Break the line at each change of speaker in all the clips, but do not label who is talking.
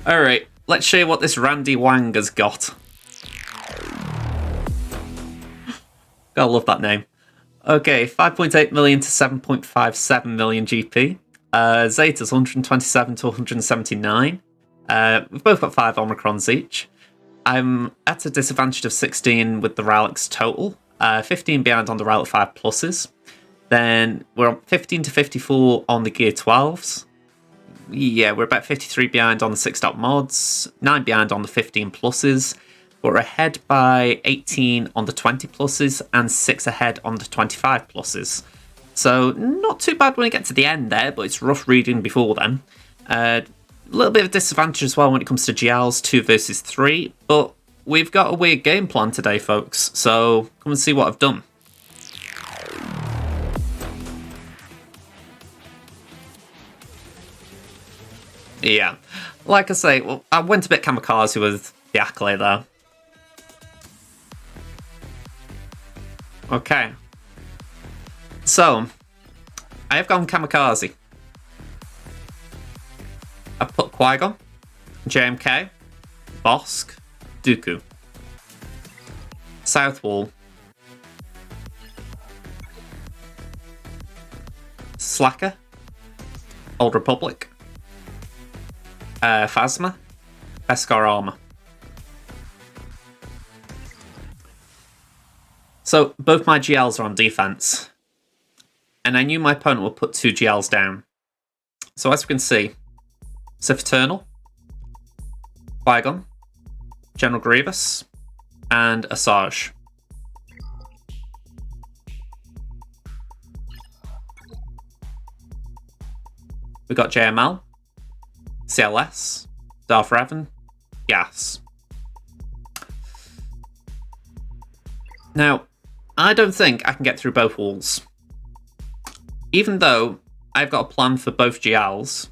Alright, let's show you what this Randy Huang has got. Gotta love that name. Okay, 5.8 million to 7.57 million GP. Zeta's 127 to 179. We've both got 5 Omicrons each. I'm at a disadvantage of 16 with the Relics total. 15 behind on the Relic 5 pluses. Then we're on 15 to 54 on the Gear 12s. Yeah, we're about 53 behind on the 6-dot mods. 9 behind on the 15 pluses. We're ahead by 18 on the 20 pluses and 6 ahead on the 25 pluses. So not too bad when we get to the end there, but it's rough reading before then. A little bit of disadvantage as well when it comes to GLs 2 versus 3, but we've got a weird game plan today, folks, so come and see what I've done. Yeah, like I say, well, I went a bit kamikaze with the accolade there. Okay. So, I have gone kamikaze. I've put Qui-Gon, JMK, Bosk, Dooku, South Wall, Slacker, Old Republic, Phasma, Beskar Armor. So, both my GLs are on defense. And I knew my opponent would put 2 GLs down. So as we can see, Sith Eternal, Qui-Gon, General Grievous, and Asajj. We got JML, CLS, Darth Revan, Gas. Now, I don't think I can get through both walls. Even though I've got a plan for both GLs,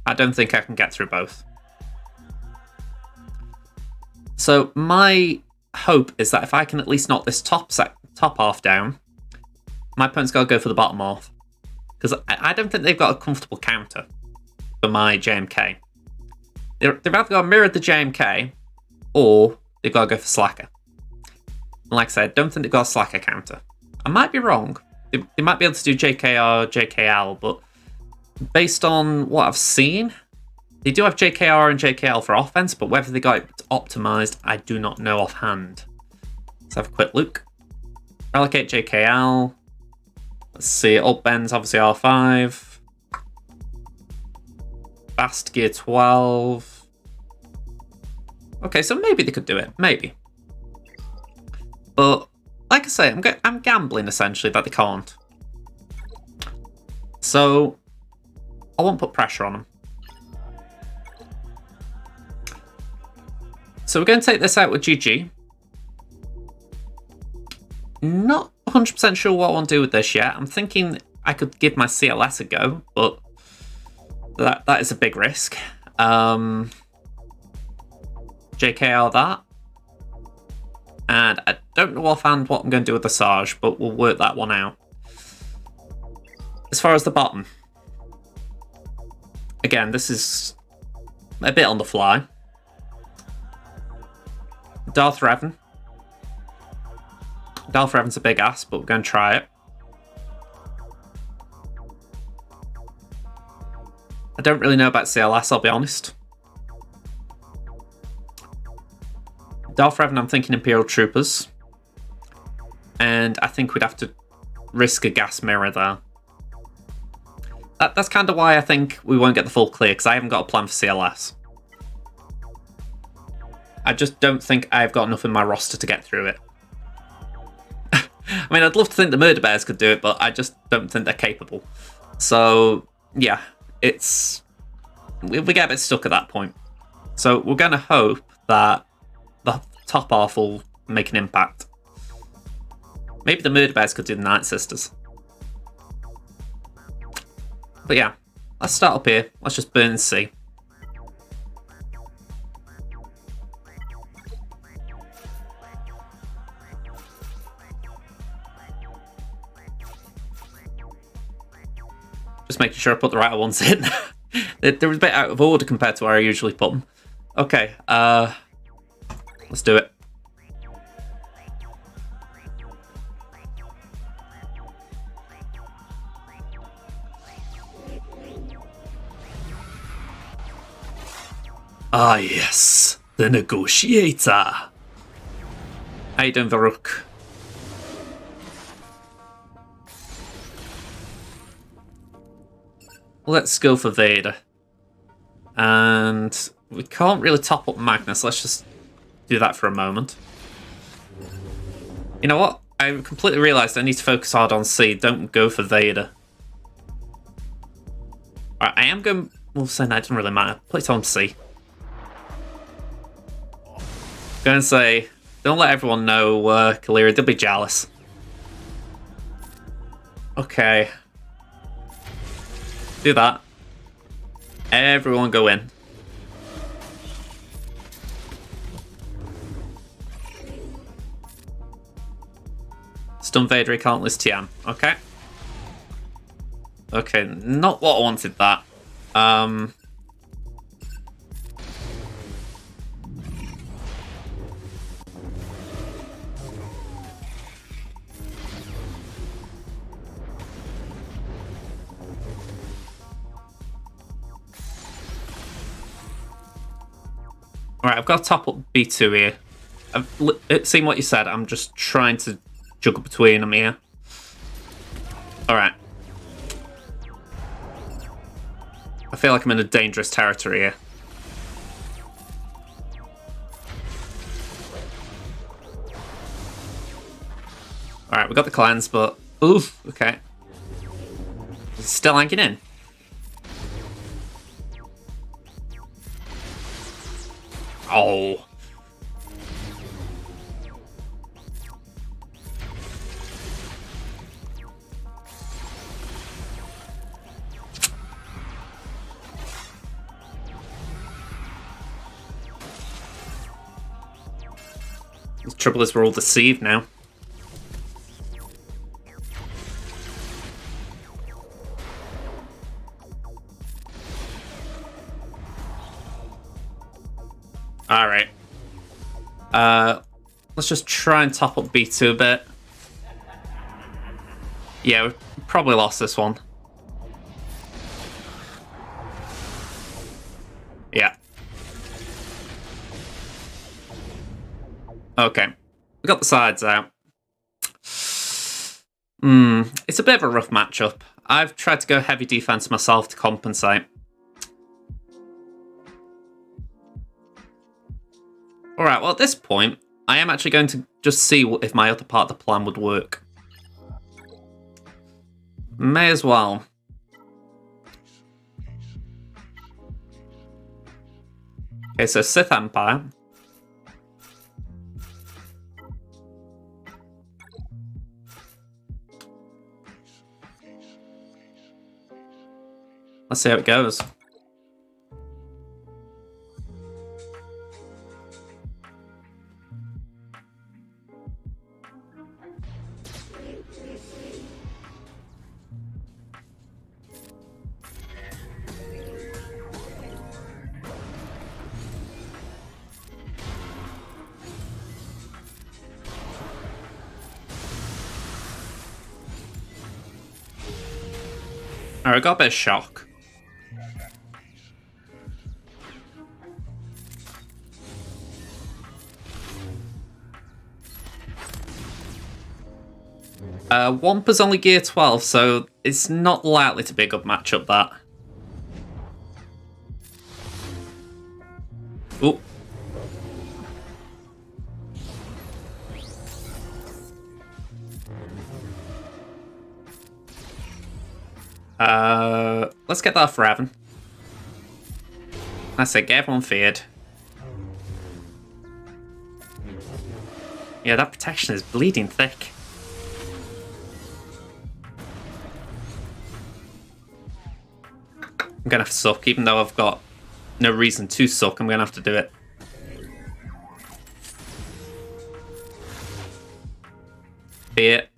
I don't think I can get through both. So my hope is that if I can at least knock this top half down, my opponent's got to go for the bottom half. Because I don't think they've got a comfortable counter for my JMK. They've either got to mirror the JMK, or they've got to go for Slacker. And like I said, I don't think they've got a Slacker counter. I might be wrong. They might be able to do JKR, JKL, but based on what I've seen, they do have JKR and JKL for offense, but whether they got it optimized, I do not know offhand. Let's have a quick look. Allocate JKL. Let's see, Alt Ben's obviously R5. Fast Gear 12. Okay, so maybe they could do it. Maybe. But like I say, I'm gambling essentially that they can't. So I won't put pressure on them. So we're going to take this out with GG. Not 100% sure what I want to do with this yet. I'm thinking I could give my CLS a go, but that is a big risk. JKR that. And I don't know offhand what I'm going to do with the Asajj, but we'll work that one out. As far as the bottom. Again, this is a bit on the fly. Darth Revan. Darth Revan's a big ass, but we're going to try it. I don't really know about CLS, I'll be honest. Darth Revan, I'm thinking Imperial Troopers. And I think we'd have to risk a gas mirror there. That's kind of why I think we won't get the full clear, because I haven't got a plan for CLS. I just don't think I've got enough in my roster to get through it. I mean, I'd love to think the Murder Bears could do it, but I just don't think they're capable. So, yeah, we get a bit stuck at that point. So we're going to hope that the top half will make an impact. Maybe the Murder Bears could do the Night Sisters. But yeah, let's start up here. Let's just burn and see. Just making sure I put the right ones in. They were a bit out of order compared to where I usually put them. Okay, let's do it. Ah, yes, the negotiator. How you doing, Varuk? Let's go for Vader. And we can't really top up Magnus. Let's just do that for a moment. You know what? I completely realised I need to focus hard on C. Don't go for Vader. Right, I am going... Well, saying that doesn't really matter. Play it on C. Going to say, don't let everyone know, Kalira. They'll be jealous. Okay. Do that. Everyone go in. Stun Vader, he can't list TM. Okay. Okay, not what I wanted that. Alright, I've got to top up B2 here. I've seen what you said, I'm just trying to juggle between them here. Alright. I feel like I'm in a dangerous territory here. Alright, we got the cleanse, but... Oof, okay. He's still hanging in. Oh. The trouble is we're all deceived now. Alright. Let's just try and top up B2 a bit. Yeah, we probably lost this one. Yeah. Okay. We got the sides out. It's a bit of a rough matchup. I've tried to go heavy defense myself to compensate. Alright, well at this point, I am actually going to just see if my other part of the plan would work. May as well. Okay, so Sith Empire. Let's see how it goes. Alright, I got a bit of shock. Wampa's only gear 12, so it's not likely to be a good matchup, that. Ooh. Let's get that off Raven. That's it, get everyone feared. Yeah, that protection is bleeding thick. I'm gonna have to suck, even though I've got no reason to suck, I'm gonna have to do it. Be it.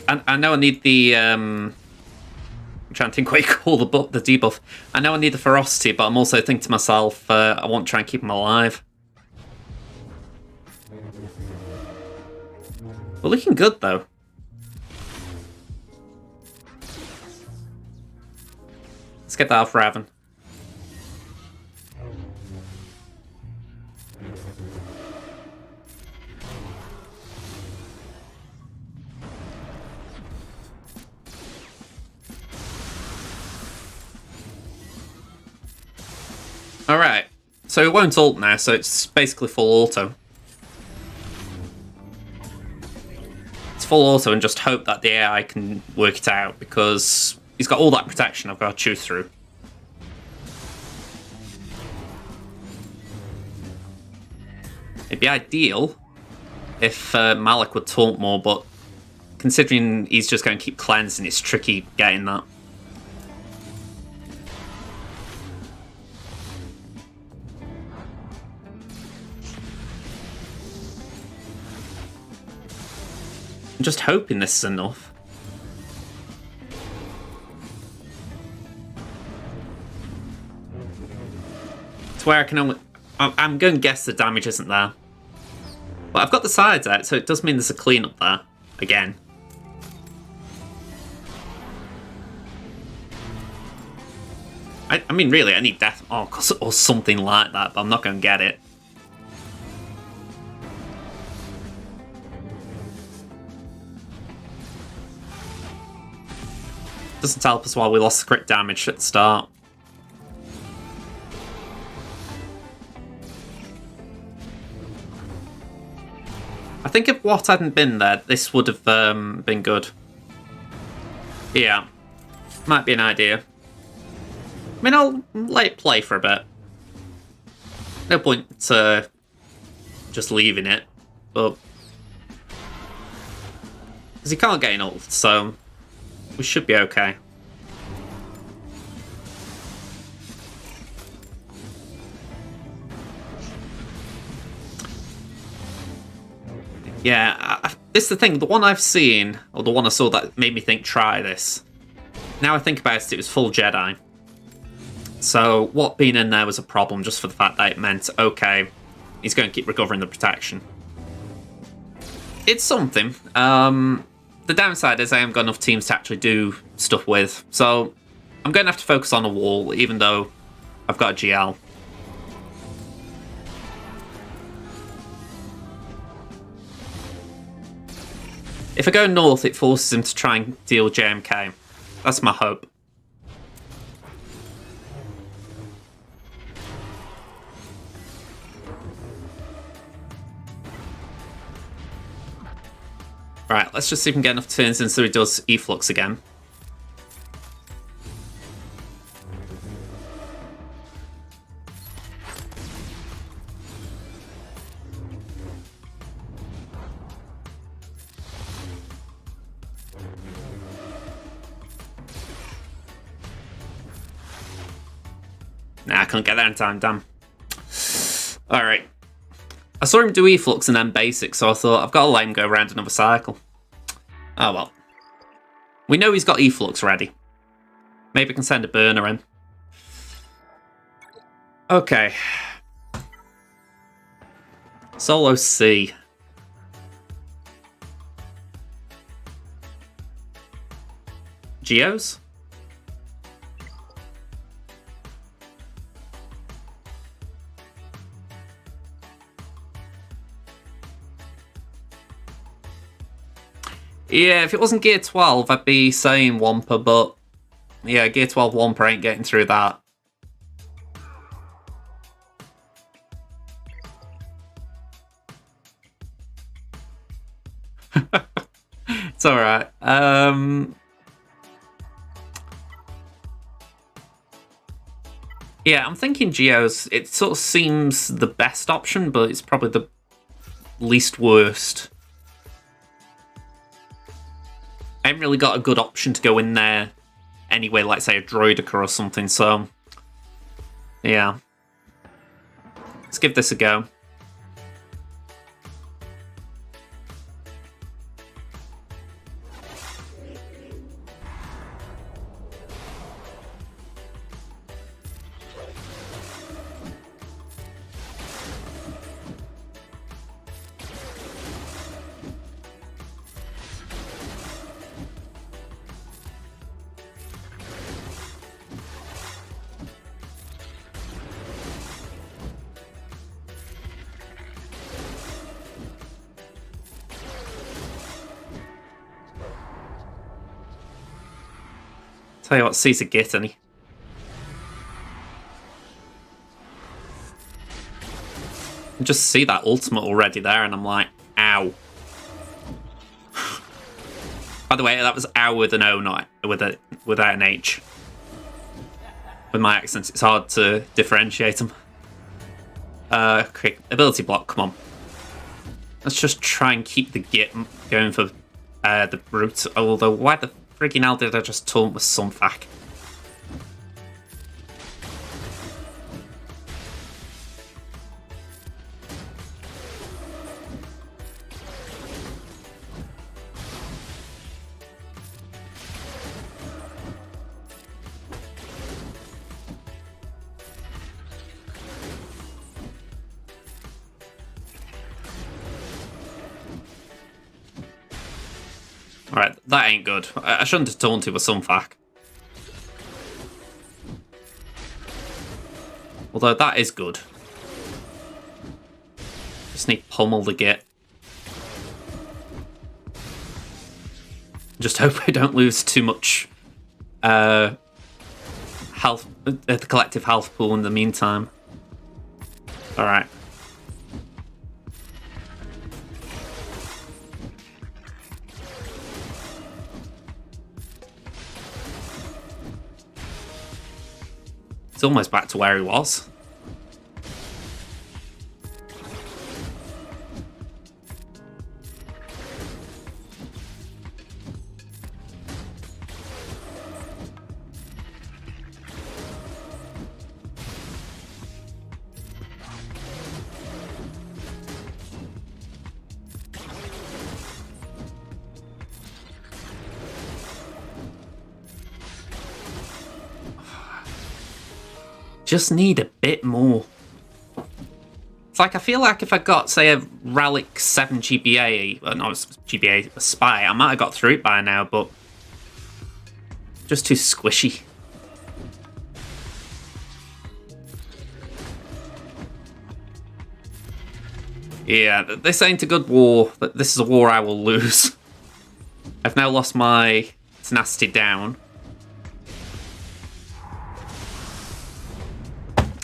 I know I need the I'm trying to think what you call the debuff. I know I need the ferocity, but I'm also thinking to myself, I want to try and keep him alive. We're looking good though. Let's get that off Raven. Alright, so it won't ult now, so it's basically full auto. It's full auto and just hope that the AI can work it out, because he's got all that protection I've got to chew through. It'd be ideal if Malik would taunt more, but considering he's just going to keep cleansing, it's tricky getting that. I'm just hoping this is enough. It's where I can only... I'm going to guess the damage isn't there. But I've got the sides out, so it does mean there's a cleanup there. Again. I mean, really, I need death or something like that, but I'm not going to get it. Doesn't help us while we lost crit damage at the start. I think if Watt hadn't been there, this would have been good. Yeah, might be an idea. I mean, I'll let it play for a bit. No point just leaving it, but because he can't get an ult, so we should be okay. Yeah, this is the thing. The one I've seen, or the one I saw that made me think, try this. Now I think about it, it was full Jedi. So what being in there was a problem just for the fact that it meant, okay, he's going to keep recovering the protection. It's something. The downside is I haven't got enough teams to actually do stuff with. So I'm going to have to focus on a wall, even though I've got a GL. If I go north, it forces him to try and deal JMK. That's my hope. Right, let's just see if we can get enough turns in so he does Efflux again. Nah, I couldn't get there in time, damn. Alright. I saw him do Efflux and then basic, so I thought, I've got to let him go around another cycle. Oh well. We know he's got Efflux ready. Maybe I can send a burner in. Okay. Solo C. Geos? Yeah, if it wasn't Gear 12, I'd be saying Wampa, but yeah, Gear 12 Wampa ain't getting through that. It's alright. Yeah, I'm thinking Geos. It sort of seems the best option, but it's probably the least worst. I haven't really got a good option to go in there anyway, like say a Droidica or something, so yeah. Let's give this a go. Tell you what, Caesar get any. Just see that ultimate already there, and I'm like, ow. By the way, that was ow with an O, not without an H. With my accents, it's hard to differentiate them. Quick ability block, come on. Let's just try and keep the git going for the brute. Although, why the friggin' hell did I just taunt with Sunfac? Alright, that ain't good. I shouldn't have taunted with Sunfac. Although that is good. Just need pummel the git. Just hope I don't lose too much health, the collective health pool in the meantime. Alright. It's almost back to where he was. Just need a bit more. It's like I feel like if I got, say, a Relic 7 GBA, not GBA, a Spy, I might have got through it by now, but just too squishy. Yeah, this ain't a good war. This is a war I will lose. I've now lost my tenacity down.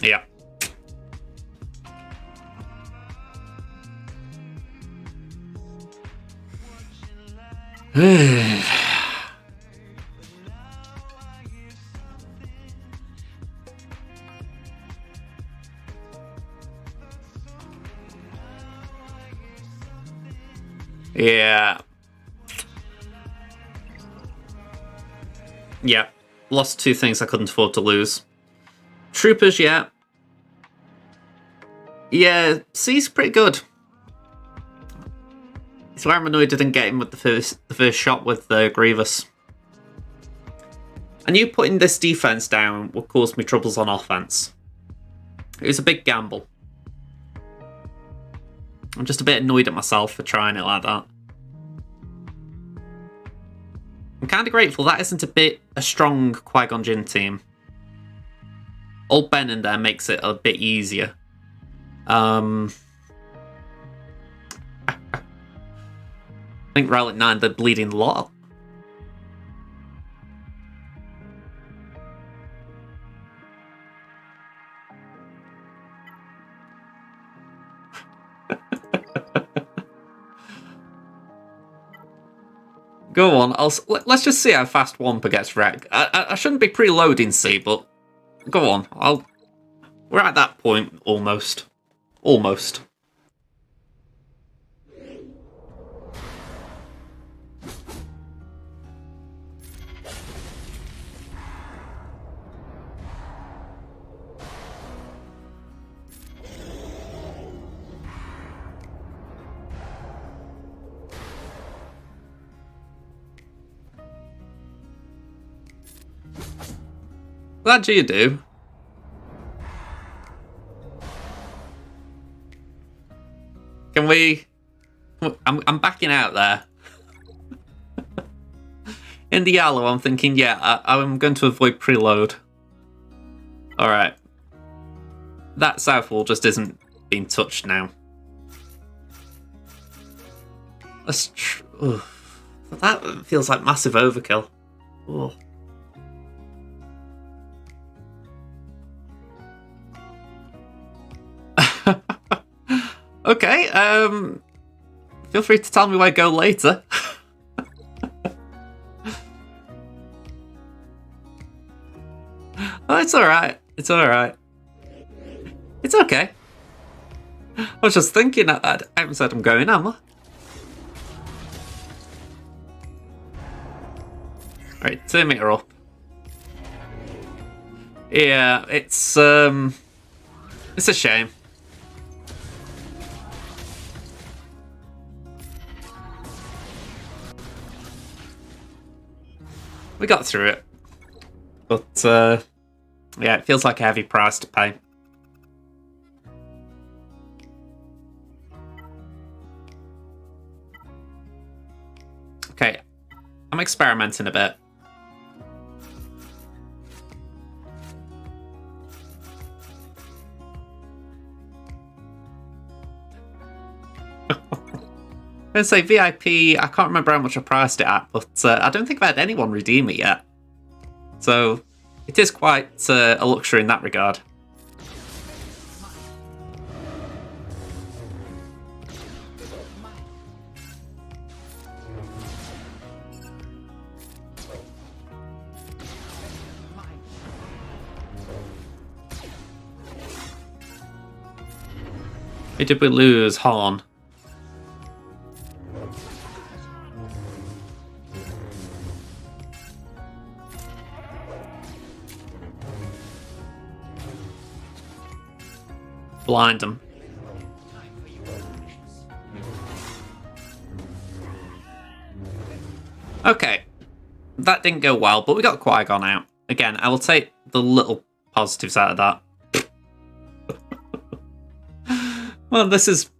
Yeah. Yeah. Yeah. Lost two things I couldn't afford to lose. Troopers, yeah. Yeah, C's pretty good. It's why I'm annoyed I didn't get him with the first shot with Grievous. I knew putting this defense down would cause me troubles on offense. It was a big gamble. I'm just a bit annoyed at myself for trying it like that. I'm kind of grateful that isn't a strong Qui-Gon Jinn team. Old Ben in there makes it a bit easier. I think Relic 9, they're bleeding lot. Go on, let's just see how fast Wampa gets wrecked. I shouldn't be preloading C, but go on. We're at that point almost. Almost. Glad you do. Can we... I'm backing out there. In the yellow, I'm thinking, yeah, I'm going to avoid preload. Alright. That south wall just isn't being touched now. That feels like massive overkill. Ugh. Okay, feel free to tell me where to go later. Oh, it's alright. It's alright. It's okay. I was just thinking, I haven't said I'm going, am I? Right, Terminator up. Yeah, it's a shame. We got through it. But, yeah, it feels like a heavy price to pay. Okay, I'm experimenting a bit. I'm going to say VIP, I can't remember how much I priced it at, but I don't think I've had anyone redeem it yet. So, it is quite a luxury in that regard. Who did we lose? Horn. Blind them. Okay. That didn't go well, but we got Qui-Gon out. Again, I will take the little positives out of that. Well, this is...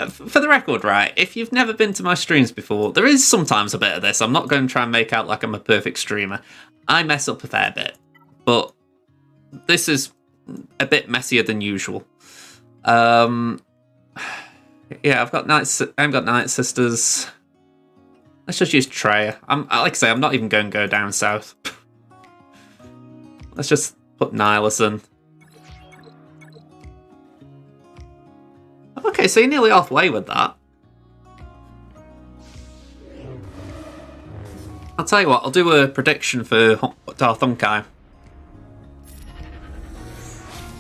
For the record, right, if you've never been to my streams before, there is sometimes a bit of this. I'm not going to try and make out like I'm a perfect streamer. I mess up a fair bit. But this is a bit messier than usual. Yeah, I've got Night Sisters. Let's just use Trey. Like I say, I'm not even going to go down south. Let's just put Nihilus in. Okay, so you're nearly halfway with that. I'll tell you what, I'll do a prediction for DarthUnkei.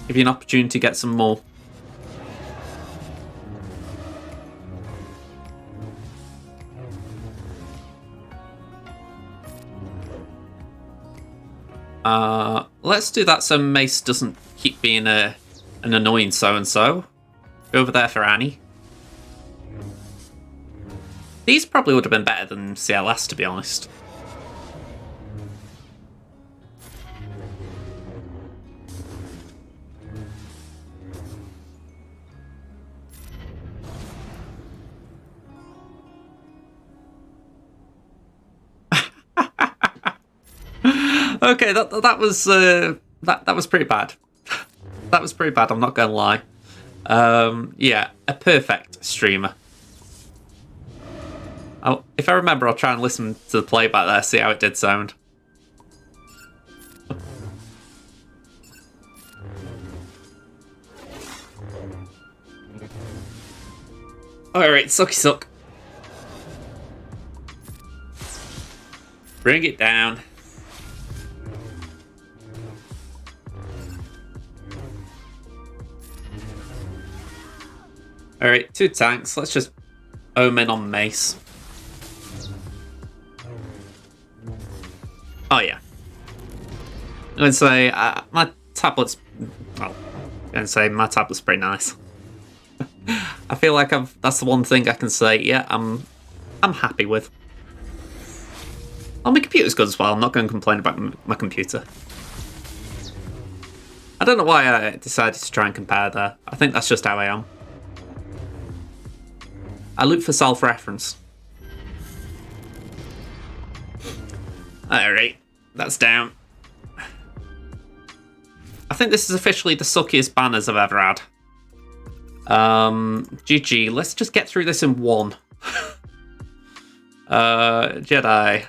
Give you an opportunity to get some more. Let's do that so Mace doesn't keep being an annoying so-and-so. Go over there for Annie. These probably would have been better than CLS, to be honest. Okay, that was pretty bad. That was pretty bad, I'm not gonna lie. Yeah, a perfect streamer. If I remember, I'll try and listen to the playback there, see how it did sound. Alright, sucky suck. Bring it down. Alright, 2 tanks. Let's just omen on Mace. Oh yeah. I'm going to say my tablet's... Well, I'm going to say my tablet's pretty nice. I feel like that's the one thing I can say, yeah, I'm happy with. Oh, my computer's good as well. I'm not going to complain about my computer. I don't know why I decided to try and compare there. I think that's just how I am. I look for self-reference. Alright, that's down. I think this is officially the suckiest banners I've ever had. GG, let's just get through this in one. Jedi.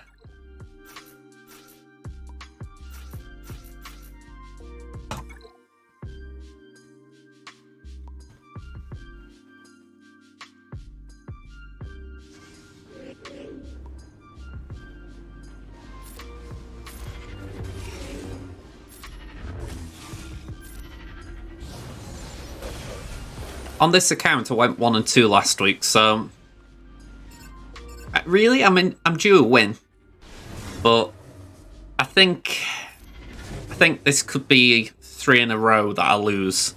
on this account, I went 1 and 2 last week, so really, I'm due a win, but I think this could be 3 in a row that I lose.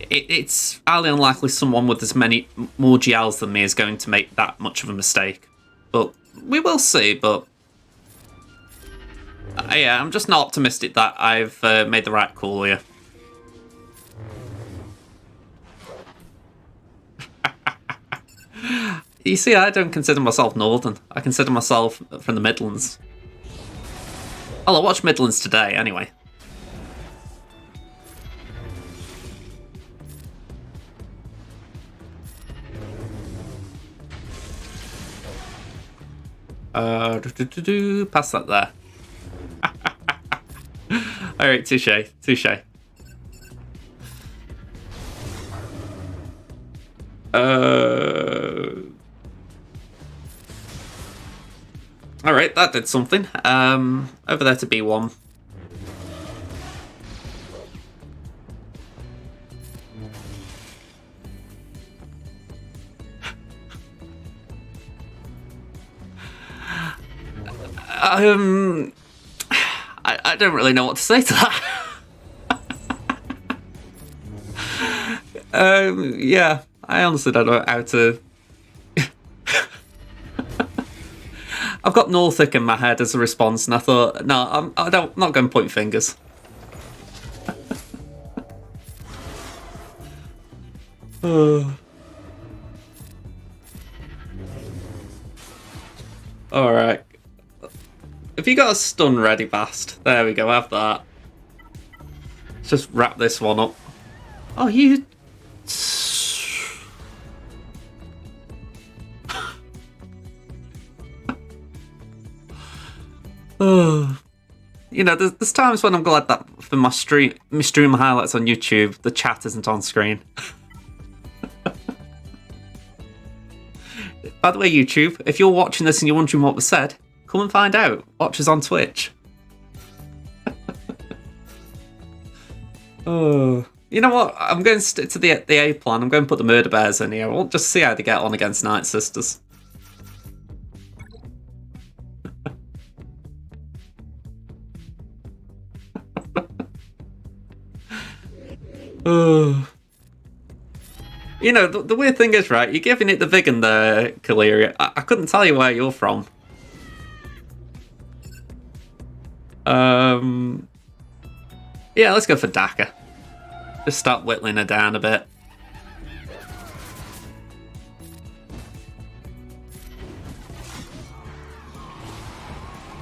It's highly unlikely someone with as many more GLs than me is going to make that much of a mistake, but we will see. But yeah, I'm just not optimistic that I've made the right call here. You see, I don't consider myself Northern. I consider myself from the Midlands. I'll watch Midlands today, anyway. Pass that there. Alright, touche. Alright, that did something. Over there to B1. I don't really know what to say to that. Yeah, I honestly don't know how to. I've got Northic in my head as a response, and I thought, no, I'm not going to point fingers. Alright. Have you got a stun ready, Bast? There we go, have that. Let's just wrap this one up. Oh, you... You know, there's times when I'm glad that for my stream highlights on YouTube, the chat isn't on screen. By the way, YouTube, if you're watching this and you're wondering what was said, come and find out. Watch us on Twitch. Oh, you know what? I'm going to stick to the A plan. I'm going to put the Murder Bears in here. We'll just see how they get on against Night Sisters. Oh. You know, the weird thing is, right, you're giving it the vegan there, Kaleri. I couldn't tell you where you're from. Yeah, let's go for Daka. Just start whittling her down a bit.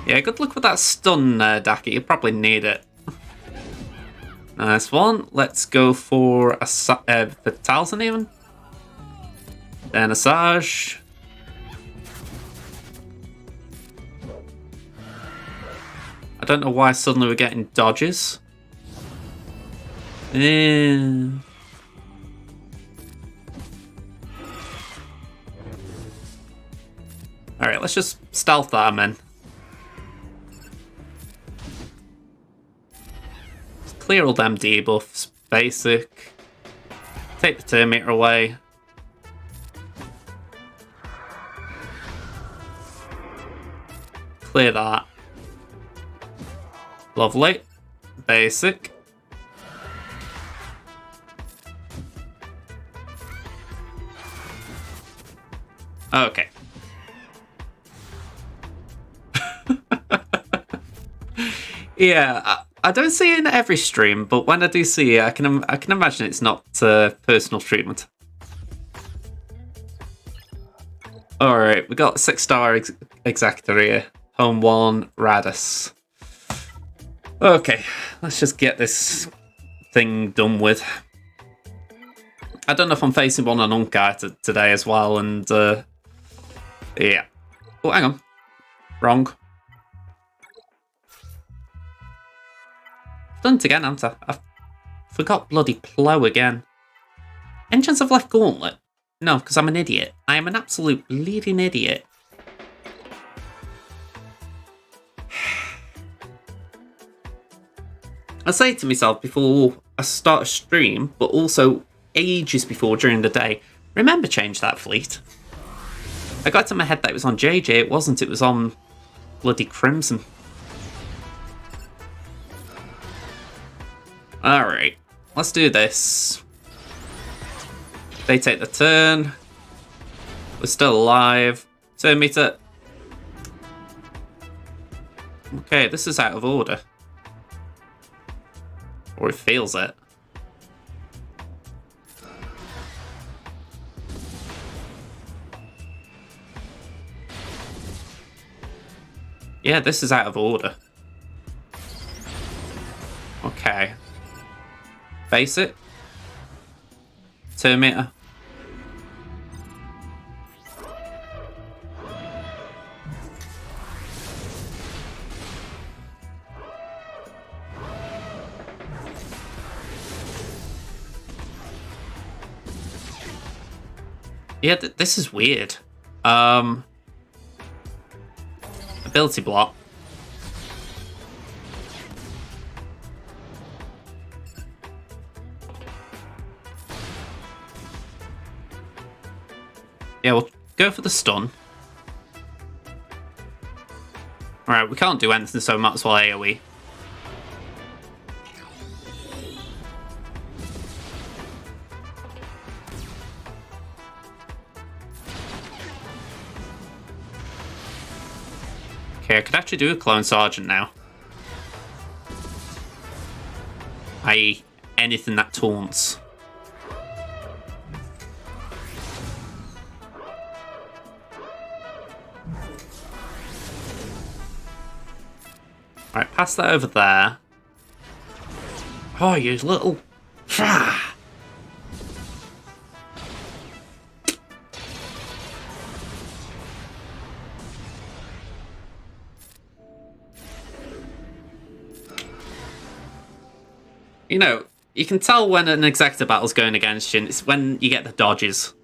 Yeah, good luck with that stun, Daka. You probably need it. Nice one. Let's go for a Talzin even. Then a Sage. I don't know why suddenly we're getting dodges. Yeah. Alright, let's just stealth that, man. Clear all them debuffs. Basic. Take the Terminator away. Clear that. Lovely. Basic. Okay. Yeah, I don't see it in every stream, but when I do see it, I can imagine it's not personal treatment. Alright, we got 6-star Executor here. Home 1, Radis. Okay, let's just get this thing done with. I don't know if I'm facing one on Unkai today as well, and yeah. Oh, hang on. Wrong. Done it again, haven't I? I forgot bloody Plow again. Any chance I've left Gauntlet? No, because I'm an idiot. I am an absolute bleeding idiot. I say to myself before I start a stream, but also ages before during the day. Remember, change that fleet. I got to my head that it was on JJ. It wasn't. It was on bloody Crimson. Alright. Let's do this. They take the turn. We're still alive. Turn meter. Okay, this is out of order. Or it feels it. Yeah, this is out of order. Okay. Face it. Turn meter. Yeah, this is weird. Ability block. Yeah, we'll go for the stun. Alright, we can't do anything, so might as well AoE. Okay, I could actually do a Clone Sergeant now. I.e., anything that taunts. Alright, pass that over there. Oh, you little... You know, you can tell when an executive battle's going against you, and it's when you get the dodges.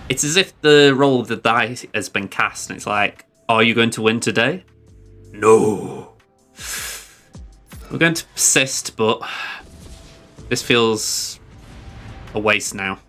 It's as if the roll of the die has been cast, and it's like, are you going to win today? No. We're going to persist, but this feels a waste now.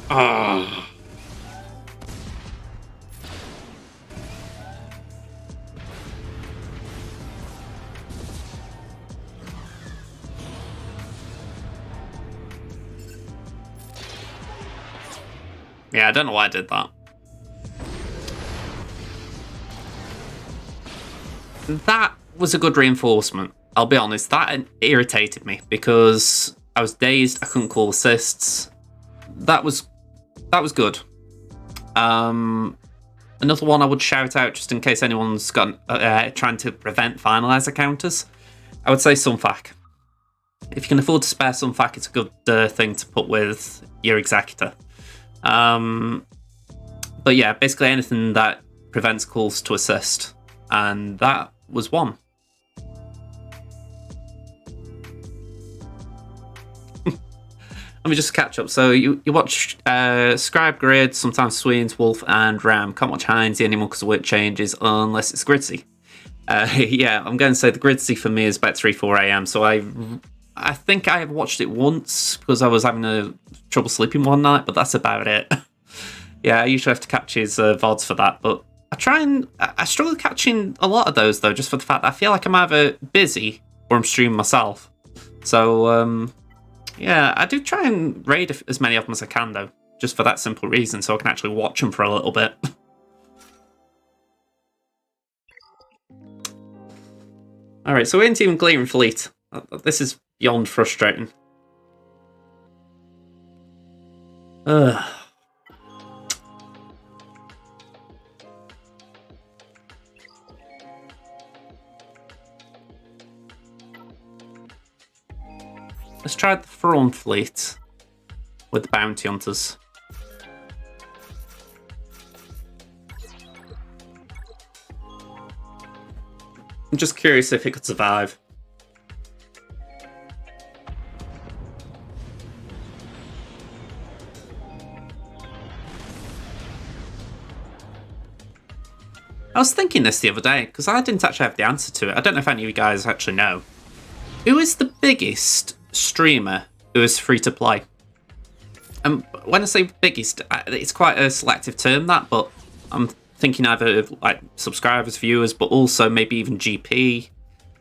Ah. Yeah, I don't know why I did that. That was a good reinforcement. I'll be honest, that irritated me because I was dazed, I couldn't call assists. That was good. Another one I would shout out, just in case anyone's got trying to prevent finalizer counters, I would say Sunfac. If you can afford to spare Sunfac, it's a good thing to put with your Executor. But yeah, basically anything that prevents calls to assist, and that was one. Let me just catch up. So you watch Scribe Grid, sometimes Sweens, Wolf, and Ram. Can't watch Heinz anymore because the work changes unless it's Gridsy. Yeah, I'm going to say the Gridsy for me is about 3-4 a.m. So I think I have watched it once because I was having trouble sleeping one night, but that's about it. Yeah, I usually have to catch his VODs for that, but I struggle catching a lot of those though, just for the fact that I feel like I'm either busy or I'm streaming myself. So yeah, I do try and raid as many of them as I can though, just for that simple reason, so I can actually watch them for a little bit. Alright, so we're in Team Clearing Fleet. This is beyond frustrating. Ugh. Let's try the Thrawn Fleet with the Bounty Hunters. I'm just curious if it could survive. I was thinking this the other day, because I didn't actually have the answer to it. I don't know if any of you guys actually know. Who is the biggest streamer who is free to play? And when I say biggest, it's quite a selective term, that, but I'm thinking either of like subscribers, viewers, but also maybe even GP,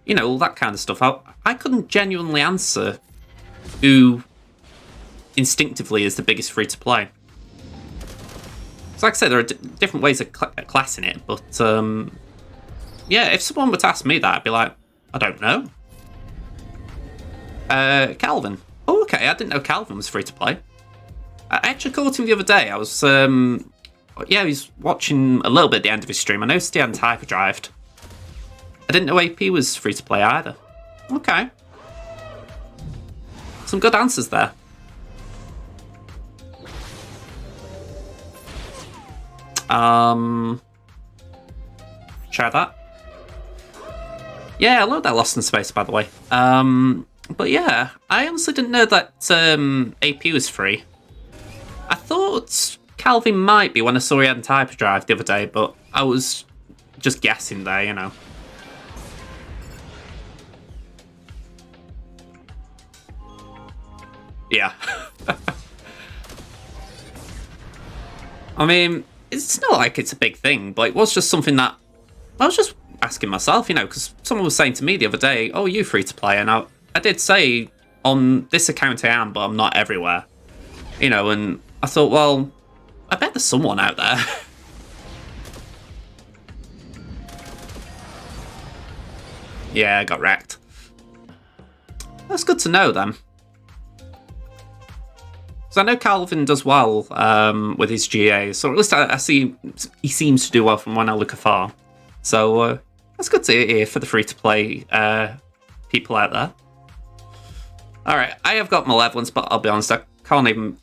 you know, all that kind of stuff. I couldn't genuinely answer who instinctively is the biggest free to play. So like I said, there are different ways of classing it, but yeah, if someone were to ask me that, I'd be like, I don't know. Calvin. Oh, okay, I didn't know Calvin was free to play. I actually caught him the other day. I was, yeah, he was watching a little bit at the end of his stream. I noticed he hadn't hyperdrived. I didn't know AP was free to play either. Okay. Some good answers there. Try that. Yeah, I love that Lost in Space, by the way. But yeah, I honestly didn't know that AP was free. I thought Calvin might be when I saw he hadn't hyperdrive the other day, but I was just guessing there, you know. Yeah. I mean, it's not like it's a big thing, but it was just something that I was just asking myself, you know, because someone was saying to me the other day, oh, you free to play? And I did say, on this account I am, but I'm not everywhere. You know, and I thought, well, I bet there's someone out there. Yeah, I got wrecked. That's good to know, then. Because I know Calvin does well with his GA, so at least I see he seems to do well from when I look afar. So that's good to hear for the free-to-play people out there. Alright, I have got malevolence, but I'll be honest, I can't even...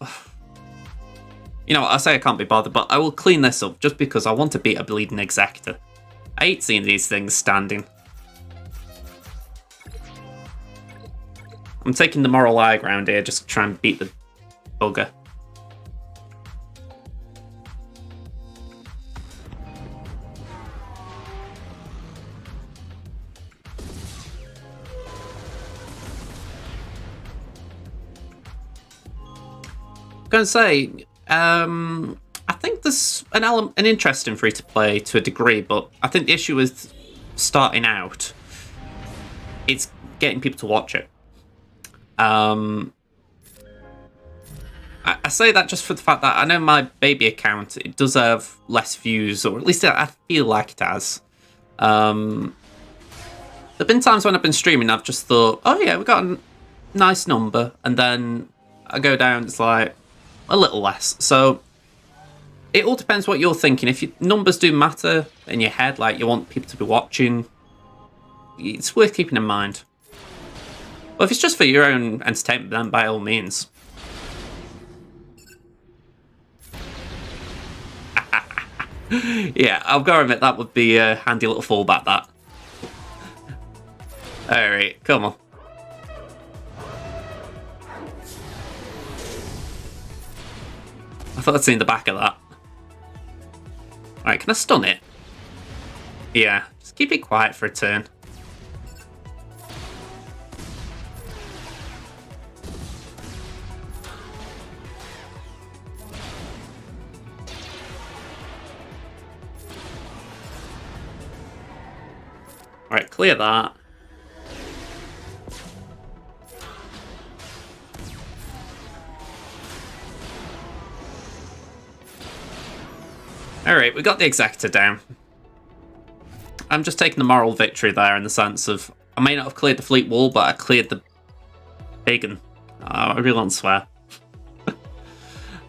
You know what, I say I can't be bothered, but I will clean this up just because I want to beat a bleeding executor. I hate seeing these things standing. I'm taking the moral high ground here just to try and beat the bugger. I'm going to say, I think there's an interest in free-to-play to a degree, but I think the issue with starting out, it's getting people to watch it. I say that just for the fact that I know my baby account, it does have less views, or at least I feel like it has. There have been times when I've been streaming, I've just thought, oh yeah, we got a nice number, and then I go down, it's like a little less. So it all depends what you're thinking. If your numbers do matter in your head, like you want people to be watching, it's worth keeping in mind. But if it's just for your own entertainment, then by all means. Yeah, I've got to admit, that would be a handy little fallback, that. Alright, come on. I thought I'd seen the back of that. Alright, can I stun it? Yeah, just keep it quiet for a turn. Alright, clear that. Alright, we got the Executor down. I'm just taking the moral victory there in the sense of, I may not have cleared the fleet wall, but I cleared the big one. Oh, I really don't swear.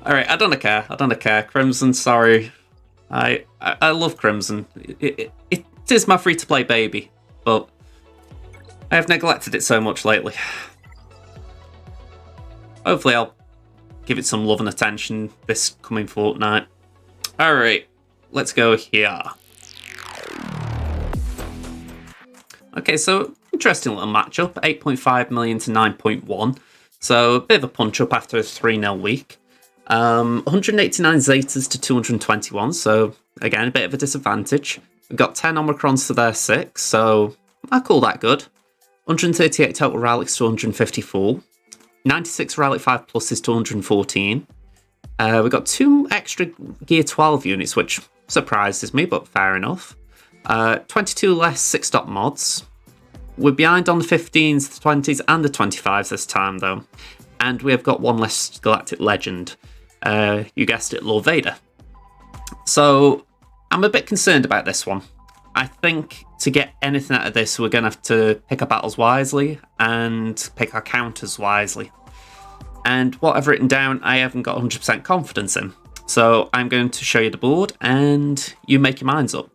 Alright, I don't care. I don't care. Crimson, sorry. I love Crimson. It is my free-to-play baby, but I have neglected it so much lately. Hopefully I'll give it some love and attention this coming fortnight. Alright, let's go here. Okay, so interesting little matchup. 8.5 million to 9.1. So a bit of a punch-up after a 3-0 week. 189 Zetas to 221, so again, a bit of a disadvantage. We've got 10 Omicrons to their 6, so I call that good. 138 total Relics to 154. 96 Relic 5 pluses to 114. We've got 2 extra Gear 12 units, which surprises me, but fair enough. 22 less 6-dot mods. We're behind on the 15s, the 20s, and the 25s this time, though. And we have got 1 less Galactic Legend. You guessed it, Lord Vader. So, I'm a bit concerned about this one. I think to get anything out of this, we're going to have to pick our battles wisely and pick our counters wisely. And what I've written down, I haven't got 100% confidence in. So, I'm going to show you the board, and you make your minds up.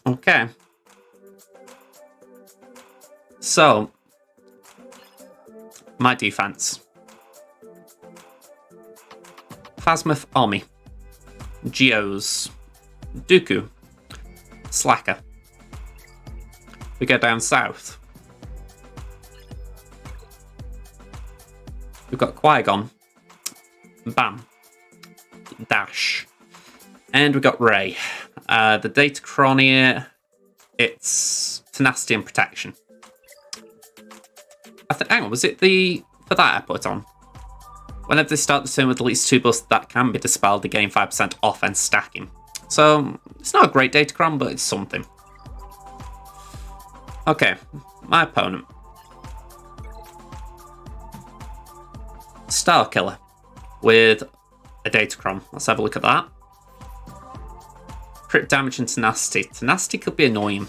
Okay. So, my defense. Phasmith Omi. Geos. Dooku. Slacker. We go down south. We've got Qui-Gon. Bam. Dash. And we've got Rey. The Datacron here, it's Tenacity and Protection. Hang on, was it for that I put on? Whenever they start the turn with at least 2 busts that can be dispelled, they gain 5% offense stacking. So, it's not a great Datacron, but it's something. Okay, my opponent. Starkiller with a Datacron. Let's have a look at that. Crit damage and tenacity. Tenacity could be annoying.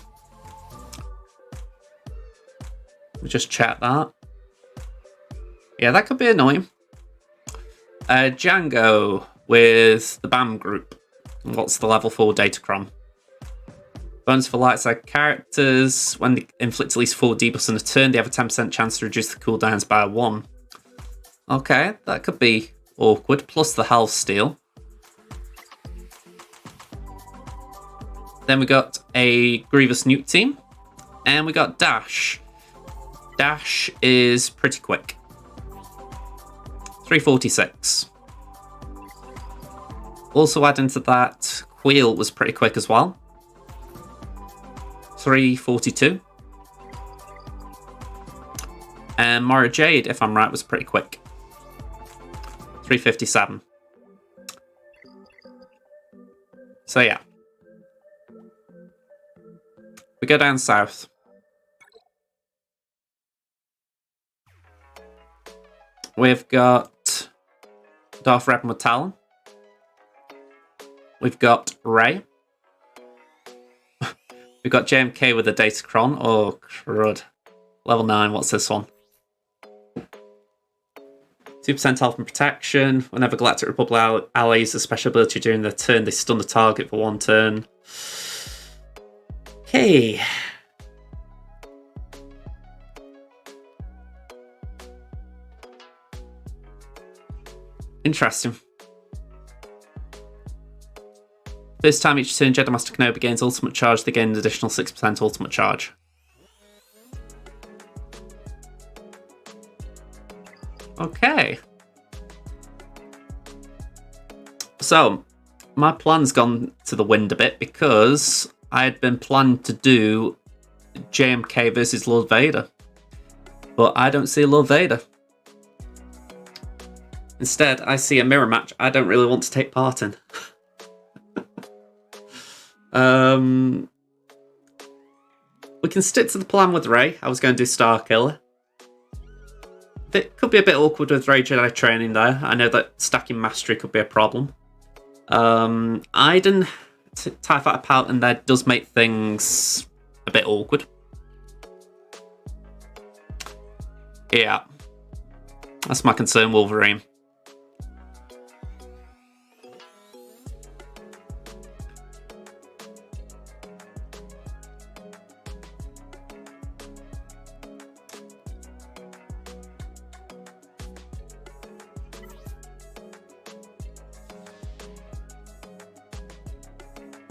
We'll just check that. Yeah, that could be annoying. Django with the BAM group. What's the level 4 Datacron? Bonus for light side characters. When they inflict at least 4 debuffs in a turn, they have a 10% chance to reduce the cooldowns by 1. Okay, that could be awkward. Plus the health steal. Then we got a Grievous Nuke team. And we got Dash. Dash is pretty quick. 346. Also adding to that, Queel was pretty quick as well. 342. And Mara Jade, if I'm right, was pretty quick. 357. So yeah. We go down south. We've got Darth Revan Talon. We've got Rey. We've got JMK with a Datacron. Oh, crud. Level 9, what's this one? 2% health and protection. Whenever Galactic Republic allies a special ability during their turn, they stun the target for 1 turn. Okay. Interesting. First time each turn, Jedi Master Kenobi gains ultimate charge, they gain an additional 6% ultimate charge. Okay. So, my plan's gone to the wind a bit because I had been planned to do JMK versus Lord Vader. But I don't see Lord Vader. Instead, I see a mirror match I don't really want to take part in. We can stick to the plan with Rey. I was going to do Starkiller. It could be a bit awkward with Rey Jedi training there. I know that stacking mastery could be a problem. Iden, TIE Fighter Pilot in there does make things a bit awkward. Yeah. That's my concern, Wolverine.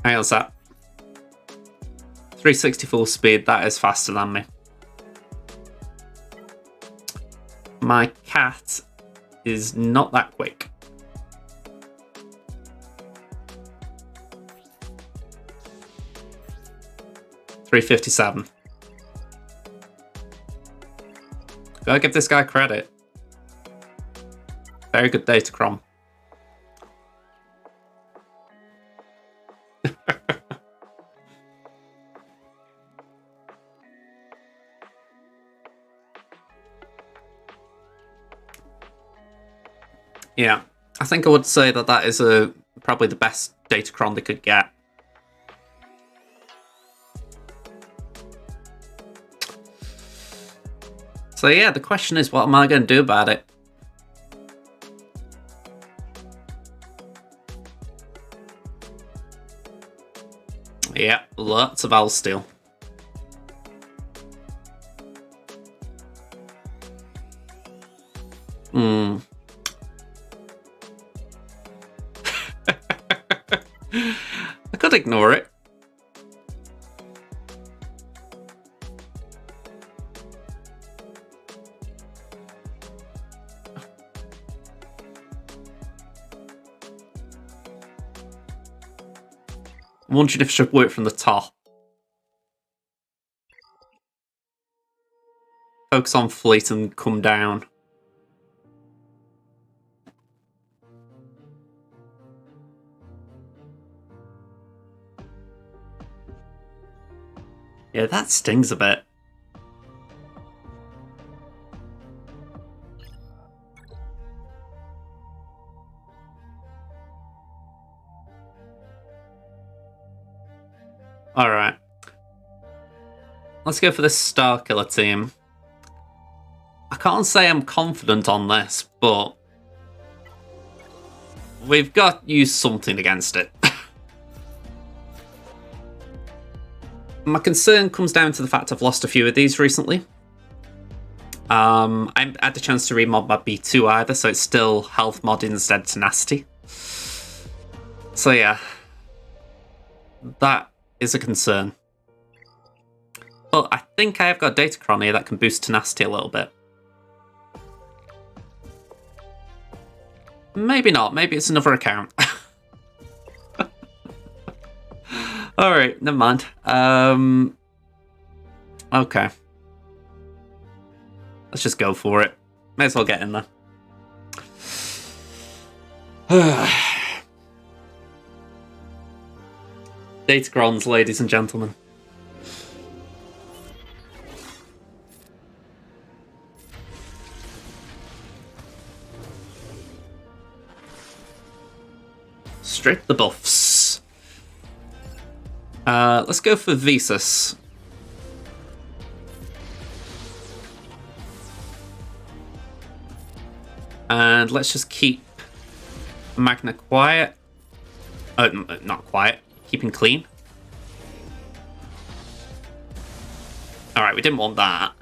Hang on a sec. 360 full speed, that is faster than me. My cat is not that quick. $357. Gotta give this guy credit. Very good Datacron. Yeah, I think I would say that that is probably the best Datacron they could get. So yeah, the question is, what am I going to do about it? Yeah, lots of owl steel. I could ignore it. I'm wondering if it should work from the top. Focus on fleet and come down. Yeah, that stings a bit. Alright. Let's go for this Star Killer team. I can't say I'm confident on this, but we've got to use something against it. My concern comes down to the fact I've lost a few of these recently. I haven't had the chance to remod my B2 either, so it's still health mod instead of tenacity. So yeah, that is a concern. But I think I have got Datacron here that can boost tenacity a little bit. Maybe not, maybe it's another account. Alright, never mind. Okay. Let's just go for it. May as well get in there. Datacrons, ladies and gentlemen. Strip the buffs. Let's go for Visas. And let's just keep Magna quiet. Not quiet. Keeping clean. Alright, we didn't want that.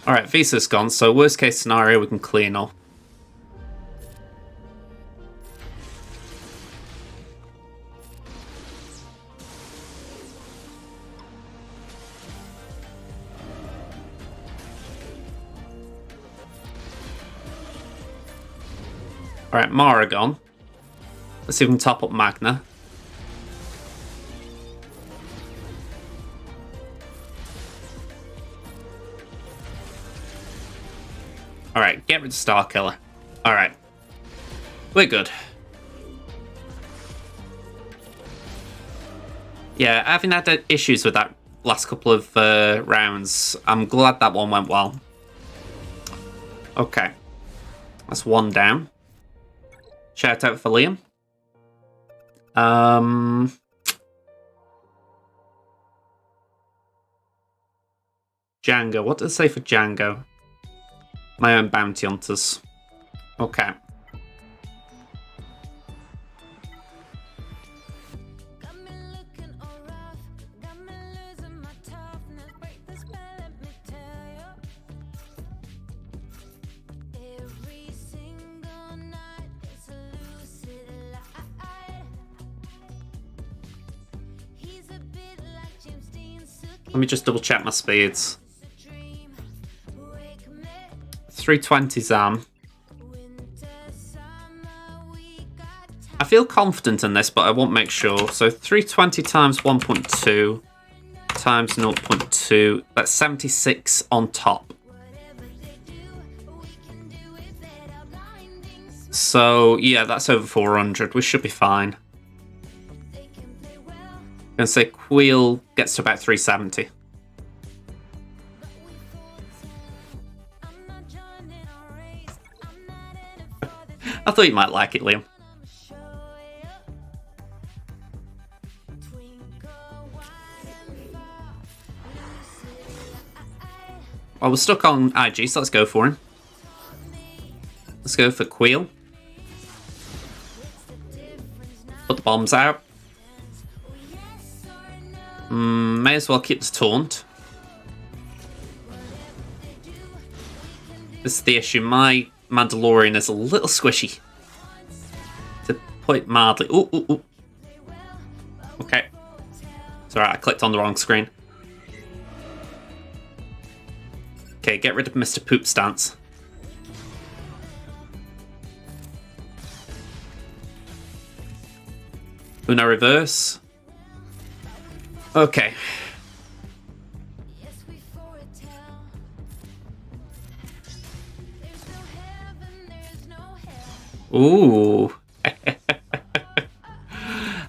Alright, Visa's gone, so worst case scenario we can clean off. Alright, Mara gone. Let's see if we can top up Magna. Alright, get rid of Star Killer. Alright. We're good. Yeah, having had issues with that last couple of rounds, I'm glad that one went well. Okay. That's one down. Shout out for Liam. Django. What does it say for Django? My own bounty hunters. Okay. Let me just double check my speeds. 320 Zam. I feel confident in this, but I won't make sure. So 320 times 1.2 times 0.2. That's 76 on top. So yeah, that's over 400. We should be fine. I'm gonna say Queel gets to about 370. I thought you might like it, Liam. Well, we're stuck on IG, so let's go for him. Let's go for Queel. Put the bombs out. May as well keep the taunt. This is the issue. My Mandalorian is a little squishy. To put it mildly. Ooh, ooh, ooh. Okay. It's alright, I clicked on the wrong screen. Okay, get rid of Mr. Poop Stance. Uno reverse. Okay. Ooh.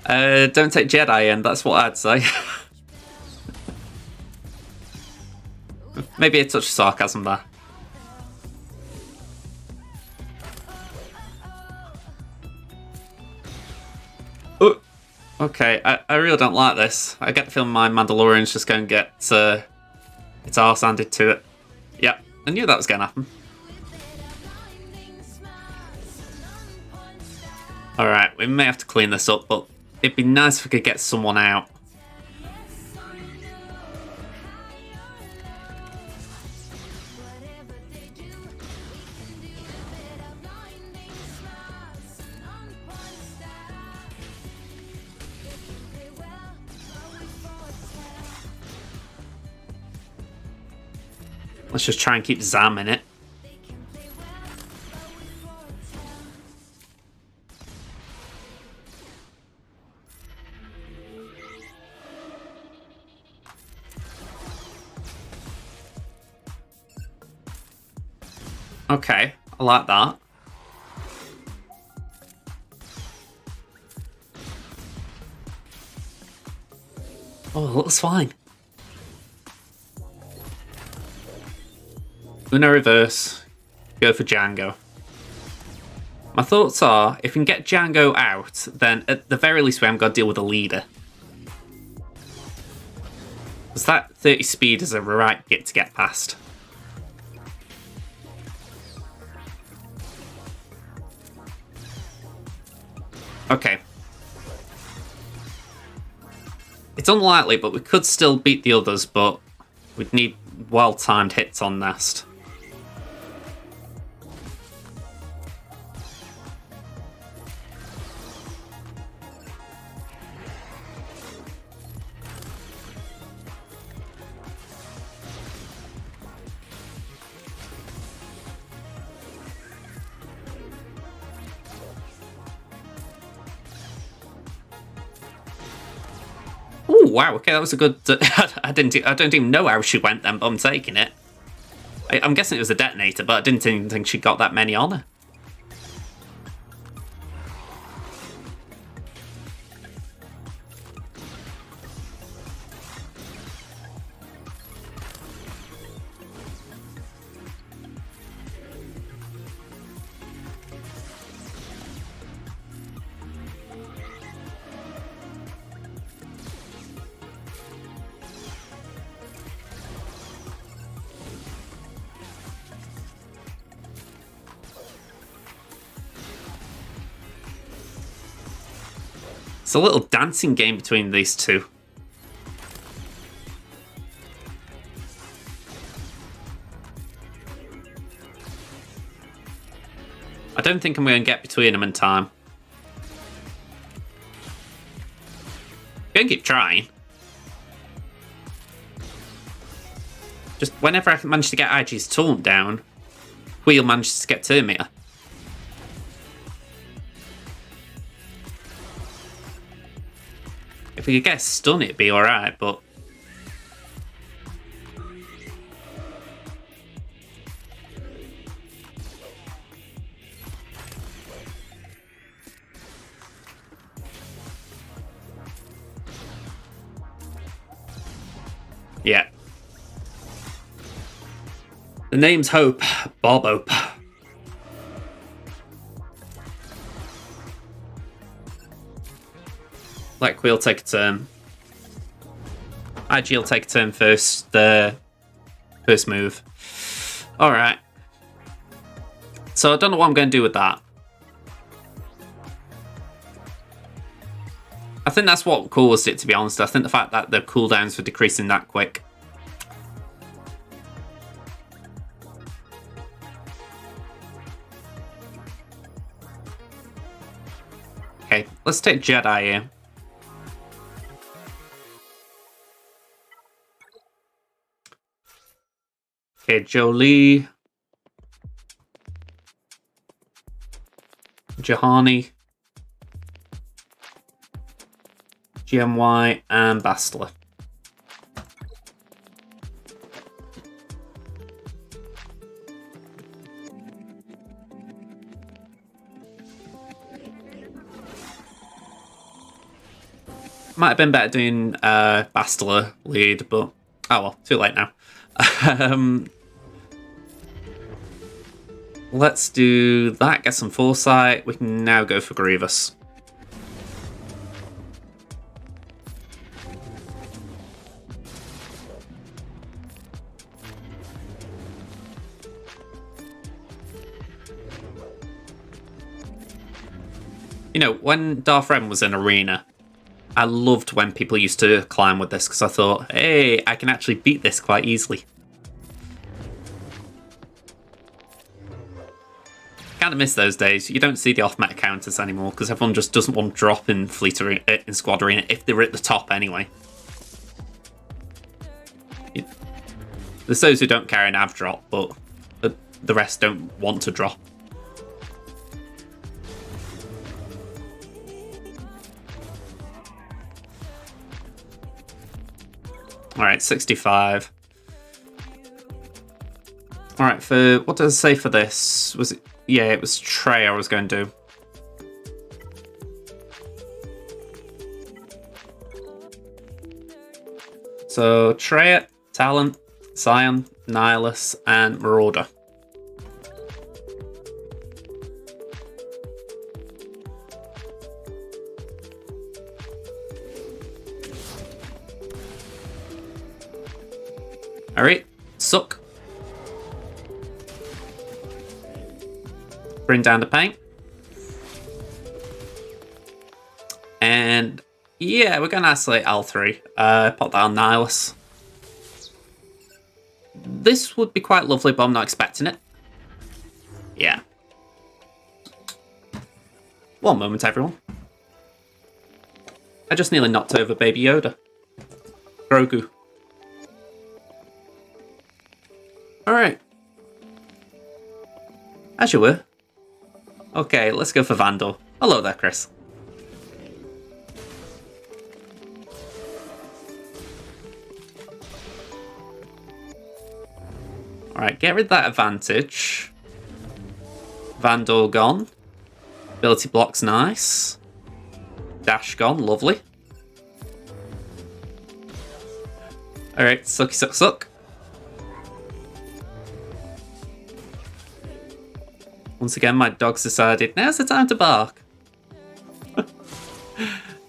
Don't take Jedi in, that's what I'd say. Maybe a touch of sarcasm there. Oh, okay, I really don't like this. I get the feeling my Mandalorian's just going to get its arse handed to it. Yeah, I knew that was going to happen. Alright, we may have to clean this up, but it'd be nice if we could get someone out. Let's just try and keep Zam in it. Okay, I like that. Oh, it looks fine. Uno reverse. Go for Django. My thoughts are, if we can get Django out, then at the very least we haven't got to deal with a leader. Because that 30 speed is a right bit to get past. Okay. It's unlikely, but we could still beat the others, but we'd need well-timed hits on Nest. Ooh, wow, okay, that was a good... I don't even know how she went then, but I'm taking it. I'm guessing it was a detonator, but I didn't even think she got that many on her. It's a little dancing game between these two. I don't think I'm going to get between them in time. I'm going to keep trying. Just whenever I manage to get IG's taunt down, Wheel manages to get Terminator. If we could get a stun, it'd be alright, but... yeah. The name's Hope. Bob Hope. Let Wheel take a turn. IG will take a turn first. First move. Alright. So I don't know what I'm going to do with that. I think that's what caused it, to be honest. I think the fact that the cooldowns were decreasing that quick. Okay, let's take Jedi here. Okay, Jolie. Jahani. GMY and Bastila. Might have been better doing Bastila lead, but oh well, too late now. Let's do that, get some foresight. We can now go for Grievous. You know, when Darth Ren was in Arena, I loved when people used to climb with this because I thought, hey, I can actually beat this quite easily. Kind of miss those days. You don't see the off-meta counters anymore because everyone just doesn't want to drop in in Squad Arena if they were at the top anyway. There's those who don't carry an av drop, but the rest don't want to drop. Alright, 65. Alright, for what does it say for this? Was it? Yeah, it was Trey I was going to do. So Trey, Talent, Zion, Nihilus, and Marauder. Alright, suck. Bring down the paint. And yeah, we're going to isolate L3. Pop that on Nihilus. This would be quite lovely, but I'm not expecting it. Yeah. One moment, everyone. I just nearly knocked over Baby Yoda. Grogu. Alright. As you were. Okay, let's go for Vandal. Hello there, Chris. Alright, get rid of that advantage. Vandal gone. Ability block's nice. Dash gone, lovely. Alright, sucky suck suck. Once again, my dog's decided, now's the time to bark.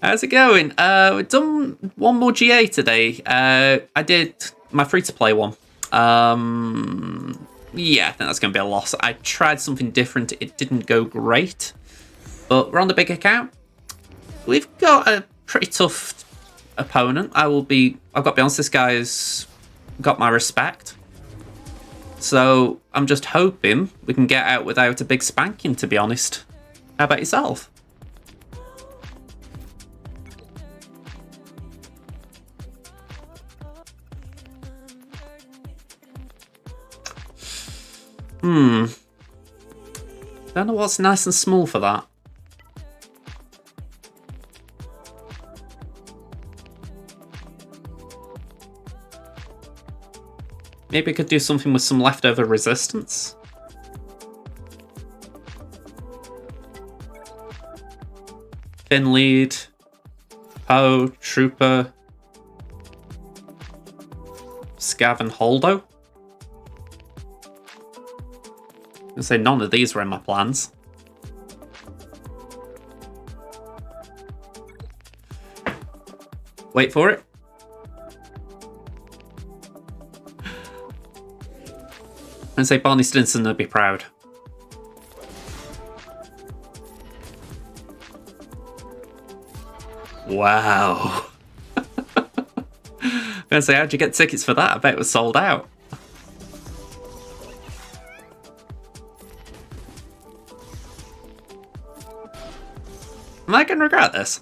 How's it going? We've done one more GA today. I did my free-to-play one. Yeah, I think that's going to be a loss. I tried something different. It didn't go great. But we're on the big account. We've got a pretty tough opponent. I've got to be honest, this guy's got my respect. So I'm just hoping we can get out without a big spanking, to be honest. How about yourself? Don't know what's nice and small for that. Maybe I could do something with some leftover resistance. Thin lead. Poe, Trooper. Scav and Holdo. I'm gonna say none of these were in my plans. Wait for it. And say Barney Stinson would be proud. Wow. I'm gonna say, how'd you get tickets for that? I bet it was sold out. Am I gonna regret this?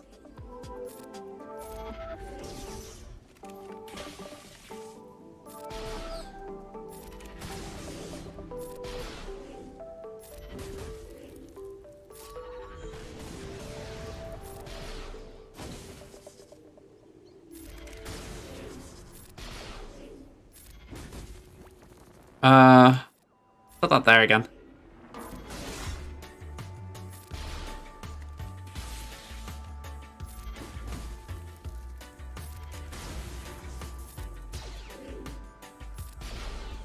Put that there again.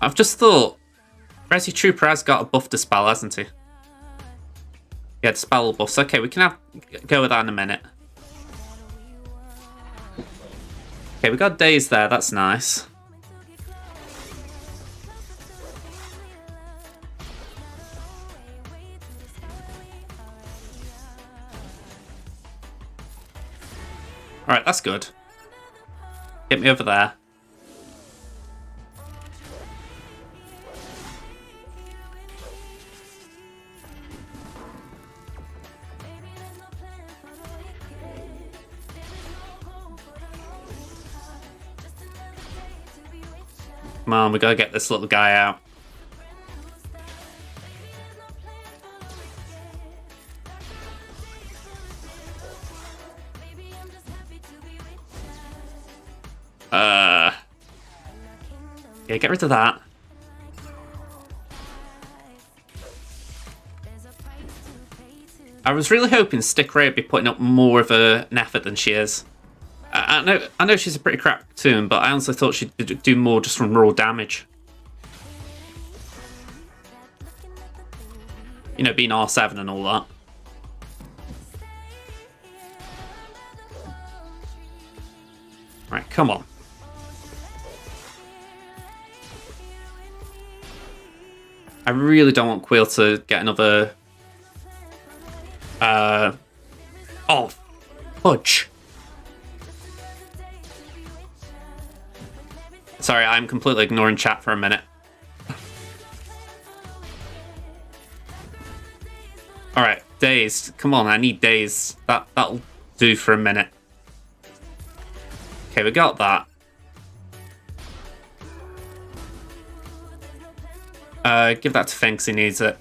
I've just thought, Resi Trooper has got a buff dispel, hasn't he? Yeah, dispel buffs. Okay, we can go with that in a minute. Okay, we got Daze there, that's nice. Alright, that's good. Get me over there. Come on, we gotta get this little guy out. Yeah, get rid of that. I was really hoping Stick Ray would be putting up more of an effort than she is. I know she's a pretty crap toon, but I honestly thought she'd do more just from raw damage. You know, being R7 and all that. Right, come on. I really don't want Quill to get another... Oh, fudge. Sorry, I'm completely ignoring chat for a minute. Alright, Daze. Come on, I need Daze. That'll do for a minute. Okay, we got that. Give that to Fink 'cause he needs it.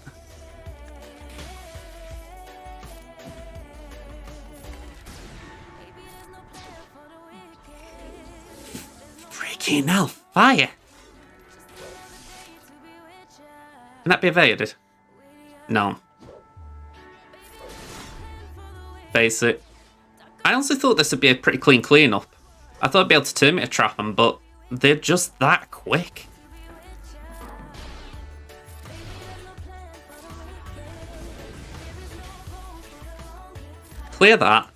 Freaking hell, fire! Can that be evaded? No. Basic. I honestly thought this would be a pretty clean cleanup. I thought I'd be able to Terminator trap them, but they're just that quick. Clear that.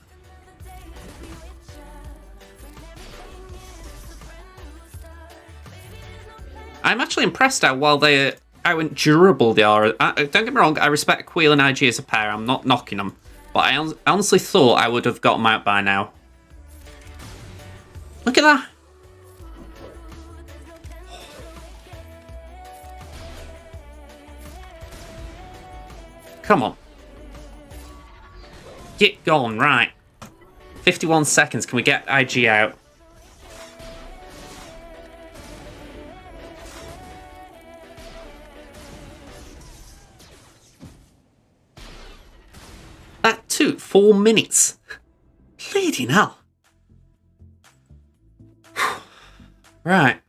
I'm actually impressed at how durable they are. Don't get me wrong, I respect Queel and IG as a pair. I'm not knocking them. But I honestly thought I would have got them out by now. Look at that. Come on. Get going, right. 51 seconds, can we get IG out? 4 minutes. Bleeding hell. Right.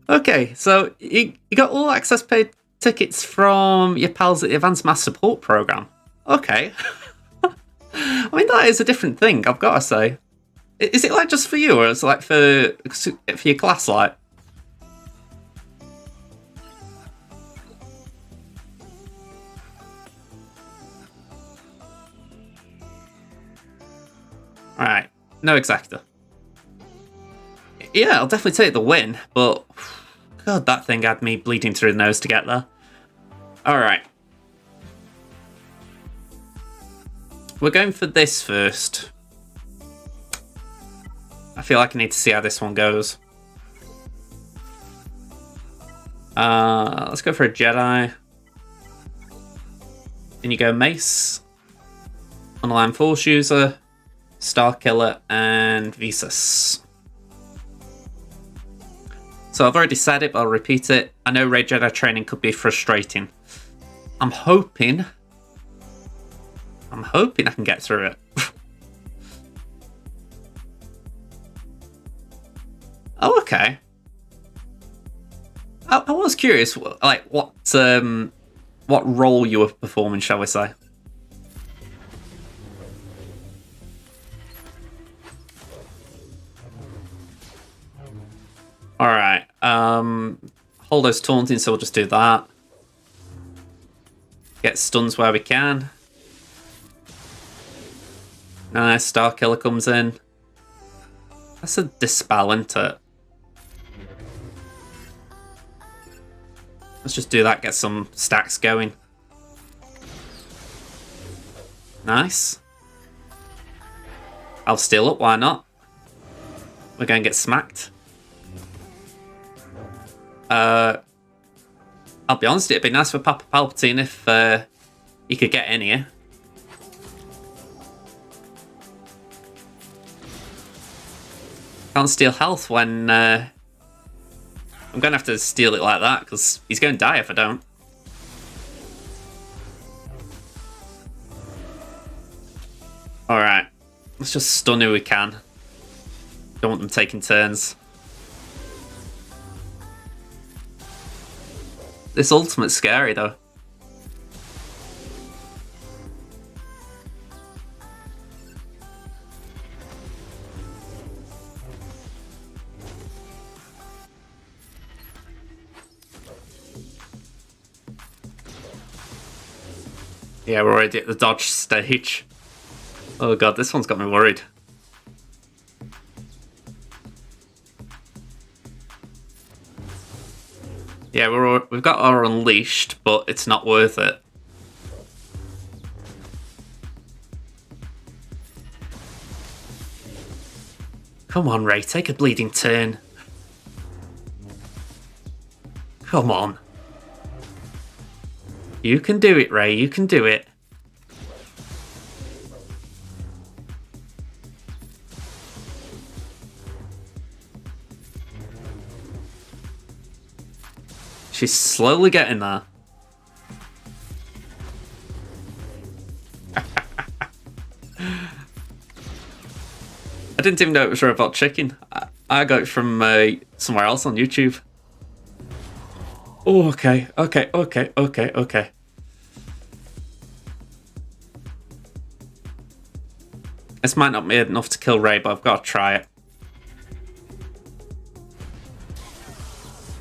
Okay, so you got all access paid tickets from your pals at the Advanced Mass Support Program. Okay. I mean, that is a different thing, I've got to say. Is it like just for you, or is it like for your class, like? Alright, no exacta. Yeah, I'll definitely take the win, but God, that thing had me bleeding through the nose to get there. Alright. We're going for this first. I feel like I need to see how this one goes. Let's go for a Jedi. Then you go Mace, Unaligned Force User, Star Killer, and Visas. So I've already said it, but I'll repeat it. I know Raid Jedi training could be frustrating. I'm hoping I can get through it. Oh, okay. I was curious, like what role you were performing, shall we say? All right. Hold those taunting, so we'll just do that. Get stuns where we can. Nice, Star Killer comes in. That's a dispel, isn't it? Let's just do that, get some stacks going. Nice. I'll steal up, why not? We're going to get smacked. I'll be honest, it'd be nice for Papa Palpatine if he could get in here. Can't steal health when... I'm going to have to steal it like that, because he's going to die if I don't. Alright. Let's just stun who we can. Don't want them taking turns. This ultimate's scary, though. Yeah, we're already at the dodge stage. Oh god, this one's got me worried. Yeah, we've got our unleashed, but it's not worth it. Come on, Ray, take a bleeding turn. Come on. You can do it, Ray, you can do it. She's slowly getting there. I didn't even know it was Robot Chicken. I got it from somewhere else on YouTube. Oh, okay. This might not be enough to kill Ray, but I've got to try it.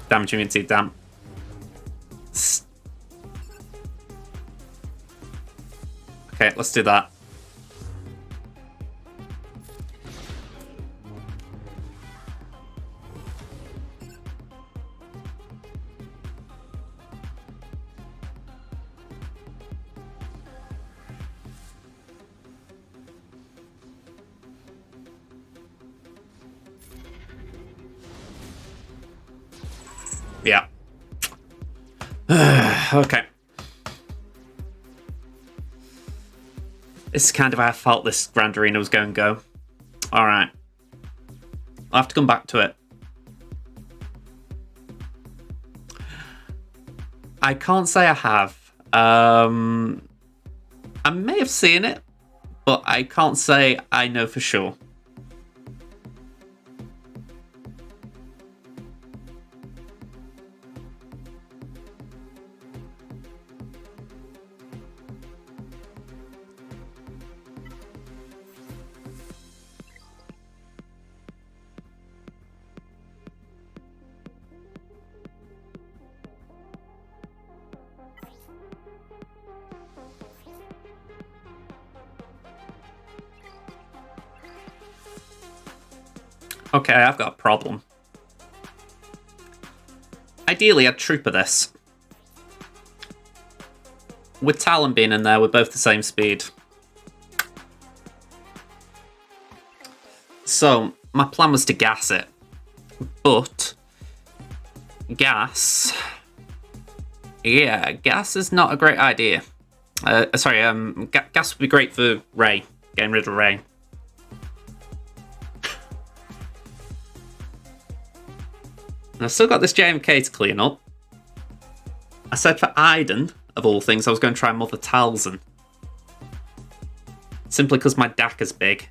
Damage immunity, damn. Okay, let's do that. Yeah. Okay. This is kind of how I felt this Grand Arena was going to go. Alright. I'll have to come back to it. I can't say I have. I may have seen it, but I can't say I know for sure. Okay, I've got a problem. Ideally, I'd trooper this. With Talon being in there, we're both the same speed. So, my plan was to gas it. But gas... Yeah, gas is not a great idea. Gas would be great for Ray. Getting rid of Ray. I've still got this JMK to clean up. I said for Iden, of all things, I was going to try Mother Talzin. Simply because my DAC is big.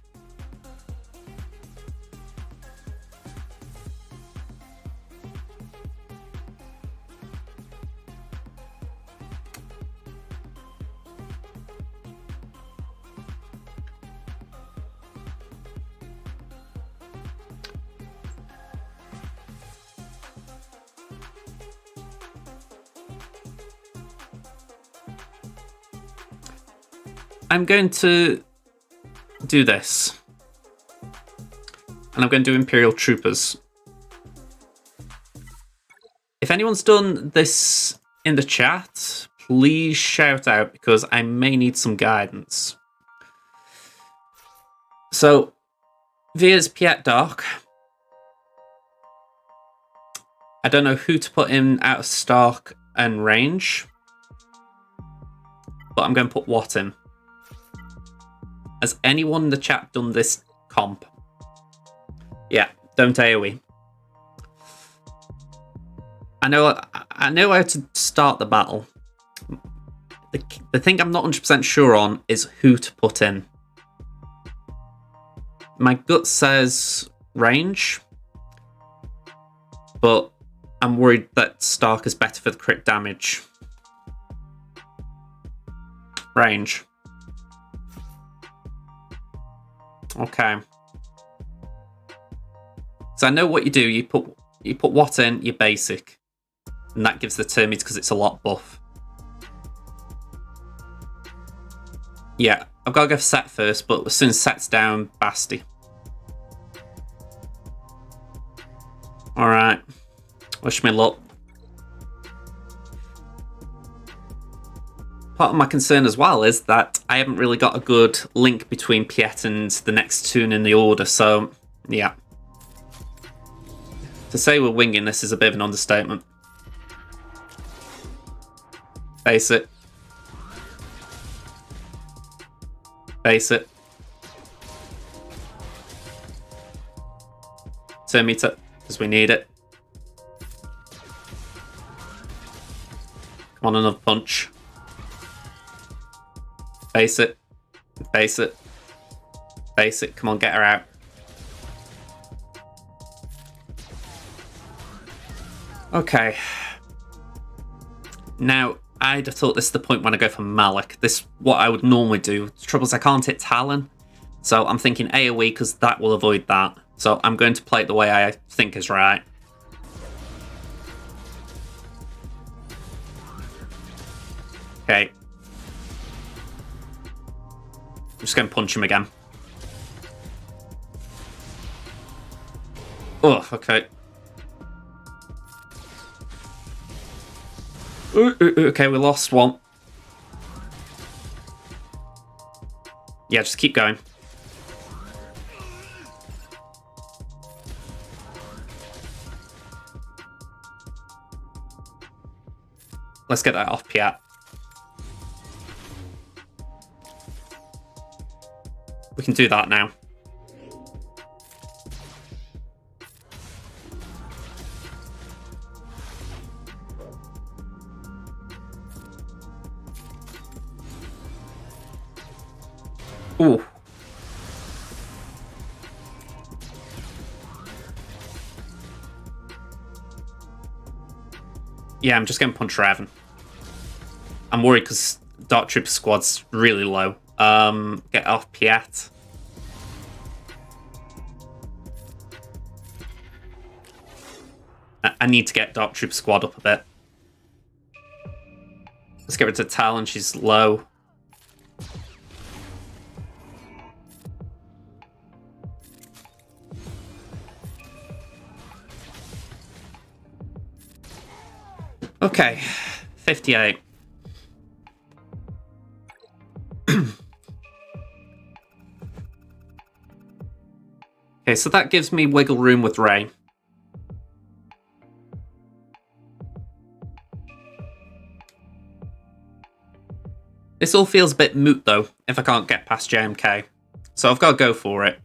I'm going to do this. And I'm going to do Imperial Troopers. If anyone's done this in the chat, please shout out because I may need some guidance. So, Veer's Piet Dark. I don't know who to put in out of stock and range. But I'm going to put Watt in. Has anyone in the chat done this comp? Yeah, don't AoE. I know how to start the battle. The thing I'm not 100% sure on is who to put in. My gut says range, but I'm worried that Stark is better for the crit damage. Range. Okay. So I know what you do. You put Watt in your basic, and that gives the Termite because it's a lot buff. Yeah, I've got to go for Set first, but as soon as Set's down, Basti. Alright. Wish me luck. Part of my concern as well is that I haven't really got a good link between Piet and the next tune in the order, so yeah. To say we're winging this is a bit of an understatement. Face it. Face it. Turn meter, because we need it. Come on, another punch. Face it. Face it. Face it. Come on, get her out. Okay. Now, I'd have thought this is the point when I go for Malik. This is what I would normally do. The trouble is I can't hit Talon. So I'm thinking AoE because that will avoid that. So I'm going to play it the way I think is right. Okay. I'm just going to punch him again. Oh, okay. Okay, we lost one. Yeah, just keep going. Let's get that off Piet. We can do that now. Ooh. Yeah, I'm just getting Punch Raven. I'm worried because Dark Trooper squad's really low. Get off Piet. I need to get Dark Trooper squad up a bit. Let's get rid of Talon, she's low. Okay, 58. Okay, so that gives me wiggle room with Rey. This all feels a bit moot, though, if I can't get past JMK. So I've got to go for it.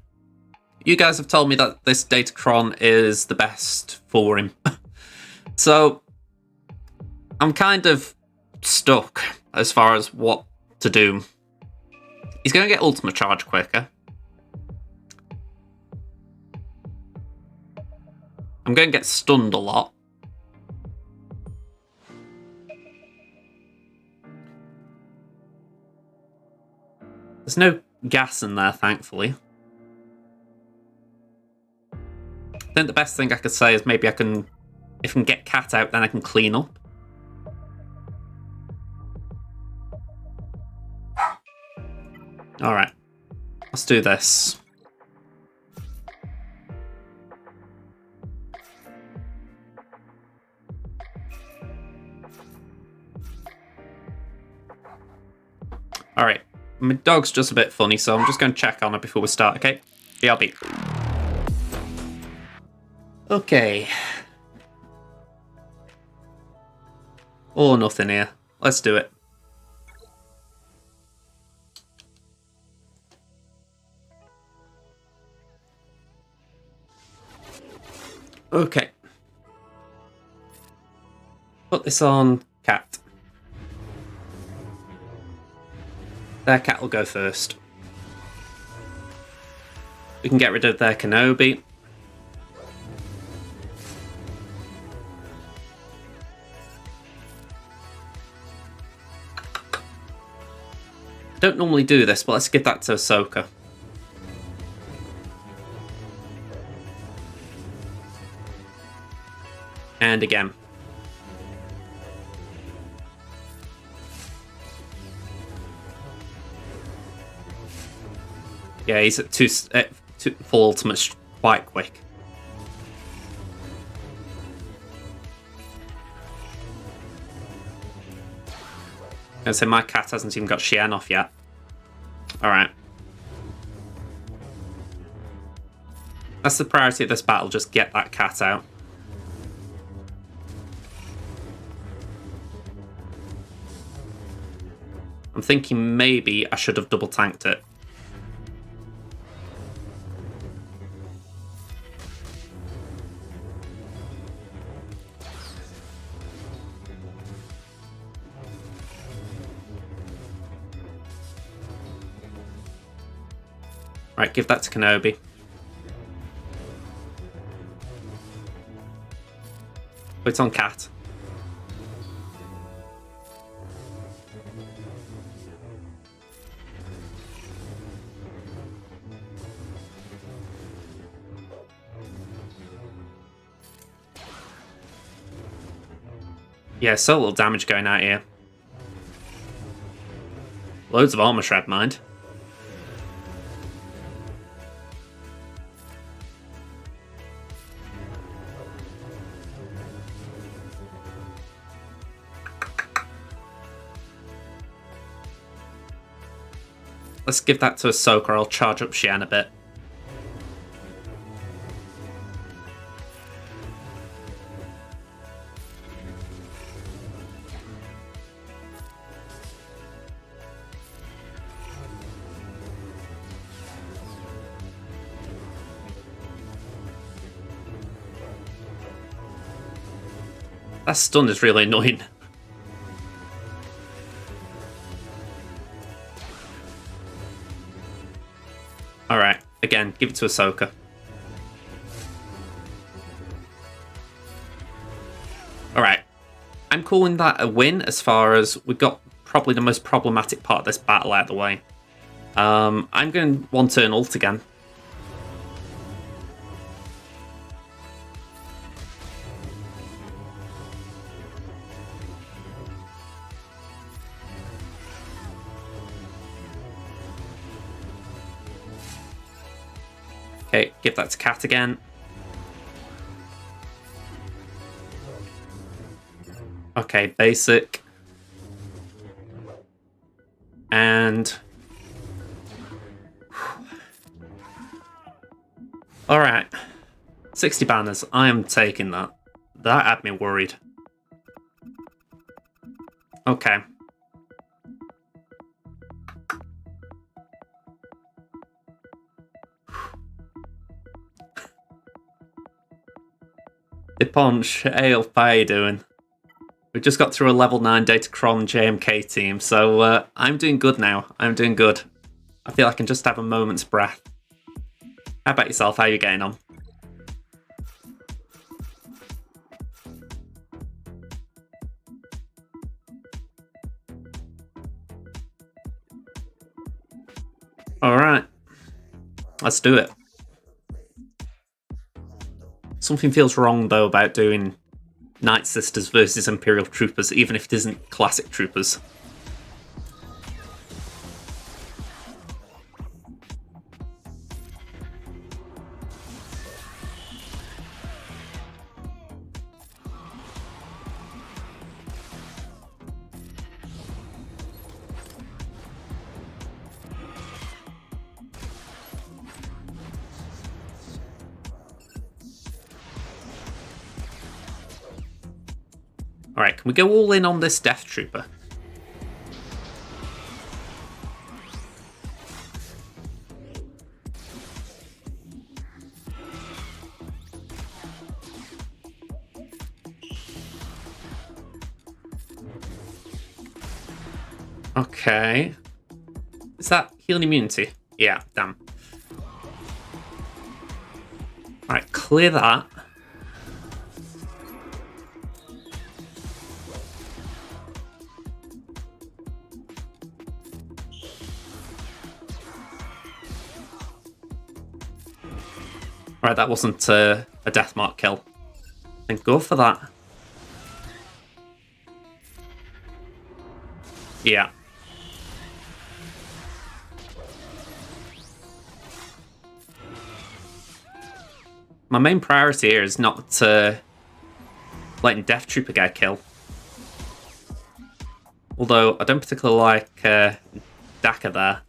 You guys have told me that this Datacron is the best for him. So I'm kind of stuck as far as what to do. He's going to get ultimate charge quicker. I'm going to get stunned a lot. There's no gas in there, thankfully. I think the best thing I could say is maybe I can... If I can get Cat out, then I can clean up. Alright. Let's do this. Alright. My dog's just a bit funny, so I'm just going to check on her before we start, okay? BRB. Okay. All or nothing here. Let's do it. Okay. Put this on Cat. Their Cat will go first. We can get rid of their Kenobi. I don't normally do this, but let's give that to Ahsoka. And again. Yeah, he's at two full ultimates quite quick. I was gonna say my Cat hasn't even got Xian off yet. Alright. That's the priority of this battle, just get that Cat out. I'm thinking maybe I should have double tanked it. Right, give that to Kenobi. Put it on Cat. Yeah, so little damage going out here. Loads of armor shred, mind. Let's give that to Ahsoka. I'll charge up Xian a bit. That stun is really annoying. Alright, again, give it to Ahsoka. Alright. I'm calling that a win as far as we got probably the most problematic part of this battle out of the way. I'm going to one-turn ult again. Okay, give that to Cat again. Okay, basic. And... Alright. 60 banners. I am taking that. That had me worried. Okay. Iponch, hey, how are you doing? We just got through a level 9 Datacron JMK team, so I'm doing good now. I'm doing good. I feel I can just have a moment's breath. How about yourself? How are you getting on? Alright. Let's do it. Something feels wrong, though, about doing Night Sisters versus Imperial Troopers, even if it isn't classic troopers. Alright, can we go all in on this Death Trooper? Okay. Is that healing immunity? Yeah, damn. Alright, clear that. Alright, that wasn't a death mark kill. Then go for that. Yeah. My main priority here is not letting Death Trooper get a kill. Although I don't particularly like Daka there.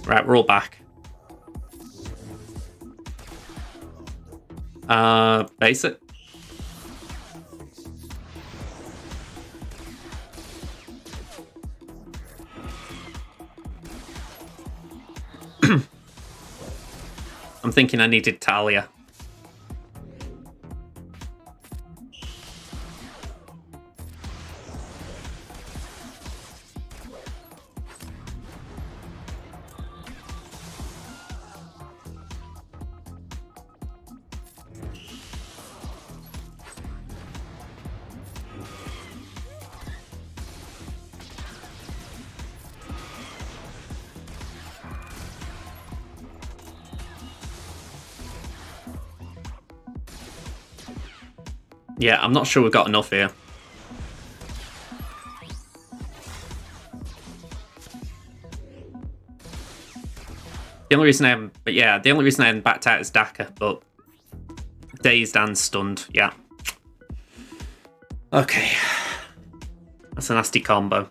Right, we're all back. Basic. I'm thinking I needed Talia. Yeah, I'm not sure we've got enough here. The only reason I haven't backed out is Daka, but dazed and stunned, yeah. Okay. That's a nasty combo.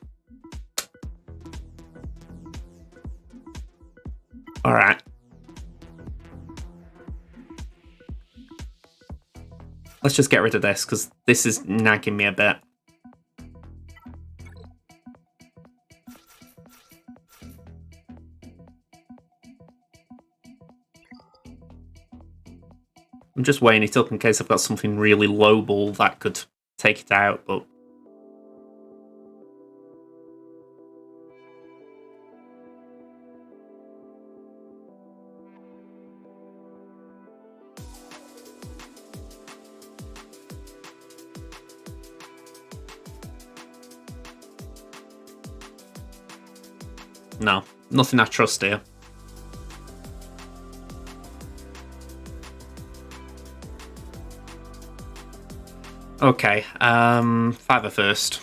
Alright. Let's just get rid of this, because this is nagging me a bit. I'm just weighing it up in case I've got something really lowball that could take it out, but... No, nothing I trust here. Okay, fiver first.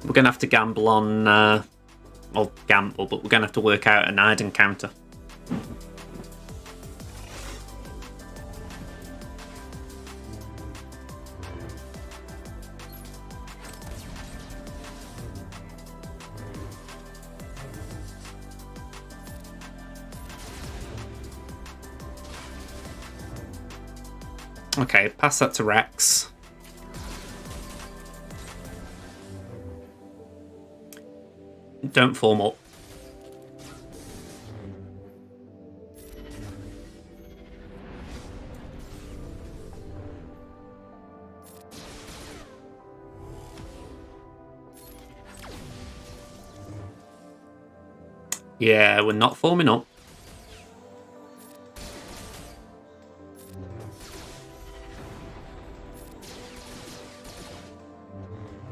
We're going to have to gamble on... well, gamble, but we're going to have to work out an hide encounter. Okay, pass that to Rex. Don't form up. Yeah, we're not forming up.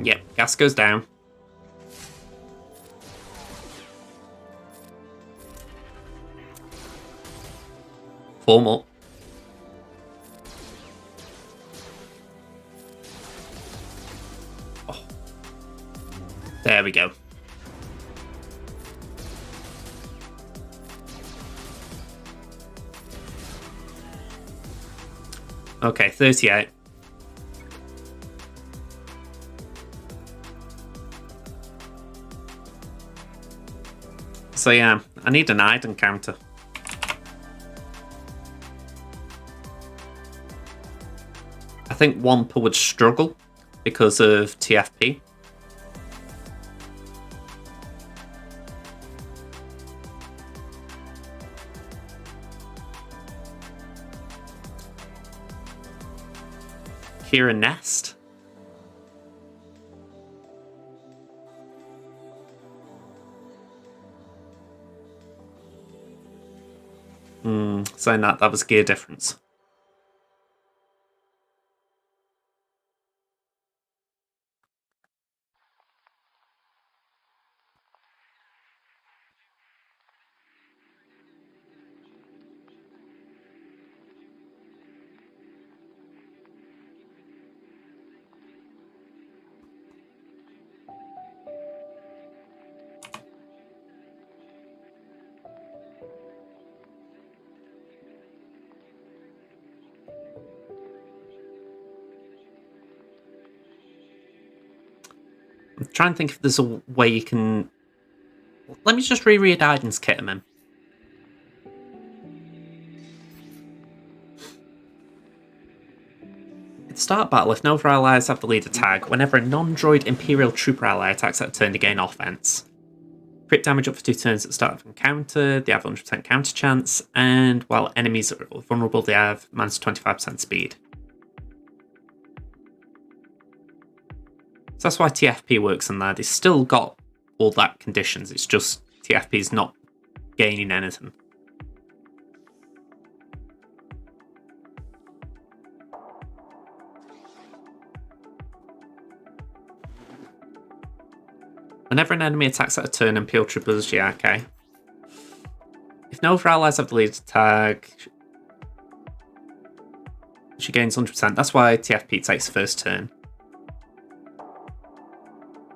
Yep, gas goes down. Form up. Oh. There we go. Okay, 38. So yeah, I need an hide encounter. I think Wampa would struggle because of TFP. Kira Nest. Saying that was gear difference. I'm trying to think if there's a way you can... Let me just reread Aiden's Temmin. At the start of battle, if no other allies have the leader tag, whenever a non-droid Imperial Trooper ally attacks at a turn to gain offense. Crit damage up for 2 turns at the start of encounter, they have 100% counter chance, and while enemies are vulnerable, they have minus 25% speed. So that's why TFP works on that. It's still got all that conditions, it's just TFP is not gaining anything. Whenever an enemy attacks at a turn, Imperial Troopers, yeah, okay. If no other allies have the leader tag, she gains 100%. That's why TFP takes the first turn.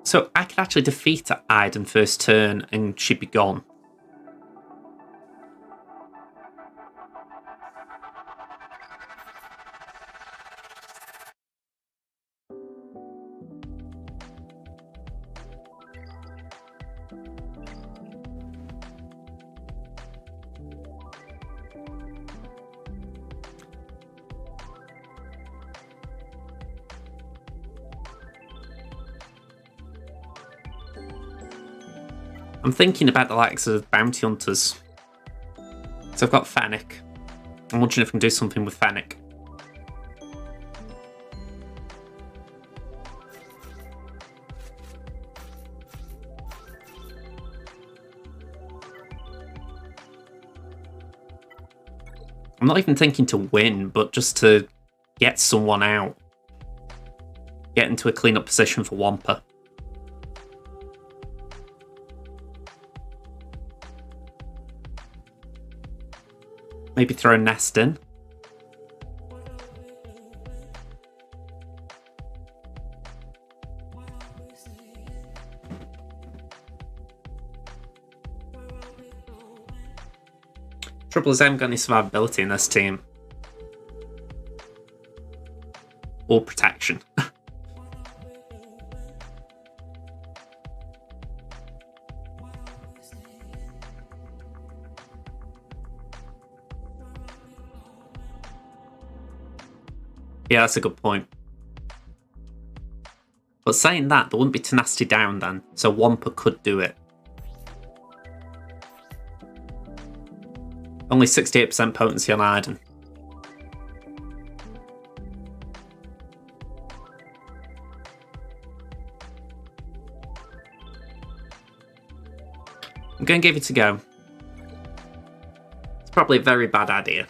So I could actually defeat Aiden first turn and she'd be gone. I'm thinking about the likes of bounty hunters. So I've got Fennec. I'm wondering if I can do something with Fennec. I'm not even thinking to win, but just to get someone out. Get into a clean-up position for Wampa. Maybe throw a nest in. Trouble is I haven't got any survivability in this team. Or protection. Yeah, that's a good point. But saying that, there wouldn't be tenacity down then, so Wampa could do it. Only 68% potency on Arden. I'm going to give it a go. It's probably a very bad idea.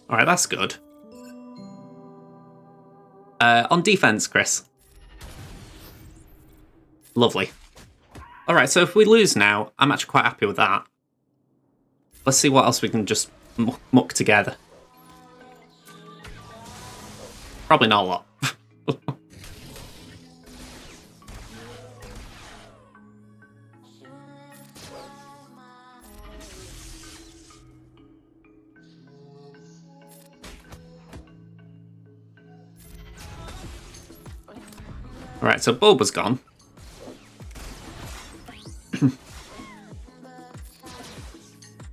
Alright, that's good. On defense, Chris. Lovely. Alright, so if we lose now, I'm actually quite happy with that. Let's see what else we can just muck together. Probably not a lot. Alright, so Bulba's gone.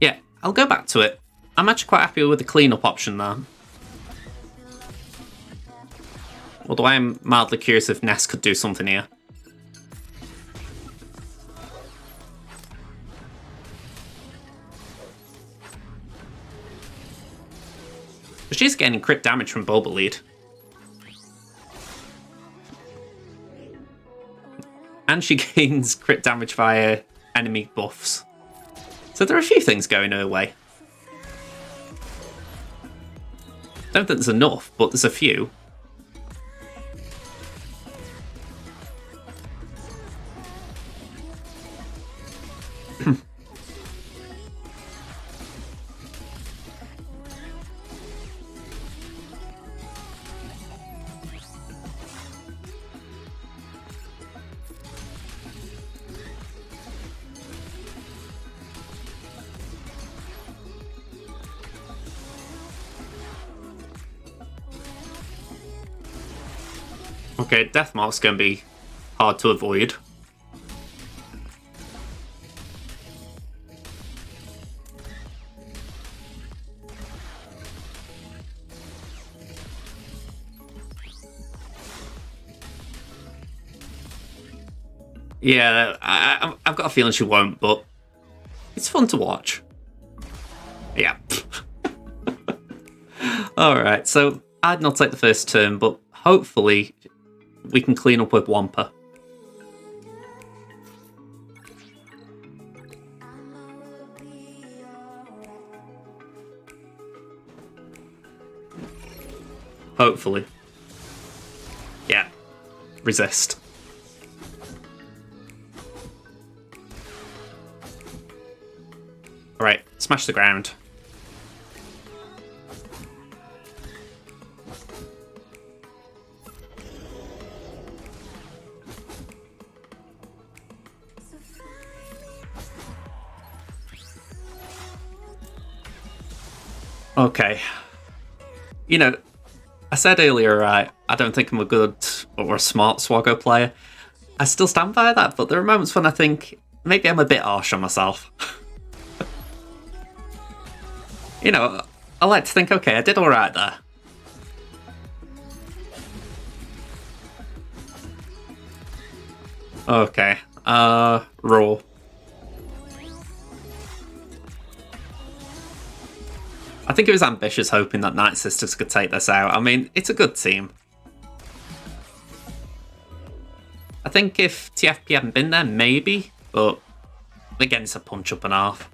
Yeah, I'll go back to it. I'm actually quite happy with the cleanup option there. Although I am mildly curious if Ness could do something here. But she's getting crit damage from Bulba lead. And she gains crit damage via enemy buffs. So there are a few things going her way. Don't think there's enough, but there's a few. Okay, Deathmark's going to be hard to avoid. Yeah, I've got a feeling she won't, but it's fun to watch. Yeah. Alright, so I'd not take the first turn, but hopefully we can clean up with Wampa. Hopefully. Yeah. Resist. Alright, smash the ground. Okay. You know, I said earlier, right, I don't think I'm a good or a smart SWGOH player. I still stand by that, but there are moments when I think maybe I'm a bit harsh on myself. You know, I like to think, okay, I did alright there. Okay, Raw. I think it was ambitious hoping that Night Sisters could take this out. I mean, it's a good team. I think if TFP hadn't been there, maybe, but again, it's a punch up and half.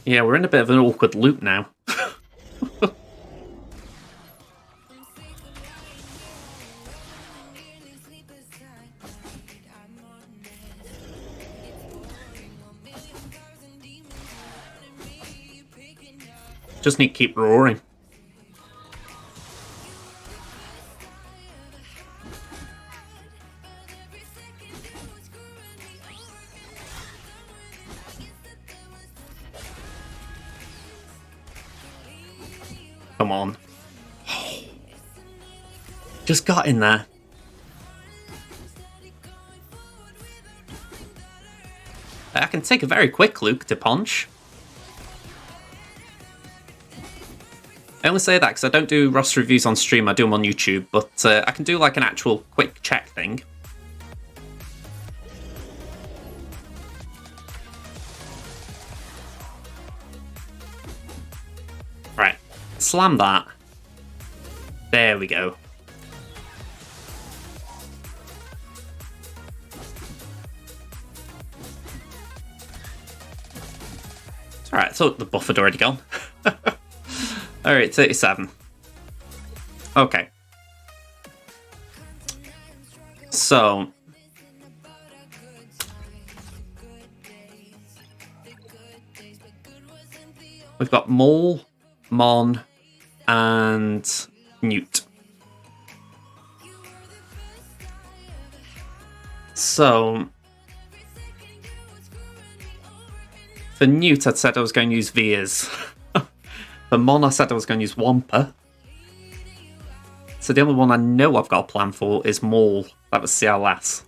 Yeah, we're in a bit of an awkward loop now. Just need to keep roaring. Come on. Just got in there. I can take a very quick Luke to punch. I only say that because I don't do roster reviews on stream, I do them on YouTube, but I can do like an actual quick check thing. Right, slam that. There we go. It's alright, I thought the buff had already gone. Alright, 37. Okay. So. We've got Mole, Mon, and Newt. So. For Newt, I'd said I was going to use Veers. For Mon, I said I was going to use Wampa. So the only one I know I've got a plan for is Maul. That was CLS.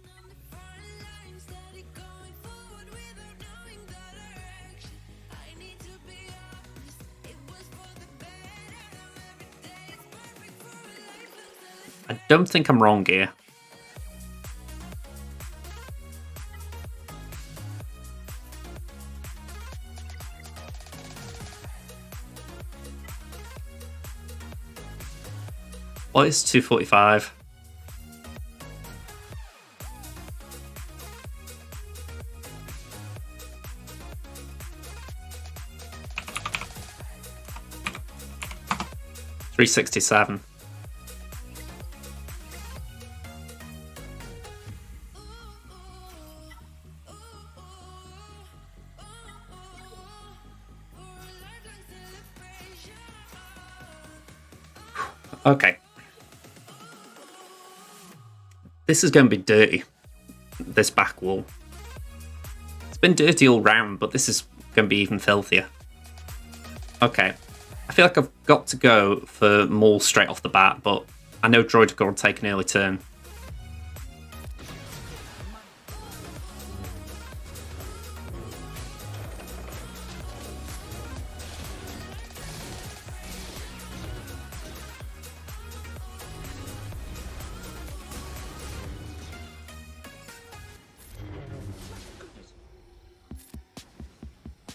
I don't think I'm wrong here. What is 245? $367. Okay. This is going to be dirty, this back wall. It's been dirty all round, but this is going to be even filthier. Okay. I feel like I've got to go for Maul straight off the bat, but I know Droidegal will take an early turn.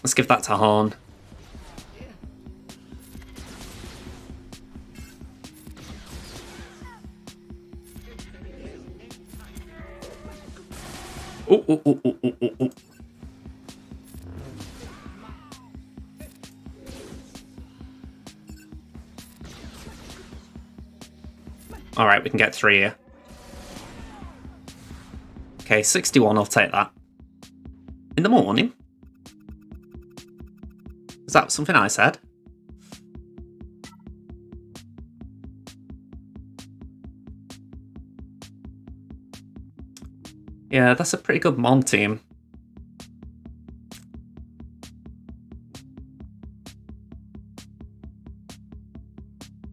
Let's give that to Han. Ooh, ooh, ooh, ooh, ooh, ooh. All right, we can get 3 here. Okay, 61, I'll take that. In the morning? Is that something I said? Yeah, that's a pretty good Mon team.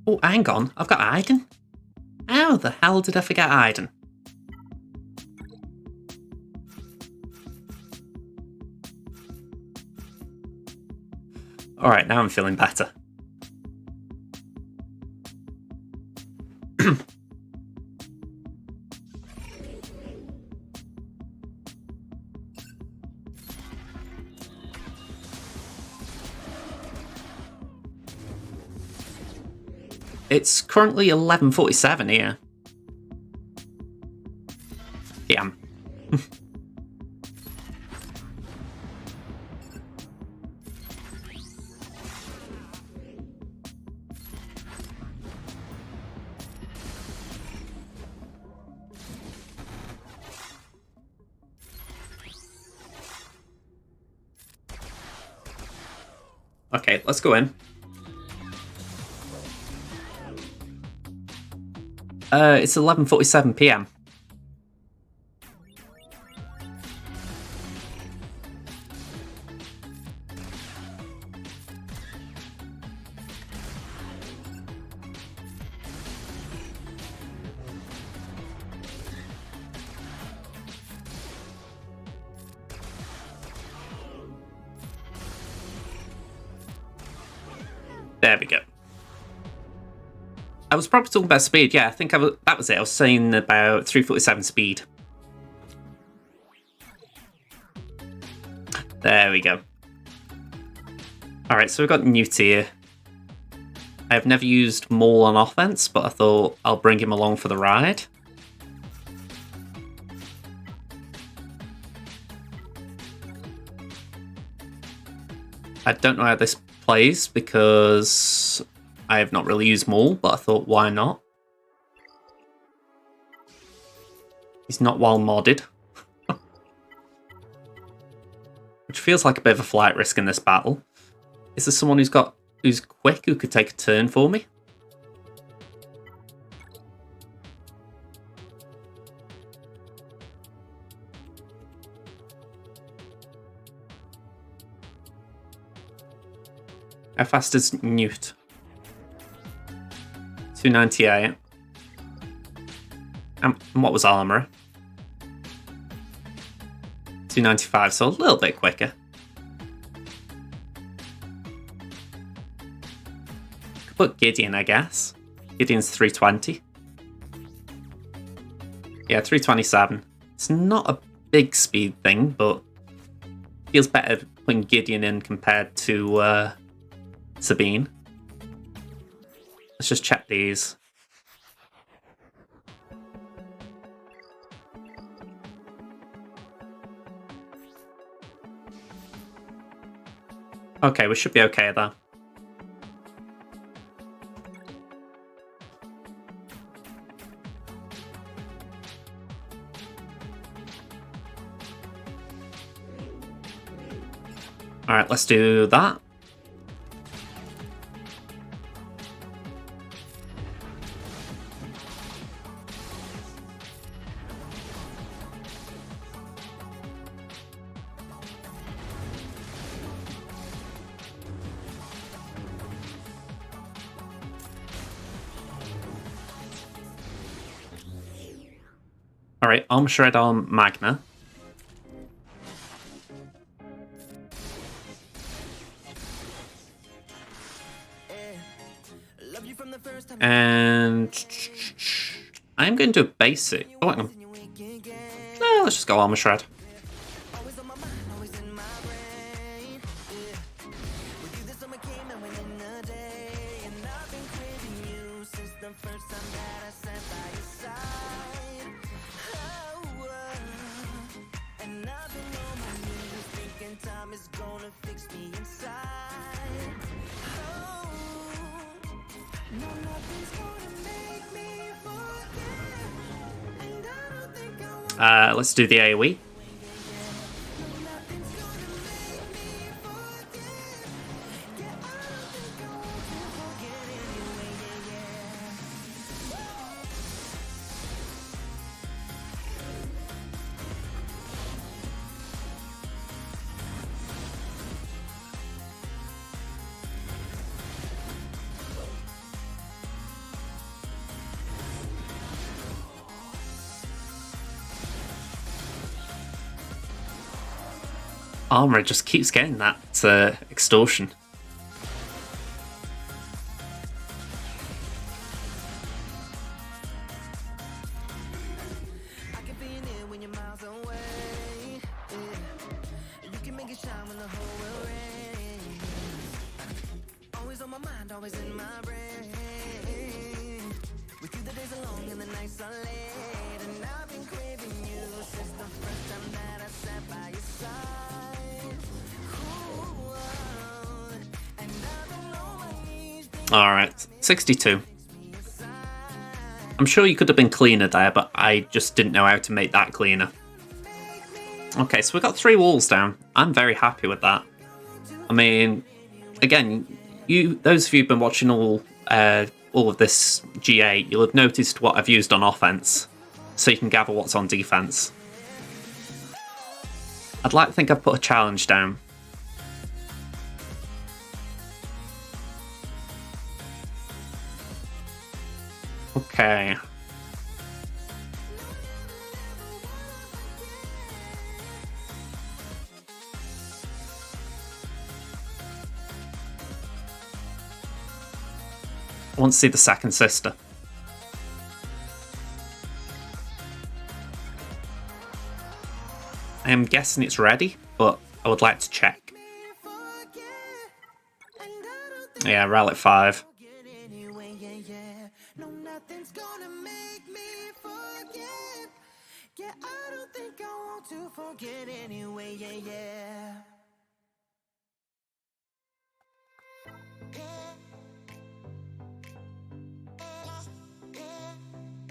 Oh, hang on. I've got Aiden. How the hell did I forget Aiden? Alright, now I'm feeling better. It's currently 11:47 here. PM. Okay, let's go in. It's 11:47 PM. There we go. I was probably talking about speed. Yeah, I think that was it. I was saying about 3:47 speed. There we go. Alright, so we've got Newt here. I have never used Maul on offense, but I thought I'll bring him along for the ride. I don't know how this plays because I have not really used Maul, but I thought, why not? He's not well modded. Which feels like a bit of a flight risk in this battle. Is there someone who's quick who could take a turn for me? How fast is Newt? 298. And what was Armourer? 295, so a little bit quicker. Could put Gideon, I guess. Gideon's 320. Yeah, 327. It's not a big speed thing, but feels better putting Gideon in compared to Sabine. Let's just check these. Okay, we should be okay there. Alright, let's do that. Alright, Armor Shred on Magna. And I'm going to do a basic. Oh, hang on. No, let's just go Armor Shred. Let's do the AoE. armor just keeps getting that extortion. Alright, 62. I'm sure you could have been cleaner there, but I just didn't know how to make that cleaner. Okay, so we got 3 walls down. I'm very happy with that. I mean, again, those of you who've been watching all of this G8, you'll have noticed what I've used on offense, so you can gather what's on defense. I'd like to think I've put a challenge down. Okay. I want to see the second sister. I am guessing it's ready, but I would like to check. Yeah, Relic 5.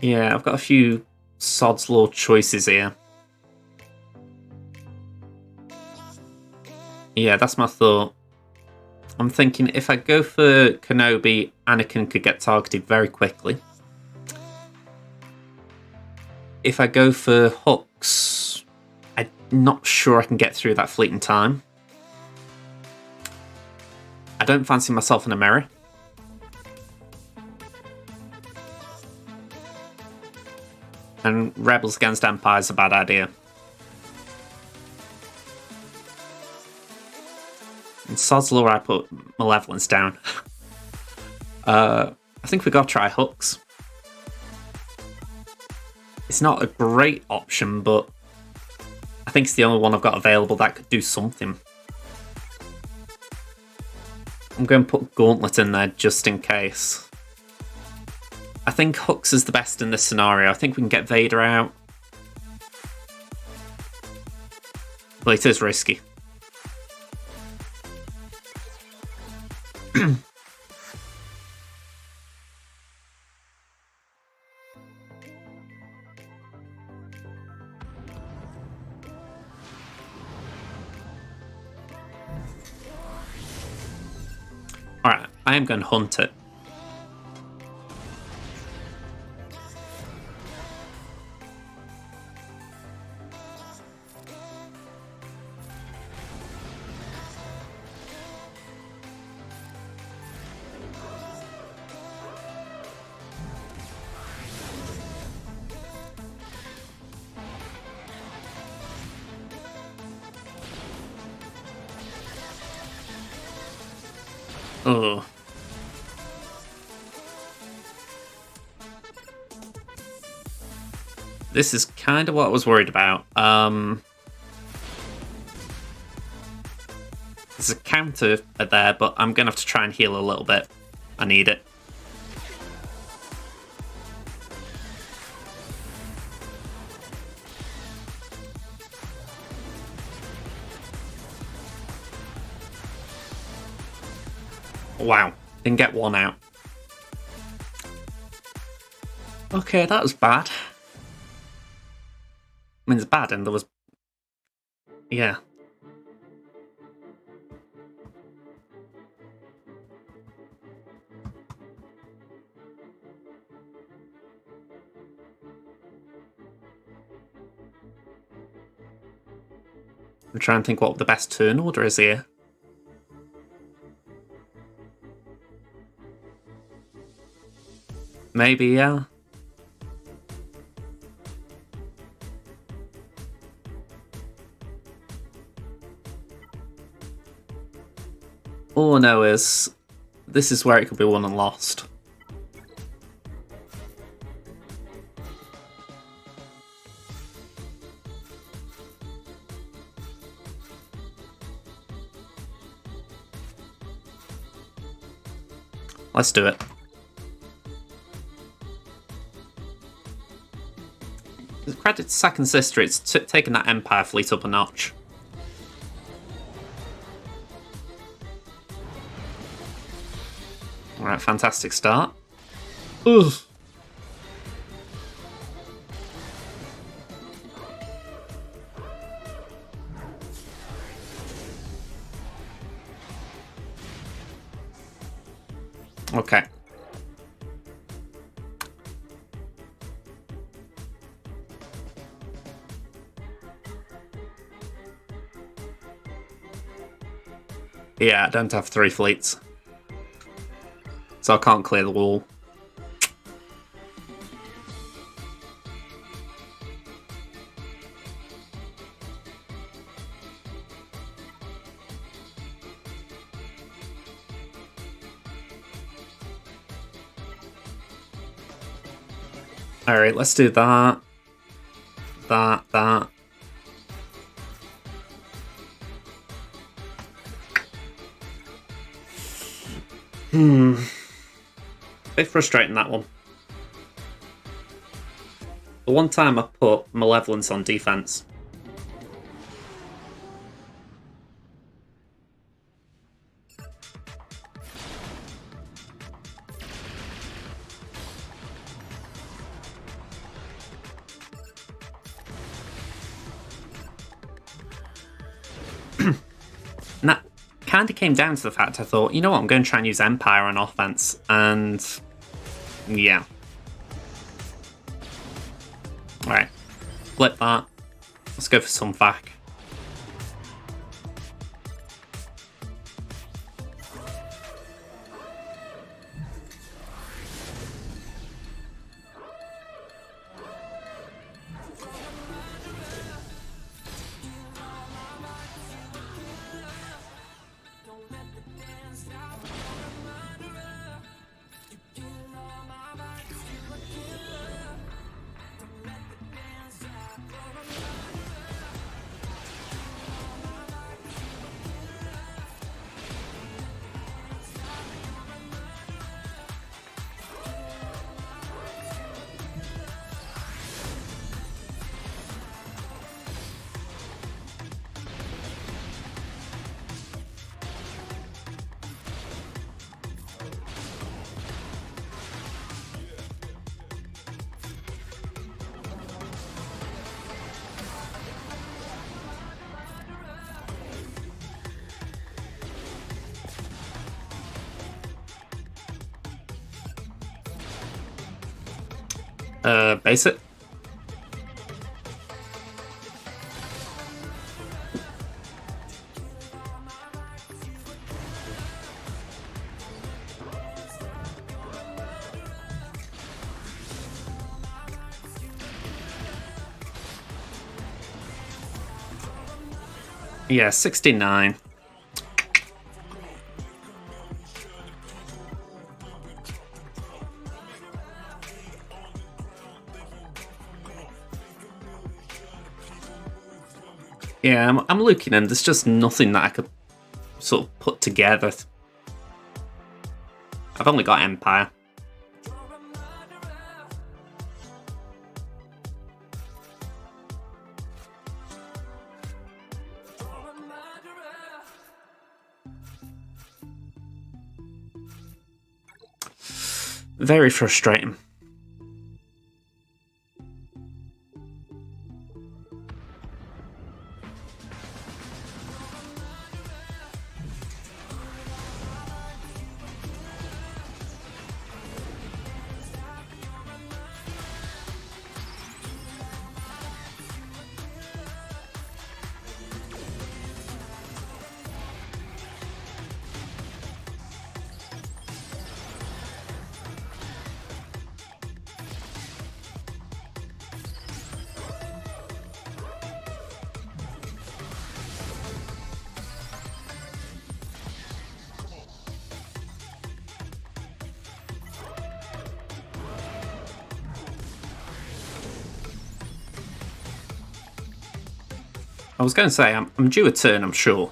Yeah, I've got a few Sod's Law choices here. Yeah, that's my thought. I'm thinking if I go for Kenobi, Anakin could get targeted very quickly. If I go for Hux, I'm not sure I can get through that fleet in time. I don't fancy myself in a mirror. And Rebels against Empire is a bad idea. In Sod's Law, I put Malevolence down. I think we got to try Hux. It's not a great option, but I think it's the only one I've got available that could do something. I'm going to put Gauntlet in there just in case. I think Hux is the best in this scenario. I think we can get Vader out. But it is risky. Alright, I am going to hunt it. Oh. This is kind of what I was worried about. There's a counter there, but I'm going to have to try and heal a little bit. I need it. Wow, didn't get one out. Okay, that was bad. I mean, it's bad, and there was... Yeah. I'm trying to think what the best turn order is here. Maybe, yeah. I know is this is where it could be won and lost. Let's do it. Credit to Second Sister, it's taken that Empire fleet up a notch. Alright, fantastic start. Ugh. Okay. Yeah, I don't have 3 fleets. So I can't clear the wall. Alright, let's do that. That. Bit frustrating, that one. The one time I put Malevolence on defense. And that kind of came down to the fact I thought, you know what, I'm going to try and use Empire on offense, and yeah. Alright, flip that. Let's go for some vac. Basic. Yeah, 69. Yeah, I'm looking and there's just nothing that I could sort of put together. I've only got Empire. Very frustrating. I was going to say, I'm due a turn, I'm sure.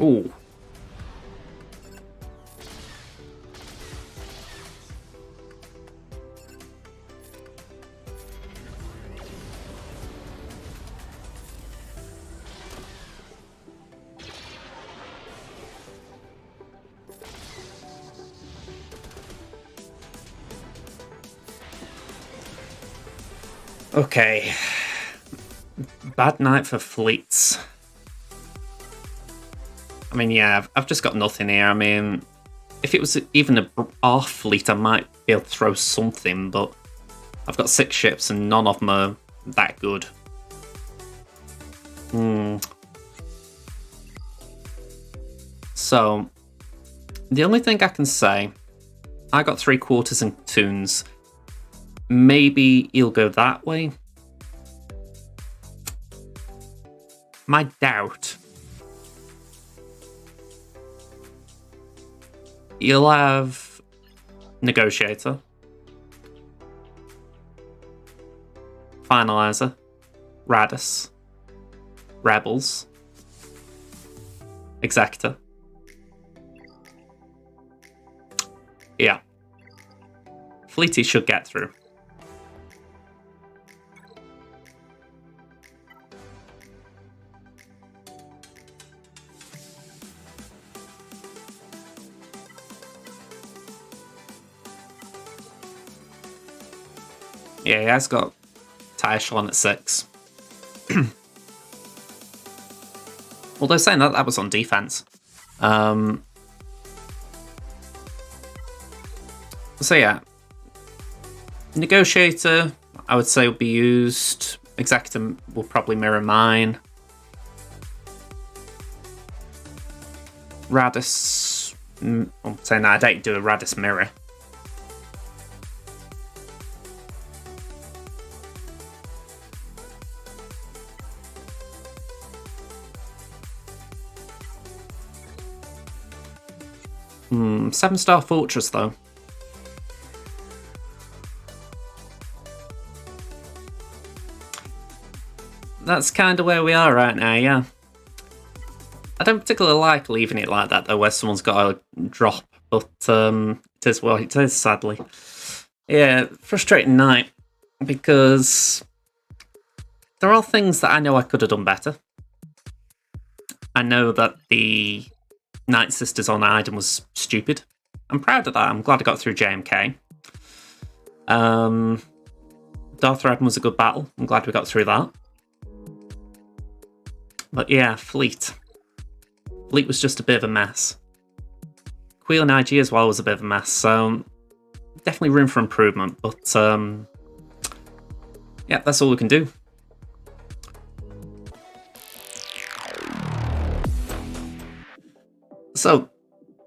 Ooh. Okay. Bad night for fleets. I mean, yeah, I've just got nothing here. I mean, if it was even our fleet, I might be able to throw something, but I've got 6 ships and none of them are that good. So, the only thing I can say, I got 3 quarters and toons. Maybe he'll go that way. My doubt. You'll have Negotiator, Finalizer, Radis, Rebels, Executor. Yeah. Fleety should get through. Yeah, he has got tie echelon at 6. Although saying that was on defense. So yeah, Negotiator, I would say, will be used. Executor will probably mirror mine. Radis, I'm saying that I don't do a Radis mirror. Seven-star Fortress, though. That's kind of where we are right now, yeah. I don't particularly like leaving it like that, though, where someone's got a drop, but it is what it is, sadly. Yeah, frustrating night, because there are things that I know I could have done better. I know that the Night Sisters on Iden was stupid. I'm proud of that. I'm glad I got through JMK. Darth Raven was a good battle. I'm glad we got through that. But yeah, Fleet. Fleet was just a bit of a mess. Queel and IG as well was a bit of a mess, so definitely room for improvement, but yeah, that's all we can do. So,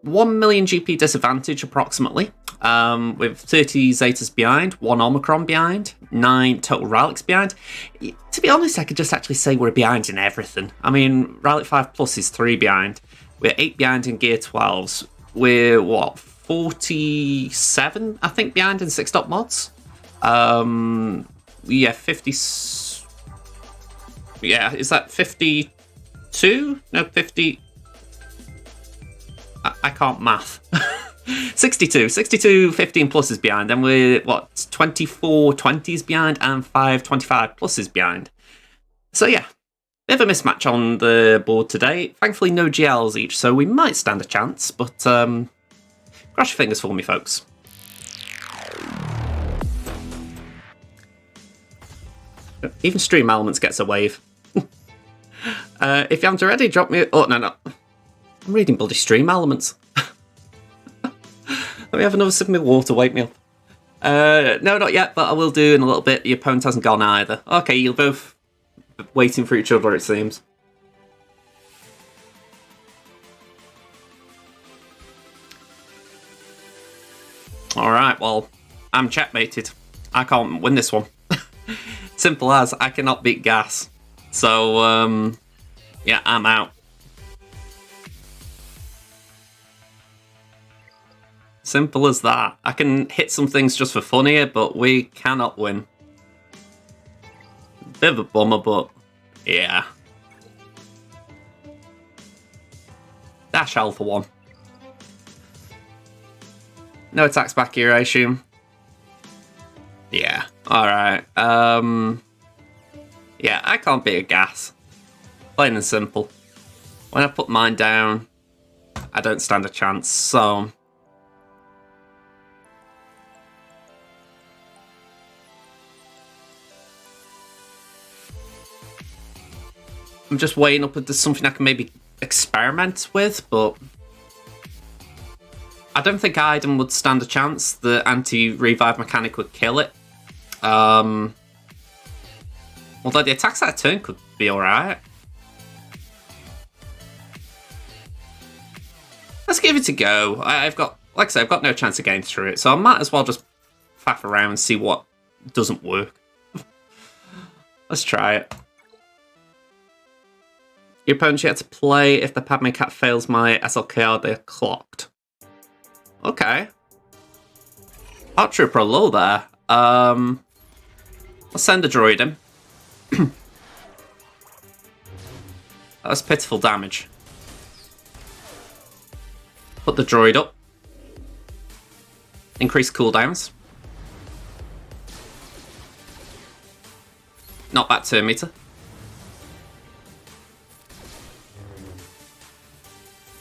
1 million GP disadvantage approximately, with 30 Zetas behind, 1 Omicron behind, 9 total Relics behind. To be honest, I could just actually say we're behind in everything. I mean, Relic 5 Plus is 3 behind, we're 8 behind in Gear 12s, we're what, 47, I think, behind in 6-dot mods? Yeah, 50... Yeah, is that 52? No, 50... I can't math. 62 15 pluses behind, and we're what, 24 20s behind and 5 25 pluses behind. So yeah, bit of a mismatch on the board today. Thankfully no GLs each, so we might stand a chance, but Cross your fingers for me, folks. Even Stream Elements gets a wave. If you haven't already, drop me... Oh, no. I'm reading bloody Stream Elements. Let me have another sip of my water, wake me up. No, not yet, but I will do in a little bit. Your opponent hasn't gone either. Okay, you're both waiting for each other, it seems. Alright, well, I'm checkmated. I can't win this one. Simple as, I cannot beat Gas. So, yeah, I'm out. Simple as that. I can hit some things just for fun here, but we cannot win. Bit of a bummer, but yeah. Dash L for one. No attacks back here, I assume. Yeah, alright. Yeah, I can't beat a Gas. Plain and simple. When I put mine down, I don't stand a chance, so... I'm just weighing up if there's something I can maybe experiment with, but... I don't think Iden would stand a chance. The anti-revive mechanic would kill it. Although the attacks that turn could be alright. Let's give it a go. I've got, like I said, I've got no chance of getting through it, so I might as well just faff around and see what doesn't work. Let's try it. Your opponent's yet to play. If the Padme Cat fails my SLKR, they're clocked. Okay. Archer Pro low there. I'll send the droid in. That's pitiful damage. Put the droid up. Increase cooldowns. Not back turn meter.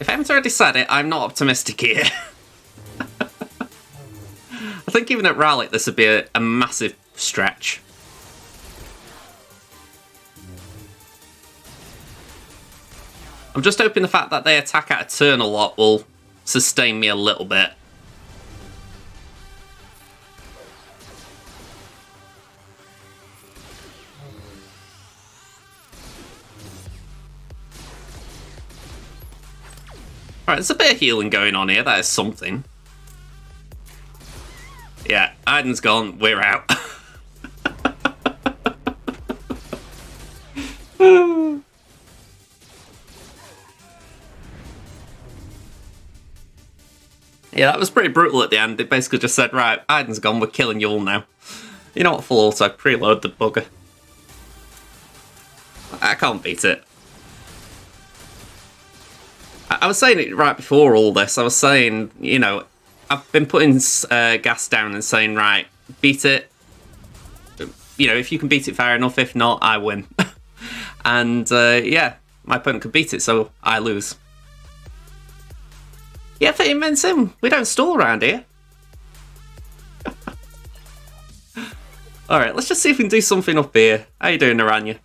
If I haven't already said it, I'm not optimistic here. I think even at Rally, this would be a massive stretch. I'm just hoping the fact that they attack at a turn a lot will sustain me a little bit. Alright, there's a bit of healing going on here, that is something. Yeah, Iden's gone, we're out. Yeah, that was pretty brutal at the end. It basically just said, right, Iden's gone, we're killing you all now. You know what, full auto, preload the bugger. I can't beat it. I was saying it right before all this. I was saying, you know, I've been putting Gas down and saying, right, beat it. You know, if you can beat it, fair enough. If not, I win. And, yeah, my opponent could beat it, so I lose. Yeah, for Immense Sim, we don't stall around here. Alright, let's just see if we can do something up here. How you doing, Aranya?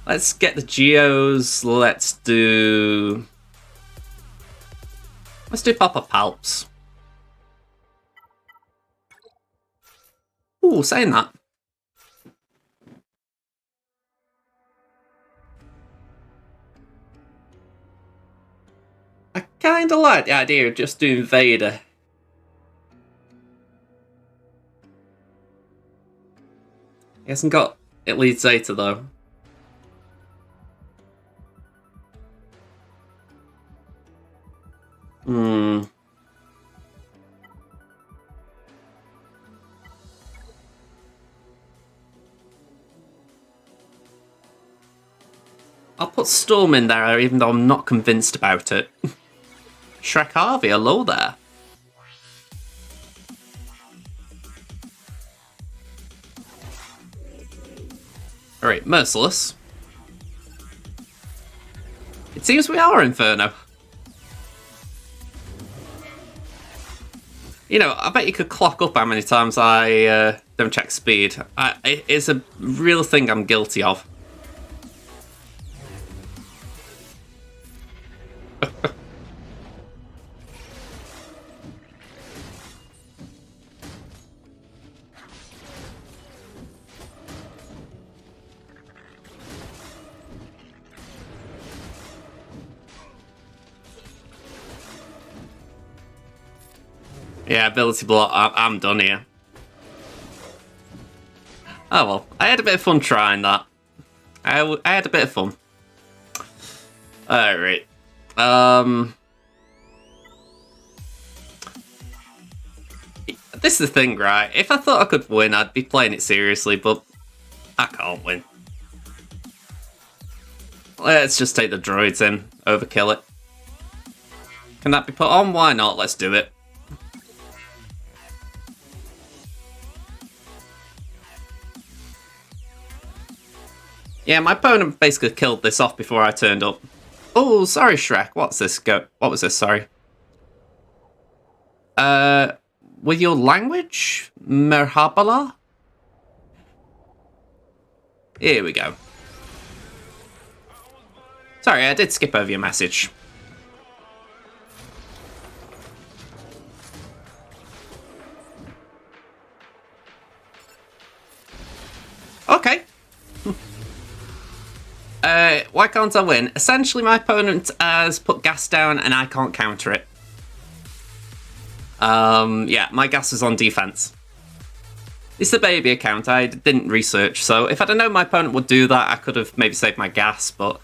Let's get the Geos. Let's do Papa Palps. Ooh, saying that. I kinda like the idea of just doing Vader. He hasn't got Elite Zeta though. I'll put Storm in there, even though I'm not convinced about it. Shrek Harvey, hello there. Alright, Merciless. It's seems we are Inferno. You know, I bet you could clock up how many times I don't check speed. It's a real thing I'm guilty of. Yeah, ability block, I'm done here. Oh well, I had a bit of fun trying that. I had a bit of fun. Alright. This is the thing, right? If I thought I could win, I'd be playing it seriously, but I can't win. Let's just take the droids in, overkill it. Can that be put on? Why not? Let's do it. Yeah, my opponent basically killed this off before I turned up. Oh, sorry, Shrek. What's this? What was this? Sorry. With your language? Merhabala? Here we go. Sorry, I did skip over your message. Okay. Why can't I win? Essentially, my opponent has put gas down and I can't counter it. Yeah, my gas is on defense. It's a baby account, I didn't research, so if I'd have known my opponent would do that, I could have maybe saved my gas, but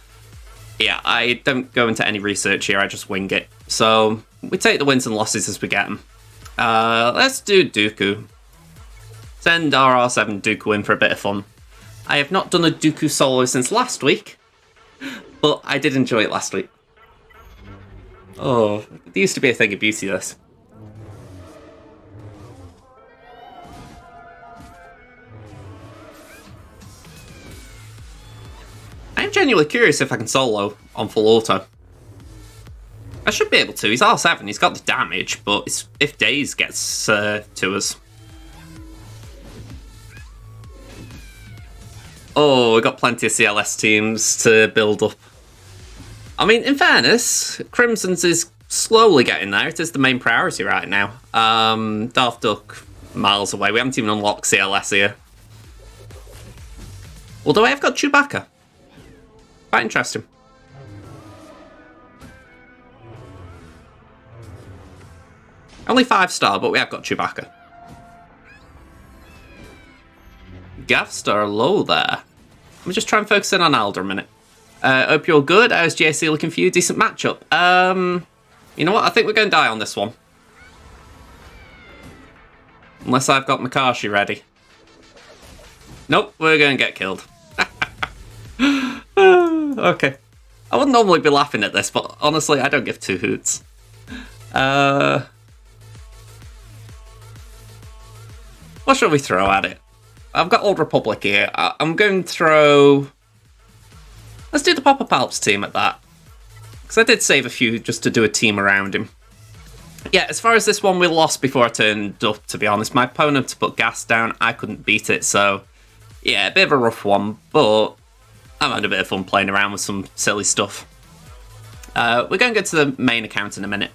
yeah, I don't go into any research here, I just wing it. So, we take the wins and losses as we get them. Let's do Dooku. Send RR7 Dooku in for a bit of fun. I have not done a Dooku solo since last week, but I did enjoy it last week. Oh, there used to be a thing of beauty, this. I'm genuinely curious if I can solo on full auto. I should be able to. He's R7, he's got the damage, but it's if Daze gets to us. Oh, we've got plenty of CLS teams to build up. I mean, in fairness, Crimson's is slowly getting there. It is the main priority right now. Darth Duck, miles away. We haven't even unlocked CLS here. Although I have got Chewbacca. Quite interesting. Only 5-star, but we have got Chewbacca. Gavstar low there. Let me just try and focus in on Alder a minute. Hope you're good. How's JC looking for you? Decent matchup. You know what? I think we're going to die on this one. Unless I've got Makashi ready. Nope, we're going to get killed. Okay. I wouldn't normally be laughing at this, but honestly, I don't give two hoots. What shall we throw at it? I've got Old Republic here. I'm going to throw... Let's do the Papa Palps team at that. Because I did save a few just to do a team around him. Yeah, as far as this one, we lost before I turned up, to be honest. My opponent put gas down. I couldn't beat it, so... Yeah, a bit of a rough one, but... I'm having a bit of fun playing around with some silly stuff. We're going to get to the main account in a minute.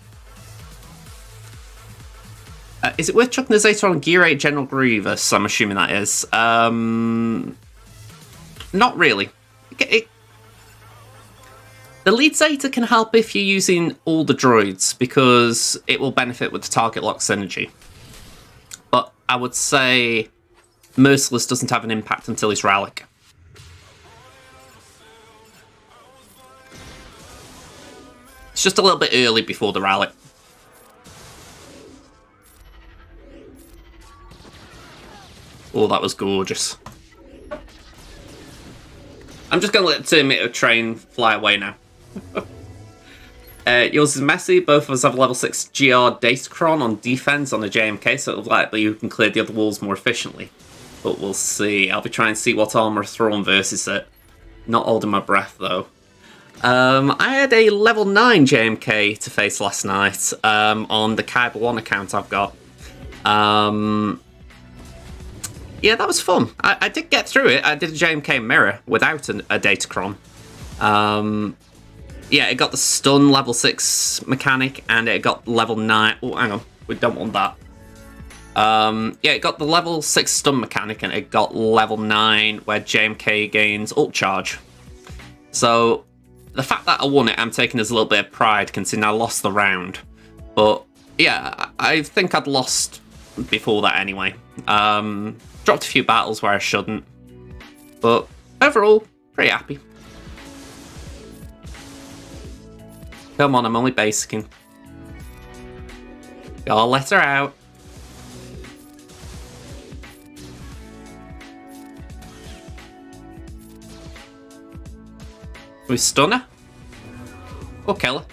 Is it worth chucking the Zeta on Gear 8 General Grievous? I'm assuming that is. Not really. The lead Zeta can help if you're using all the droids, because it will benefit with the target lock synergy. But I would say Merciless doesn't have an impact until he's Relic. It's just a little bit early before the Relic. Oh, that was gorgeous. I'm just going to let the Terminator train fly away now. Yours is messy. Both of us have level 6 GR Datacron on defense on the JMK, so it'll likely you can clear the other walls more efficiently. But we'll see. I'll be trying to see what armor Thrawn versus it. Not holding my breath, though. I had a level 9 JMK to face last night on the Kyber 1 account I've got. Yeah, that was fun. I did get through it. I did a JMK mirror without a Datacron. Yeah, it got the stun level 6 mechanic, and it got level 9... Oh, hang on. We don't want that. Yeah, it got the level 6 stun mechanic, and it got level 9, where JMK gains ult charge. So, the fact that I won it, I'm taking as a little bit of pride, considering I lost the round. But, yeah, I think I'd lost before that anyway. Dropped a few battles where I shouldn't. But, overall, pretty happy. Come on, I'm only basicing. Gotta let her out. We stun her? Or kill her?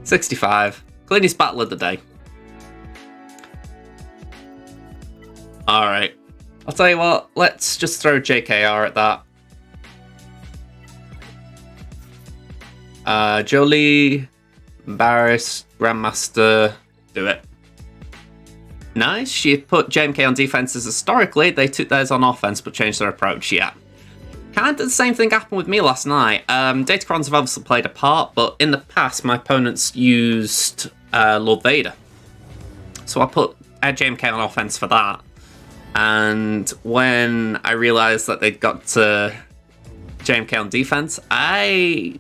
65. Cleanest battle of the day. Alright. I'll tell you what, let's just throw JKR at that. Jolie, Barris, Grandmaster, do it. Nice, she put JMK on defenses historically. They took theirs on offense but changed their approach, yeah. Kind of the same thing happened with me last night. Datacrons have obviously played a part, but in the past my opponents used Lord Vader. So I put JMK on offense for that. And when I realised that they'd got JMK on defense, I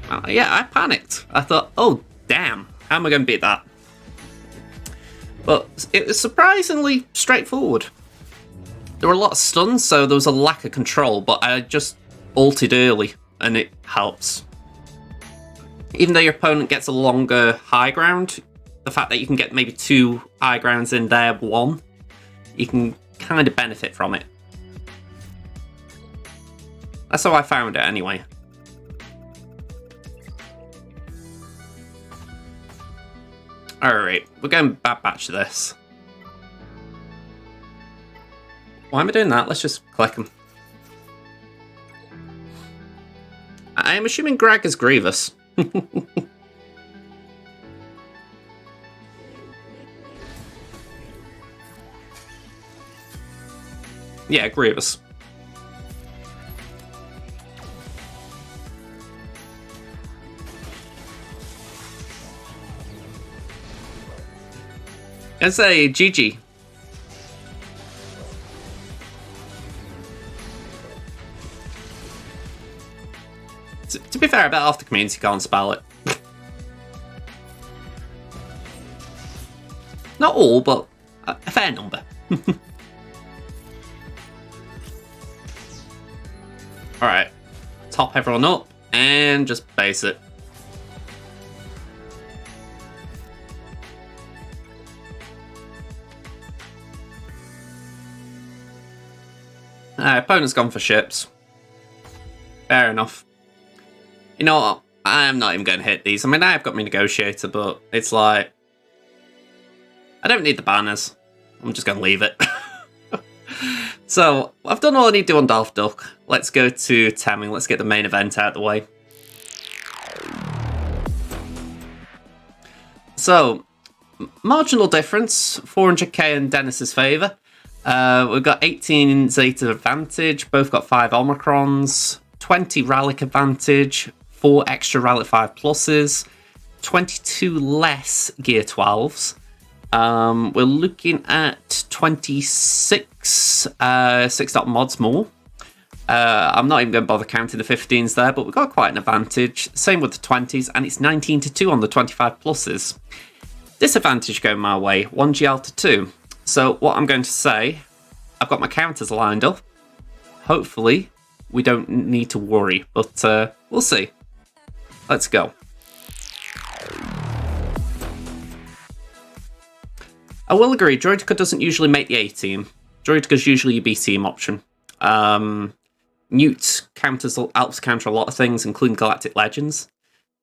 panicked. I thought, oh, damn, how am I going to beat that? But it was surprisingly straightforward. There were a lot of stuns, so there was a lack of control, but I just ulted early, and it helps. Even though your opponent gets a longer high ground, the fact that you can get maybe 2 high grounds in their 1, you can kind of benefit from it. That's how I found it anyway. Alright, we're going Bad Batch this. Why am I doing that? Let's just click them. I am assuming Greg is Grievous. Yeah, Grievous. I say GG. To be fair, I bet half the community can't spell it. Not all, but a fair number. Alright. Top everyone up and just base it. Opponent's gone for ships. Fair enough. You know what? I'm not even going to hit these. I mean, I've got my negotiator, but it's like... I don't need the banners. I'm just going to leave it. So, I've done all I need to do on Darth Duck. Let's go to Temmin. Let's get the main event out of the way. So, marginal difference. 400k in Dennis's favour. We've got 18 Zeta advantage. Both got 5 Omicrons. 20 Relic advantage. 4 extra Relic 5 pluses. 22 less Gear 12s. We're looking at 26 6.mods more. I'm not even going to bother counting the 15s there, but we've got quite an advantage. Same with the 20s, and it's 19-2 on the 25 pluses. Disadvantage going my way, 1 GL to 2. So what I'm going to say, I've got my counters lined up. Hopefully, we don't need to worry, but we'll see. Let's go. I will agree, Droideka doesn't usually make the A-team. Droideka's usually your B-team option. Newt helps counter a lot of things, including Galactic Legends.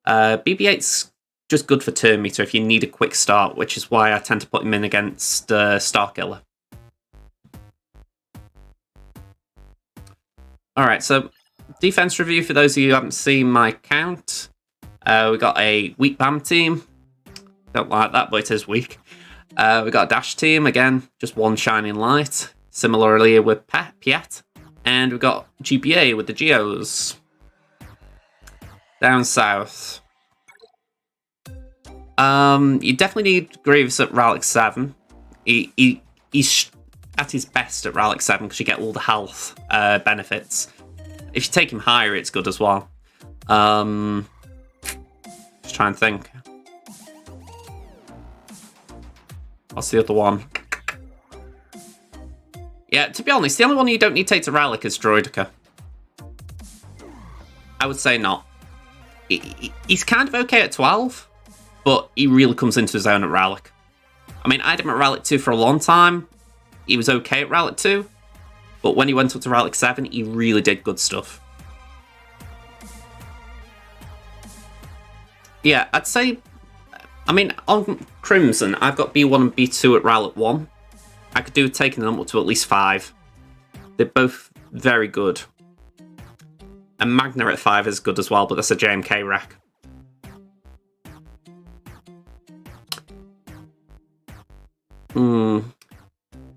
BB-8's just good for turn meter if you need a quick start, which is why I tend to put him in against Starkiller. Alright, so defense review for those of you who haven't seen my count. We got a weak BAM team. Don't like that, but it is weak. We got a dash team, again, just one shining light. Similarly with Piet. And we've got GBA with the Geos. Down south. You definitely need Grievous at Relic 7. He's at his best at Relic 7 because you get all the health benefits. If you take him higher, it's good as well. Just trying to think. What's the other one? Yeah, to be honest, the only one you don't need to take to Relic is Droidica. I would say not. He's kind of okay at 12, but he really comes into his own at Relic. I mean, I had him at Relic 2 for a long time. He was okay at Relic 2, but when he went up to Relic 7, he really did good stuff. Yeah, I'd say... I mean, on Crimson, I've got B1 and B2 at Relic 1. I could do with taking them up to at least 5. They're both very good. And Magna at 5 is good as well, but that's a JMK rack.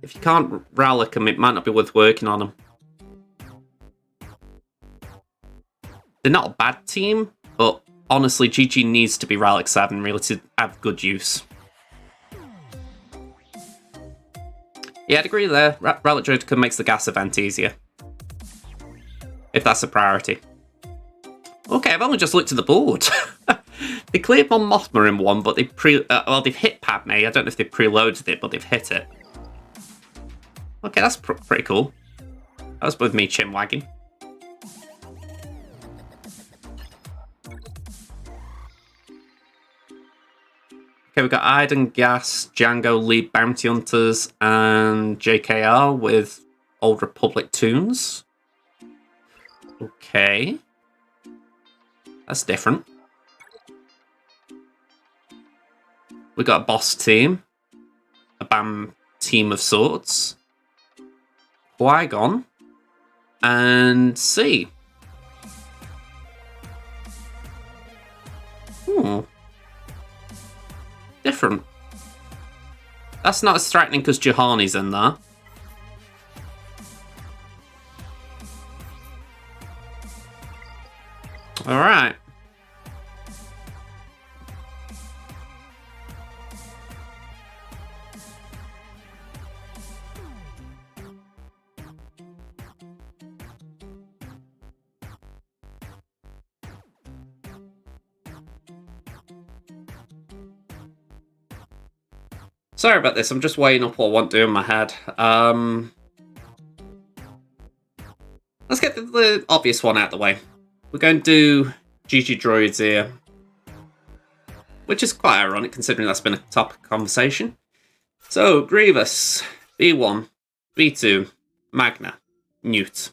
If you can't Relic them, it might not be worth working on them. They're not a bad team, but honestly, GG needs to be Relic 7 really to have good use. Yeah, I'd agree there. Relic Droidica makes the gas event easier. If that's a priority. Okay, I've only just looked at the board. They cleared Mon Mothma in one, but they've hit Padme. I don't know if they've preloaded it, but they've hit it. Okay, that's pretty cool. That was with me chin wagging. Okay, we've got Iden, Gas, Django, Lead Bounty Hunters, and JKR with Old Republic tunes. Okay. That's different. We got a boss team. A BAM team of sorts. Qui-Gon. And C. Different. That's not as threatening because Juhani's in there. Alright. Sorry about this, I'm just weighing up what I want to do in my head. Let's get the obvious one out of the way. We're going to do GG Droids here. Which is quite ironic considering that's been a topic of conversation. So, Grievous, B1, B2, Magna, Newt.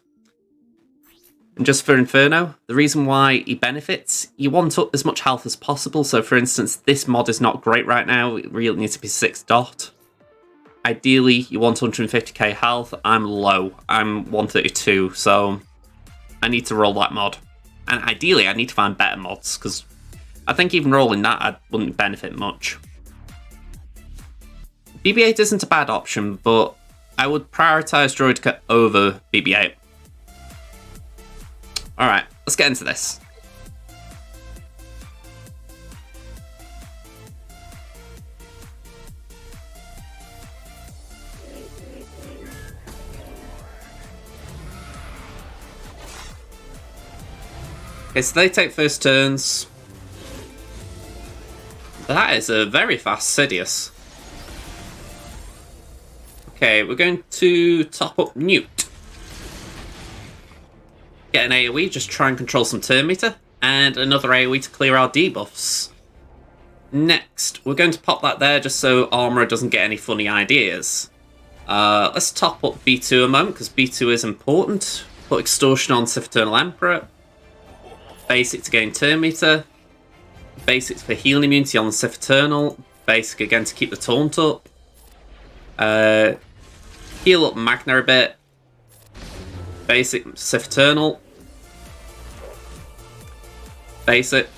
And just for Inferno, the reason why he benefits, you want up as much health as possible. So for instance, this mod is not great right now. It really needs to be 6 dot. Ideally, you want 150k health. I'm low. I'm 132, so I need to roll that mod. And ideally, I need to find better mods, because I think even rolling that, I wouldn't benefit much. BB-8 isn't a bad option, but I would prioritise Droidica over BB-8. Alright, let's get into this. Okay, so they take first turns. That is a very fast Sidious. Okay, we're going to top up Newt. Get an AoE, just try and control some turn meter, and another AoE to clear our debuffs. Next, we're going to pop that there just so Armourer doesn't get any funny ideas. Let's top up B2 a moment, because B2 is important. Put Extortion on Sith Eternal Emperor. Basic to gain turn meter. Basic for healing immunity on the Sith Eternal. Basic again to keep the taunt up. Heal up Magna a bit. Basic Sith Eternal. Base it.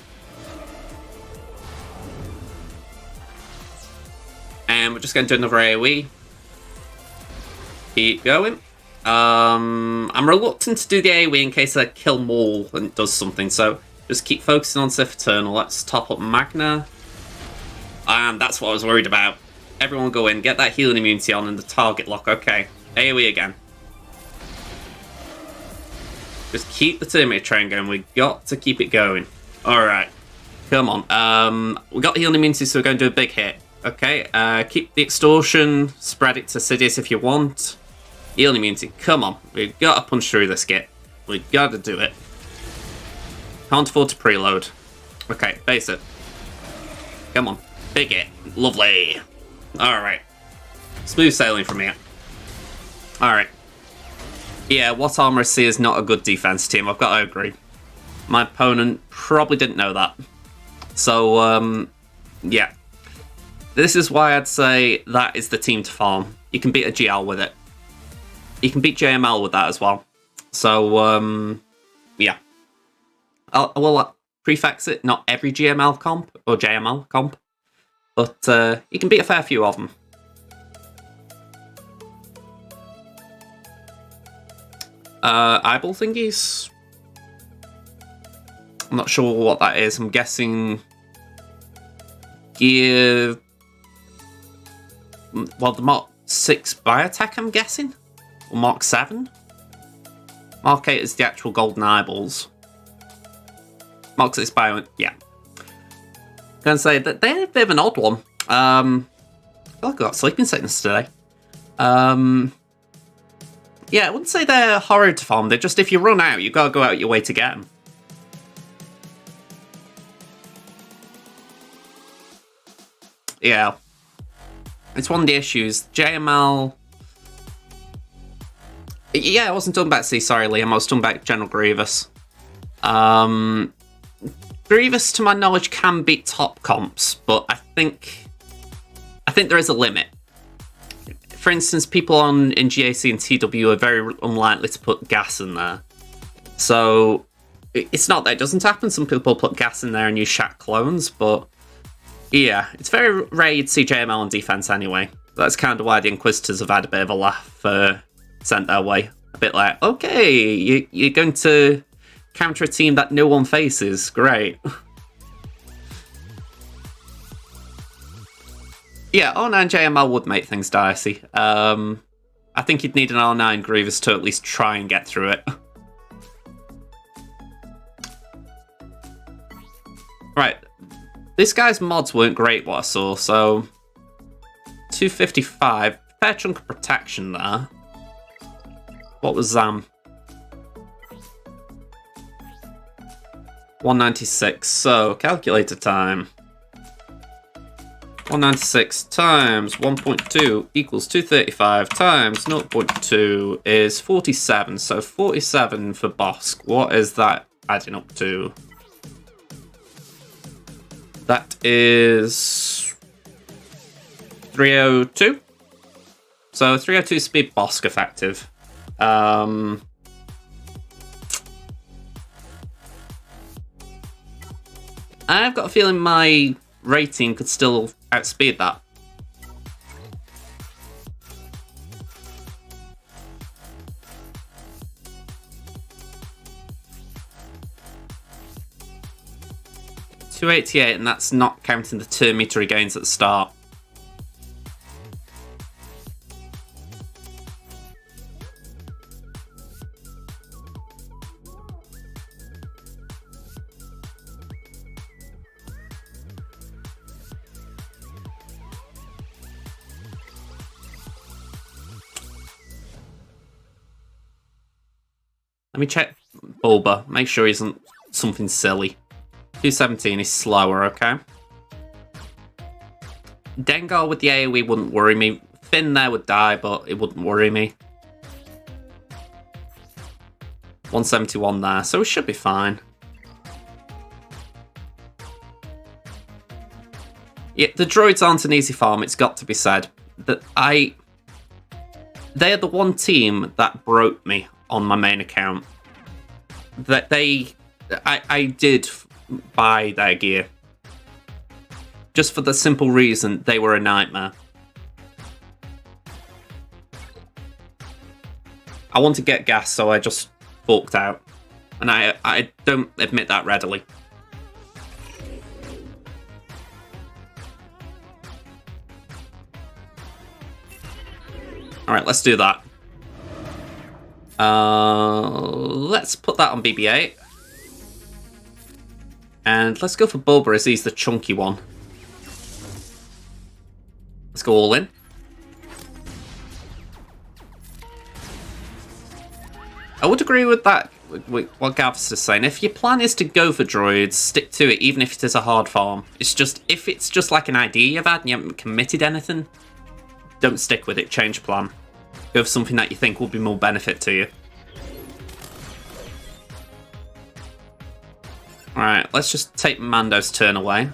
And we're just going to do another AoE. Keep going. I'm reluctant to do the AoE in case I kill Maul and it does something, so just keep focusing on Sith Eternal. Let's top up Magna. And that's what I was worried about. Everyone go in, get that healing immunity on and the target lock. Okay, AoE again. Just keep the Terminator train going. We got to keep it going. Alright. Come on. We got healing immunity, so we're going to do a big hit. Okay, keep the extortion. Spread it to Sidious if you want. Healing immunity. Come on. We've got to punch through this git. We've got to do it. Can't afford to preload. Okay, base it. Come on. Big hit. Lovely. Alright. Smooth sailing from here. Alright. Yeah, what armor I see is not a good defense team. I've got to agree. My opponent probably didn't know that. So, yeah. This is why I'd say that is the team to farm. You can beat a GL with it. You can beat JML with that as well. So, yeah. I will prefix it, not every GML comp, or JML comp. But you can beat a fair few of them. Eyeball thingies? I'm not sure what that is. I'm guessing gear... Well, the Mark 6 biotech, I'm guessing? Or Mark 7? Mark 8 is the actual golden eyeballs. Mark 6 bio... yeah. I'm going to say that they're a bit of an odd one. I feel like I got sleeping sickness today. Yeah, I wouldn't say they're horrid to farm. They're just, if you run out, you've got to go out your way to get them. Yeah. It's one of the issues. JML... Yeah, I wasn't talking about sorry, Liam. I was talking about General Grievous. Grievous, to my knowledge, can beat top comps, but I think there is a limit. For instance, people in GAC and TW are very unlikely to put gas in there. So, it's not that it doesn't happen. Some people put gas in there and use Shack clones, but yeah, it's very rare you'd see JML on defense anyway. That's kind of why the Inquisitors have had a bit of a laugh sent their way. A bit like, okay, you're going to counter a team that no one faces. Great. Yeah, R9 JML would make things dicey. I think you'd need an R9 Grievous to at least try and get through it. Right. This guy's mods weren't great, what I saw, so... 255. Fair chunk of protection there. What was Zam? 196. So, calculator time. 196 times 1.2 equals 235 times 0.2 is 47. So 47 for Bosk. What is that adding up to? That is 302. So 302 speed Bosk effective. I've got a feeling my rating could still outspeed that. .288, and that's not counting the 2 meter gains at the start. Let me check Bulba, make sure he isn't something silly. 217 is slower, okay? Dengar with the AoE wouldn't worry me. Finn there would die, but it wouldn't worry me. 171 there, so we should be fine. Yeah, the droids aren't an easy farm, it's got to be said. They are the one team that broke me on my main account. That I did buy their gear. Just for the simple reason they were a nightmare. I want to get gas, so I just forked out. And I don't admit that readily. Alright, let's do that. Let's put that on BB-8. And let's go for Bulba as he's the chunky one. Let's go all in. I would agree with that, with what Gav's is saying. If your plan is to go for droids, stick to it, even if it is a hard farm. It's just, if it's just like an idea you've had and you haven't committed anything, don't stick with it, change plan. Go for something that you think will be more benefit to you. Alright, let's just take Mando's turn away.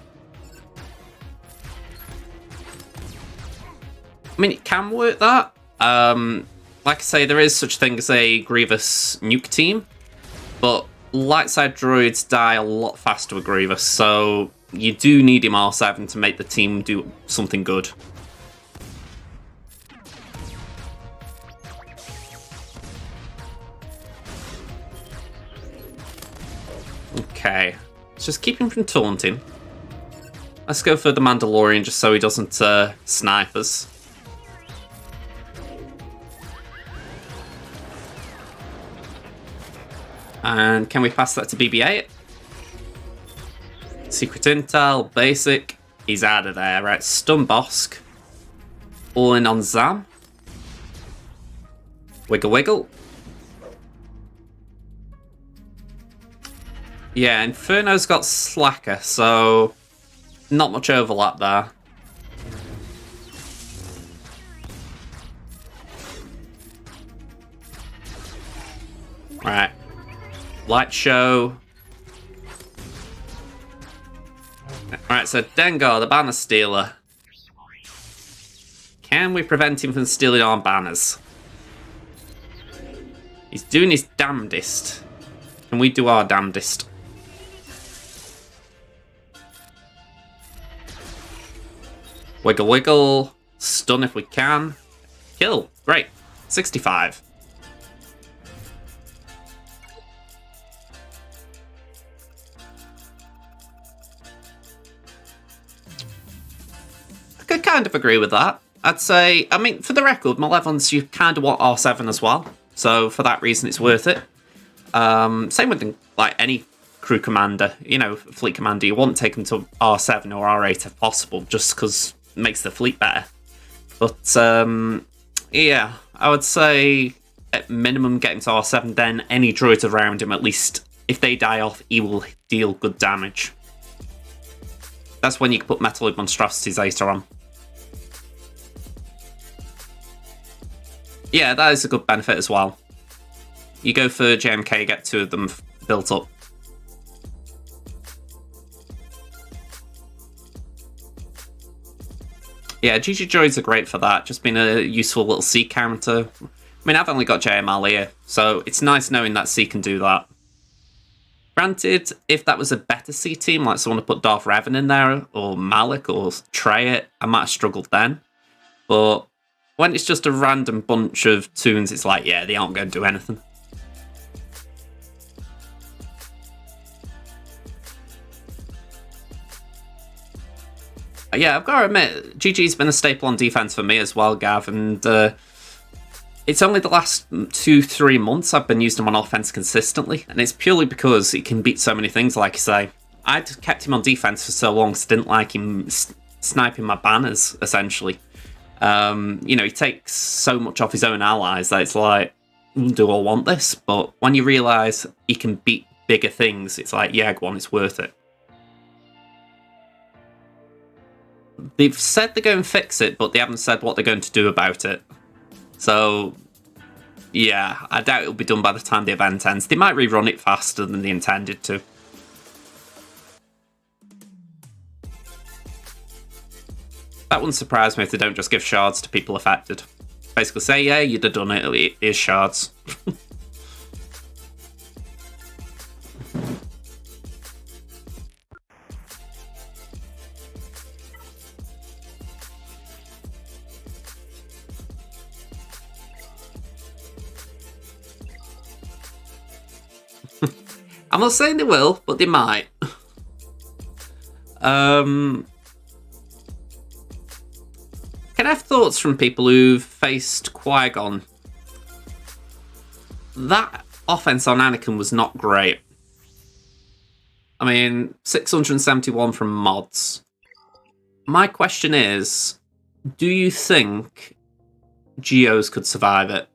I mean, it can work that. Like I say, there is such a thing as a Grievous nuke team, but light side droids die a lot faster with Grievous, so you do need him R7 to make the team do something good. Okay, let's just keep him from taunting. Let's go for the Mandalorian just so he doesn't snipe us. And can we pass that to BB-8? Secret intel, basic. He's out of there, right? Stun Bosk. All in on Zam. Wiggle wiggle. Yeah, Inferno's got Slacker, so not much overlap there. Right. Light show. Alright, so Dengar, the banner stealer. Can we prevent him from stealing our banners? He's doing his damnedest. Can we do our damnedest? Wiggle wiggle. Stun if we can. Kill. Great. 65. I could kind of agree with that. I'd say, I mean, for the record, Malevolence, you kind of want R7 as well. So for that reason, it's worth it. Same with like any crew commander, you know, fleet commander, you want to take them to R7 or R8 if possible, just because it makes the fleet better. But yeah, I would say at minimum getting to R7, then any droids around him, at least if they die off, he will deal good damage. That's when you can put Metaloid Monstrosity Zeta on. Yeah, that is a good benefit as well. You go for JMK, get two of them built up. Yeah, GG droids are great for that, just being a useful little C counter. I mean, I've only got JML here, so it's nice knowing that C can do that. Granted, if that was a better C team, like someone to put Darth Revan in there, or Malik, or Trey, I might have struggled then. But when it's just a random bunch of toons, it's like, yeah, they aren't going to do anything. Yeah, I've got to admit, GG's been a staple on defense for me as well, Gav, and it's only the last 2-3 months I've been using him on offense consistently, and it's purely because he can beat so many things, like you say. I'd kept him on defense for so long because I didn't like him sniping my banners, essentially. You know, he takes so much off his own allies that it's like, do I want this? But when you realise he can beat bigger things, it's like, yeah, go on, it's worth it. They've said they're going to fix it, but they haven't said what they're going to do about it. So, yeah, I doubt it'll be done by the time the event ends. They might rerun it faster than they intended to. That wouldn't surprise me if they don't just give shards to people affected. Basically say, yeah, you'd have done it, here's shards. I'm not saying they will, but they might. Can I have thoughts from people who've faced Qui-Gon? That offense on Anakin was not great. I mean, 671 from mods. My question is, do you think Geos could survive it?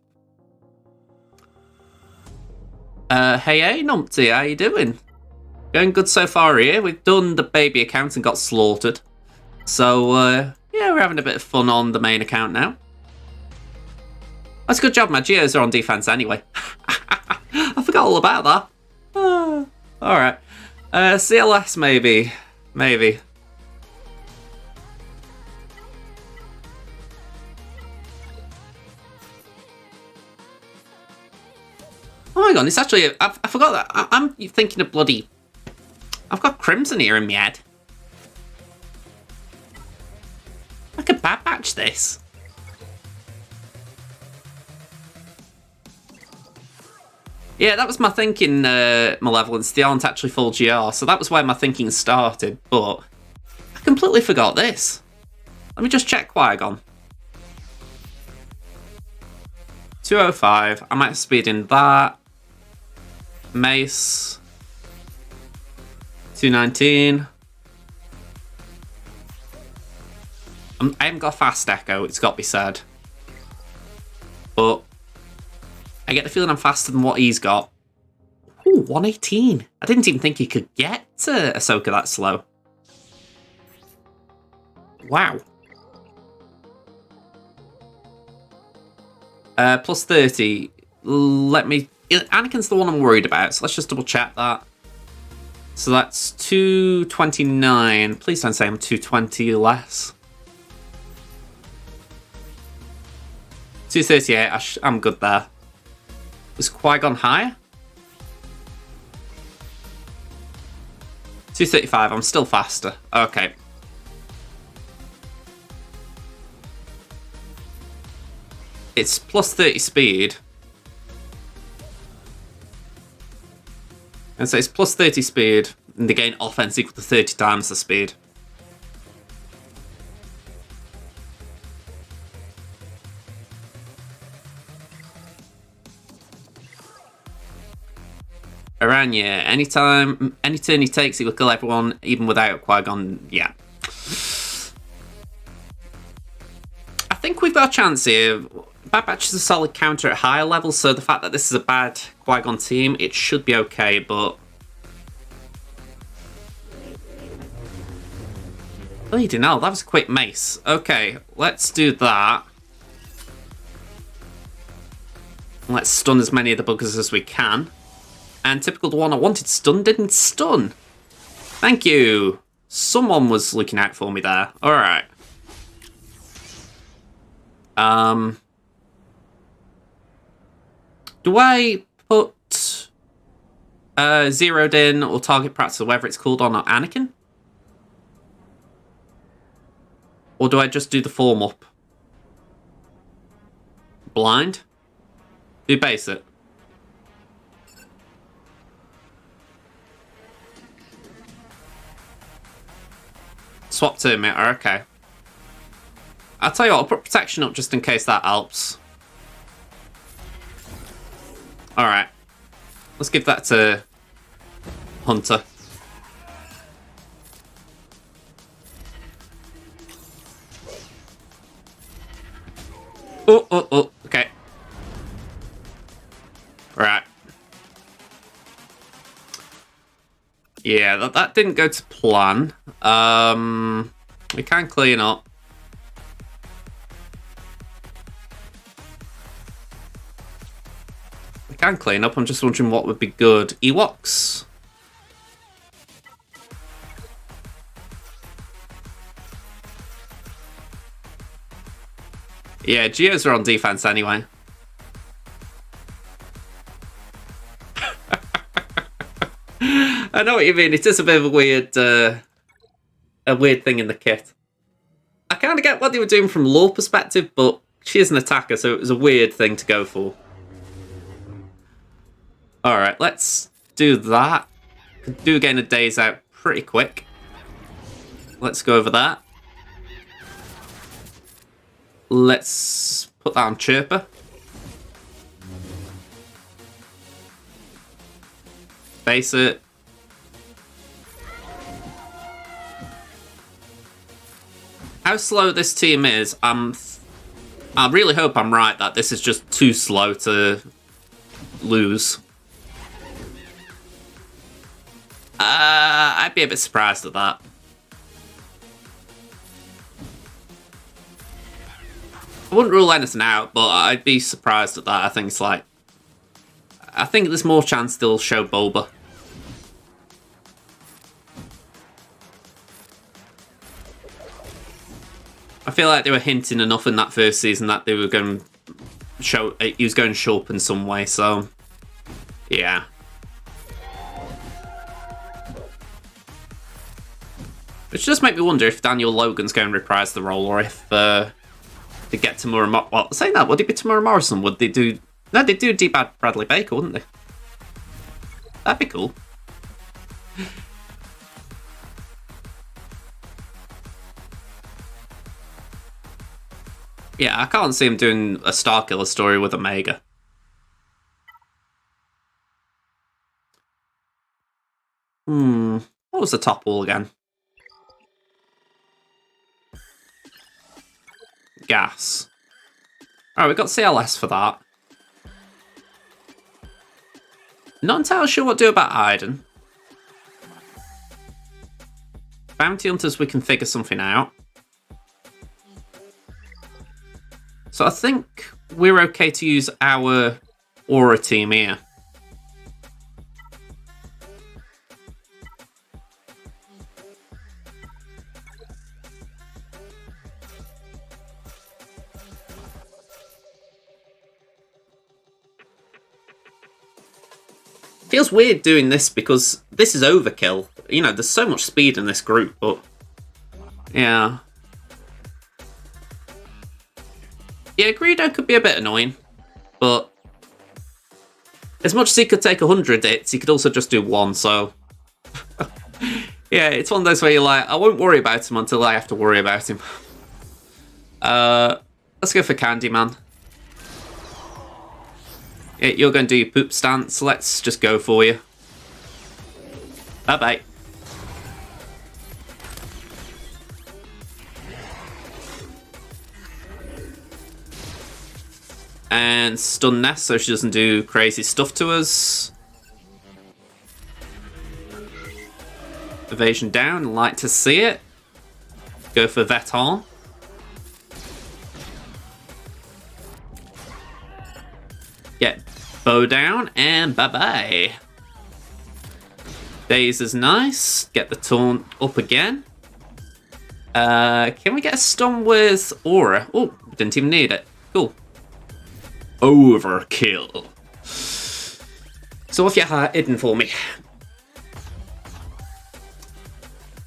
Hey, Numpty, how you doing? Going good so far here. We've done the baby account and got slaughtered. So, yeah, we're having a bit of fun on the main account now. That's a good job, my Geos are on defense anyway. I forgot all about that. Alright. CLS maybe. Maybe. Oh my god, it's actually... I forgot that. I'm thinking of bloody... I've got Crimson here in my head. I could bad batch this. Yeah, that was my thinking, Malevolence. They aren't actually full GR, so that was where my thinking started, but I completely forgot this. Let me just check Qui-Gon. 205. I might speed in that. Mace. 219. I haven't got a fast echo, it's got to be said. But I get the feeling I'm faster than what he's got. Ooh, 118. I didn't even think he could get to Ahsoka that slow. Wow. Plus 30. Let me... Anakin's the one I'm worried about, so let's just double check that. So that's 229. Please don't say I'm 220 less. 238, I'm good there. Was Qui-Gon higher? 235, I'm still faster. Okay. It's plus 30 speed. And so it's plus 30 speed, and they gain offense equal to 30 times the speed. Around, yeah. Any turn he takes, he will kill everyone, even without Qui-Gon, yeah. I think we've got a chance here. Bad Batch is a solid counter at higher levels, so the fact that this is a bad Qui-Gon team, it should be okay, but... Bleeding hell, that was a quick mace. Okay, let's do that. Let's stun as many of the buggers as we can. And typical the one I wanted stun didn't stun. Thank you. Someone was looking out for me there. Alright. Do I put zeroed in or target practice or whatever it's called on Anakin? Or do I just do the form up? Blind? Do base it. Swap to emitter, okay. I'll tell you what, I'll put protection up just in case that helps. Alright. Let's give that to Hunter. Oh, okay. Right. Yeah, that didn't go to plan. We can clean up. We can clean up, I'm just wondering what would be good. Ewoks. Yeah, Geos are on defense anyway. I know what you mean. It is a bit of a weird thing in the kit. I kind of get what they were doing from lore perspective, but she is an attacker, so it was a weird thing to go for. All right, let's do that. Could do gain a days out pretty quick. Let's go over that. Let's put that on Chirper. Face it. How slow this team is, I really hope I'm right that this is just too slow to lose. I'd be a bit surprised at that. I wouldn't rule anything out, but I'd be surprised at that. I think there's more chance they'll show Boba. I feel like they were hinting enough in that first season that they were going to show, he was going to show up in some way, so yeah. Which does make me wonder if Daniel Logan's going to reprise the role, or if they get Tamura. Well, saying that, would it be Tamura Morrison? Would they do? No, they'd do D-Bad Bradley Baker, wouldn't they? That'd be cool. Yeah, I can't see him doing a Starkiller story with Omega. What was the top wall again? Gas. Alright, we got CLS for that. Not entirely sure what to do about Iden. Bounty Hunters, we can figure something out. So I think we're okay to use our Aura team here. Feels weird doing this because this is overkill. You know, there's so much speed in this group, but yeah. Yeah, Greedo could be a bit annoying, but as much as he could take 100 hits, he could also just do one, so yeah, it's one of those where you're like, I won't worry about him until I have to worry about him. Let's go for Candyman. Yeah, you're going to do your poop stance. Let's just go for you. Bye-bye. And stun Ness so she doesn't do crazy stuff to us. Evasion down, like to see it. Go for Veton. Get bow down, and bye-bye. Daze is nice. Get the taunt up again. Can we get a stun with Aura? Oh, didn't even need it. Cool. Overkill. So what's your heart hidden for me?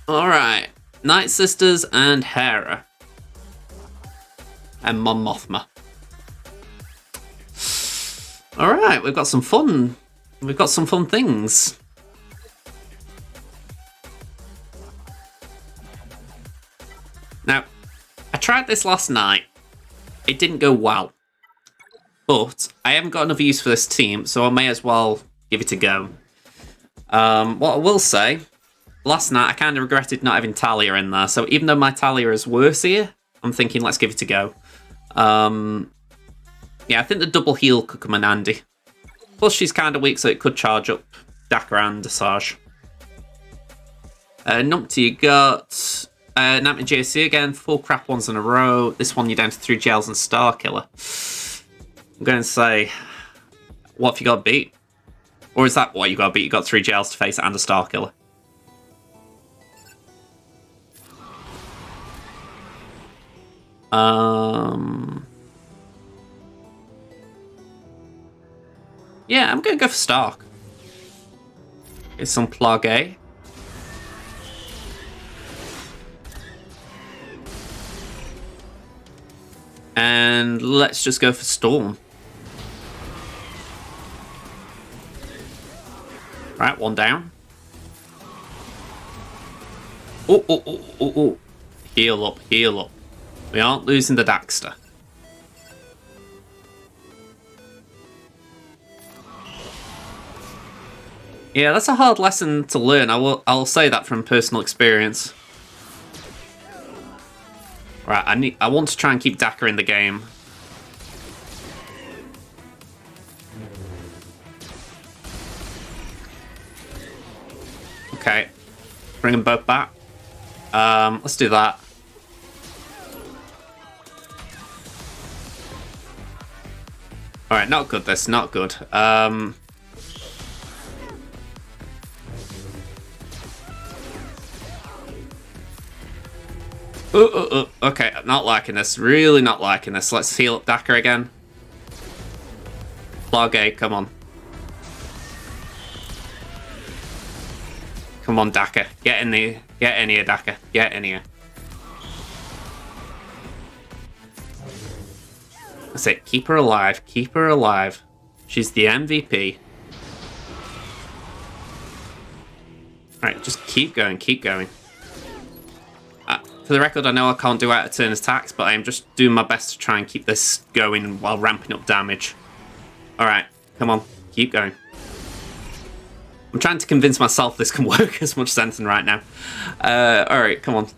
Alright. Night Sisters and Hera. And Mon Mothma. Alright, we've got some fun. We've got some fun things. Now, I tried this last night. It didn't go well. But I haven't got enough use for this team, so I may as well give it a go. What I will say, last night I kind of regretted not having Talia in there, so even though my Talia is worse here, I'm thinking let's give it a go. Yeah, I think the double heal could come in handy. Plus she's kind of weak, so it could charge up Dakar and Desage. Numpty, you got Nightmare JC again, 4 crap ones in a row. This one you're down to 3 gels and Starkiller. I'm going to say, what have you got to beat? Or is that what you got to beat? You got 3 gels to face and a Starkiller. Yeah, I'm going to go for Stark. Get some Plug-A. And let's just go for Storm. Right, one down. Oh, oh, oh, oh, oh. Heal up, heal up. We aren't losing the Daxter. Yeah, that's a hard lesson to learn. I'll say that from personal experience. Right, I want to try and keep Daka in the game. Okay. Bring them both back. Let's do that. Alright, not good this, not good. Okay, not liking this. Really not liking this. Let's heal up Daka again. SWGOH, come on. Come on, Daka. Get in here. Get in here, Daka. Get in here. That's it. Keep her alive. Keep her alive. She's the MVP. Alright, just keep going. Keep going. For the record, I know I can't do out of turn attacks, but I am just doing my best to try and keep this going while ramping up damage. Alright, come on. Keep going. I'm trying to convince myself this can work as much as anything right now. Alright, come on.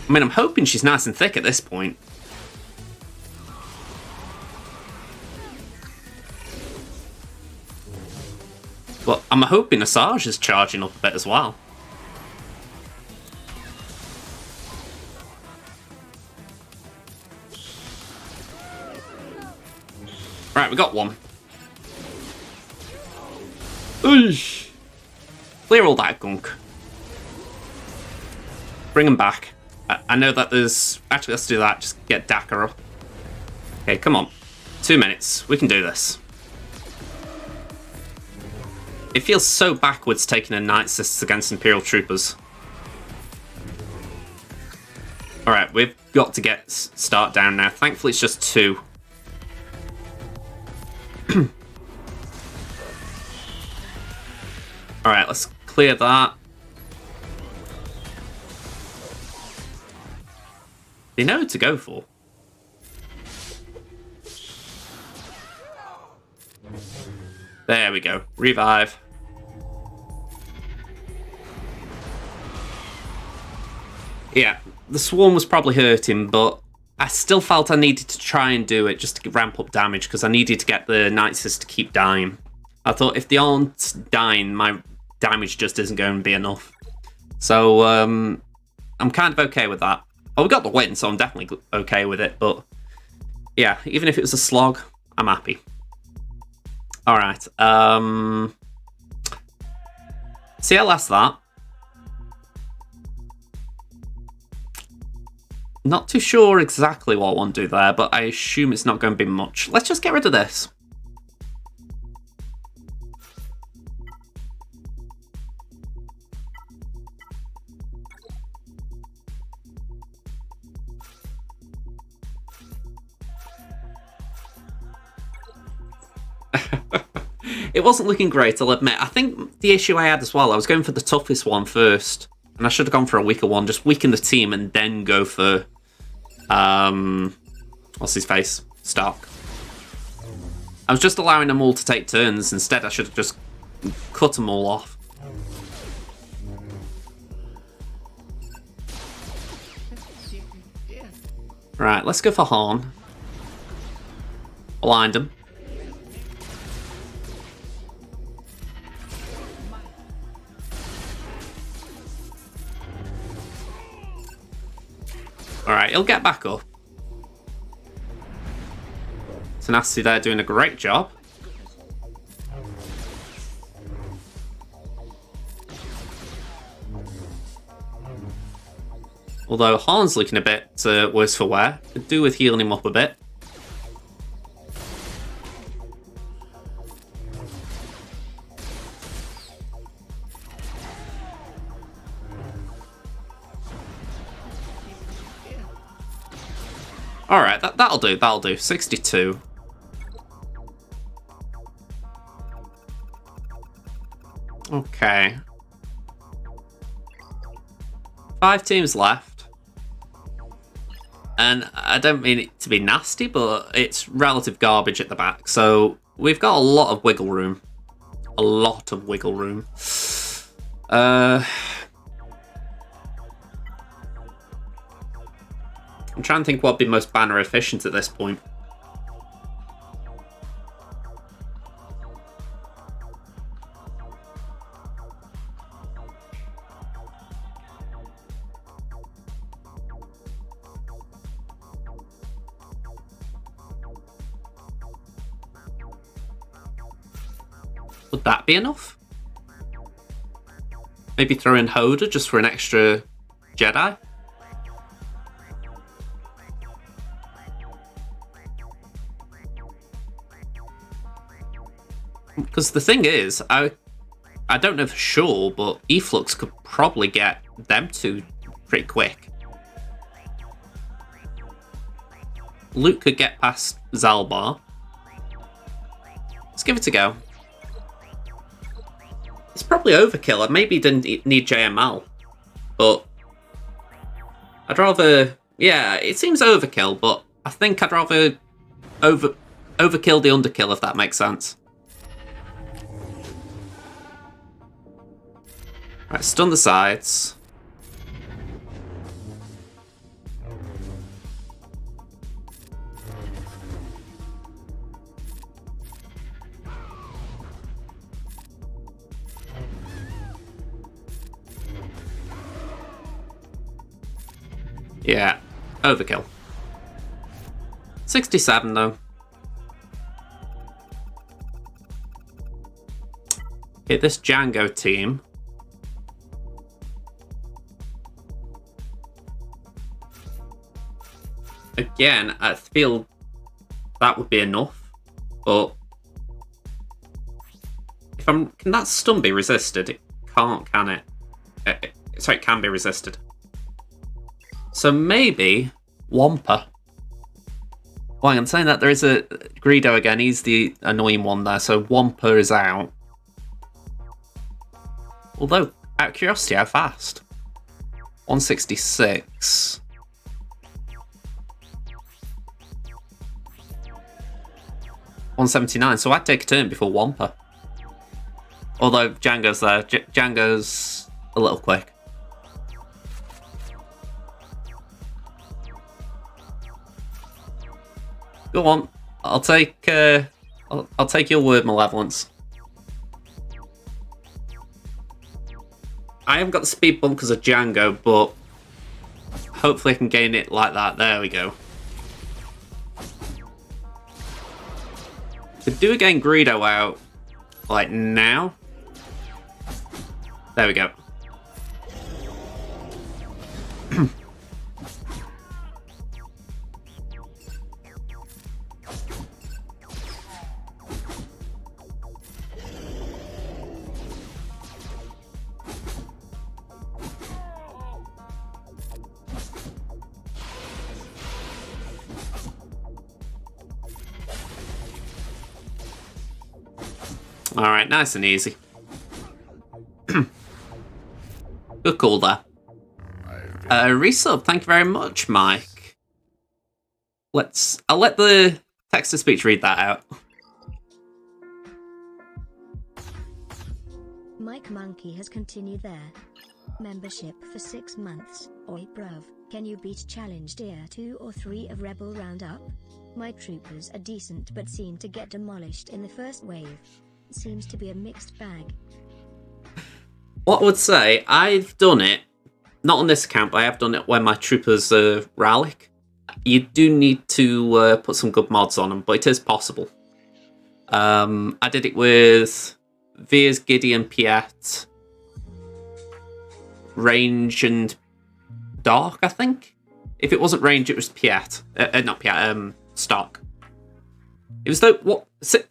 I mean, I'm hoping she's nice and thick at this point. But I'm hoping Asajj is charging up a bit as well. Right, we got one. Oosh. Clear all that gunk. Bring him back. I know that there's... Actually, let's do that. Just get Daka up. Okay, come on. 2 minutes. We can do this. It feels so backwards taking a Night Assist against Imperial Troopers. Alright, we've got to get start down now. Thankfully, it's just 2. Alright, let's clear that. They know what to go for. There we go. Revive. Yeah, the swarm was probably hurting, but I still felt I needed to try and do it just to ramp up damage because I needed to get the Night Assist to keep dying. I thought if they aren't dying, my damage just isn't going to be enough. So, I'm kind of okay with that. Oh, we got the win, so I'm definitely okay with it, but yeah, even if it was a slog, I'm happy. Alright, CLS that. Not too sure exactly what I want to do there, but I assume it's not going to be much. Let's just get rid of this. It wasn't looking great, I'll admit. I think the issue I had as well, I was going for the toughest one first, and I should have gone for a weaker one, just weaken the team and then go for, what's his face? Stark. I was just allowing them all to take turns. Instead, I should have just cut them all off. Right, let's go for Horn. Blind him. Alright, he'll get back up. Tenacity there doing a great job. Although Horn's looking a bit worse for wear. Could do with healing him up a bit. Alright, that'll do, that'll do. 62. Okay. 5 teams left. And I don't mean it to be nasty, but it's relative garbage at the back. So we've got a lot of wiggle room. A lot of wiggle room. I'm trying to think what would be most banner efficient at this point. Would that be enough? Maybe throw in Hoda just for an extra Jedi? Because the thing is, I don't know for sure, but Efflux could probably get them two pretty quick. Luke could get past Zalbar. Let's give it a go. It's probably overkill. I maybe didn't need JML, but I'd rather... Yeah, it seems overkill, but I think I'd rather overkill the underkill, if that makes sense. Right, stun the sides. Yeah, overkill. 67 though. Okay, this Django team. Again, I feel that would be enough, but if I'm... Can that stun be resisted? It can't, can it? Sorry, it can be resisted. So maybe Wampa. Well, I'm saying that there is a Greedo again. He's the annoying one there. So Wampa is out. Although, out of curiosity, how fast? 166. $179. So I'd take a turn before Wampa. Although Django's there. Django's a little quick. Go on, I'll take your word, Malevolence. I haven't got the speed bump because of Django, but hopefully I can gain it like that. There we go. Could do again Greedo out, like now. There we go. Alright, nice and easy. Good call there. Resub, thank you very much, Mike. I'll let the text-to-speech read that out.
Mike Monkey has continued their membership for 6 months. Oi bruv, can you beat challenge tier 2 or 3 of Rebel Roundup? My troopers are decent but seem to get demolished in the first wave. Seems to be a mixed bag.
What I would say, I've done it, not on this account, but I have done it when my troopers are Rallic. You do need to put some good mods on them, but it is possible. I did it with Veers, Gideon, Piet, Range, and Dark, I think. If it wasn't Range, it was Piet. Not Piet, Stark. It was 5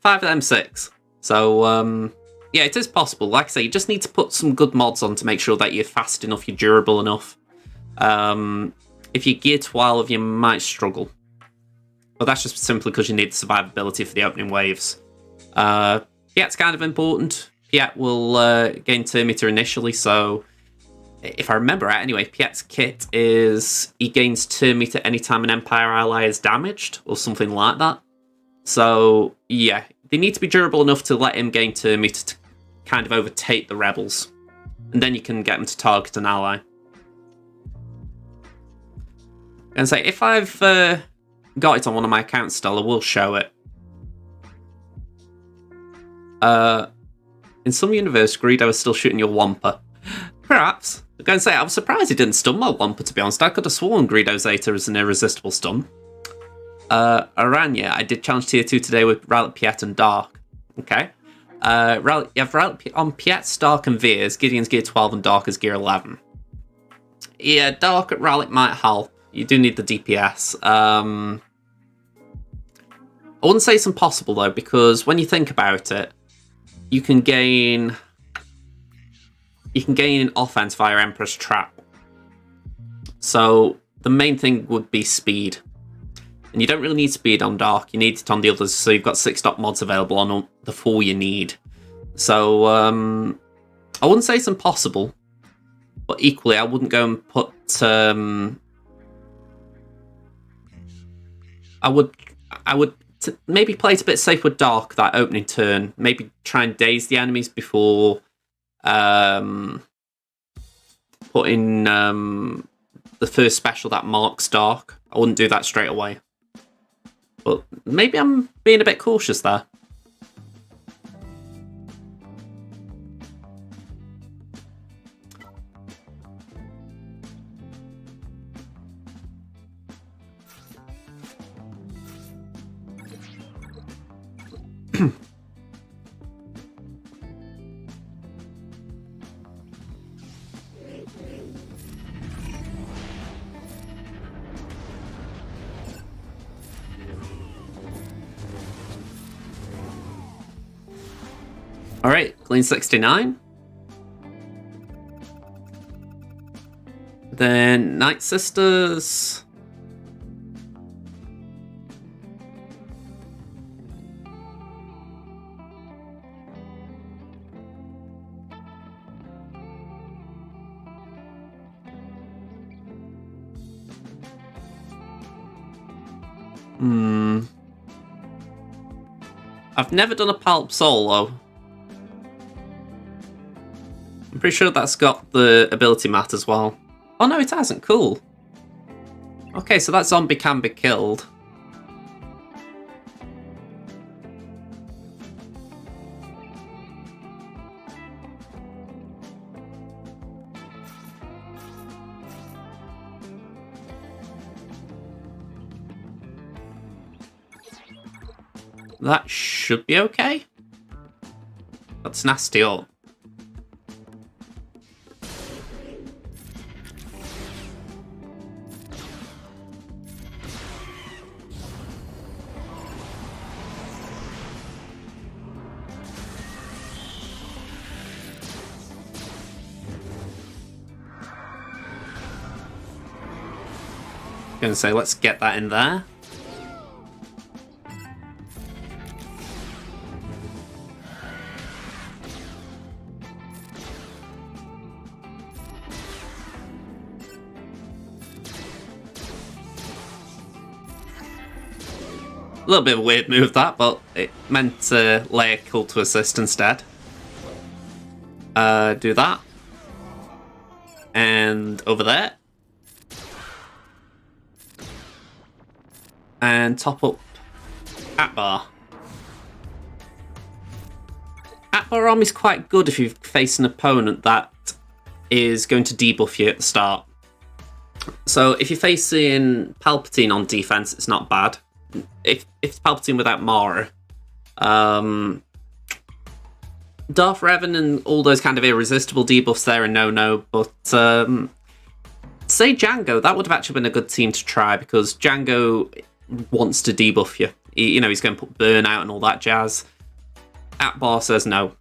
of them 6. So, yeah, it is possible. Like I say, you just need to put some good mods on to make sure that you're fast enough, you're durable enough. If you're Gear 12, you might struggle. But that's just simply because you need the survivability for the opening waves. Yeah, it's kind of important. Piet will gain turn meter initially, so if I remember right, anyway, Piet's kit is he gains turn meter anytime an Empire ally is damaged, or something like that. So, yeah, they need to be durable enough to let him gain turn meter to kind of overtake the rebels. And then you can get him to target an ally. And say, if I've got it on one of my accounts still, I will show it. In some universe, Greedo is still shooting your Wampa. Perhaps. I'm going to say, I was surprised he didn't stun my Wampa, to be honest. I could have sworn Greedo Zeta is an irresistible stun. Aranya, I did challenge tier 2 today with Rowlet, Piet, and Dark. Okay. You have Rowlet on Piet, Stark, and Veers. Gideon's gear 12 and Dark is gear 11. Yeah, Dark at Rowlet might help. You do need the DPS. I wouldn't say it's impossible, though, because when you think about it, you can gain offense via Emperor's Trap. So the main thing would be speed. And you don't really need speed on Dark, you need it on the others, so you've got 6 dot mods available on the 4 you need. So I wouldn't say it's impossible, but equally I wouldn't go and put I would maybe play it a bit safe with Dark that opening turn. Maybe try and daze the enemies before putting the first special that marks Dark. I wouldn't do that straight away. But maybe I'm being a bit cautious there. Alright, clean 69. Then Night Sisters. I've never done a Palp solo. I'm pretty sure that's got the ability mat as well. Oh no, it hasn't. Cool. Okay, so that zombie can be killed. That should be okay. That's nasty up. Gonna say, let's get that in there. A little bit of a weird move that, but it meant to lay a cult to assist instead. Do that. And over there. And top up Atbar. Atbar Army's quite good if you face an opponent that is going to debuff you at the start. So if you're facing Palpatine on defense, it's not bad. If it's Palpatine without Mara, Darth Revan and all those kind of irresistible debuffs there are no-no, but say Django, that would have actually been a good team to try, because Django wants to debuff you. He's going to put burnout and all that jazz. Atbar says no.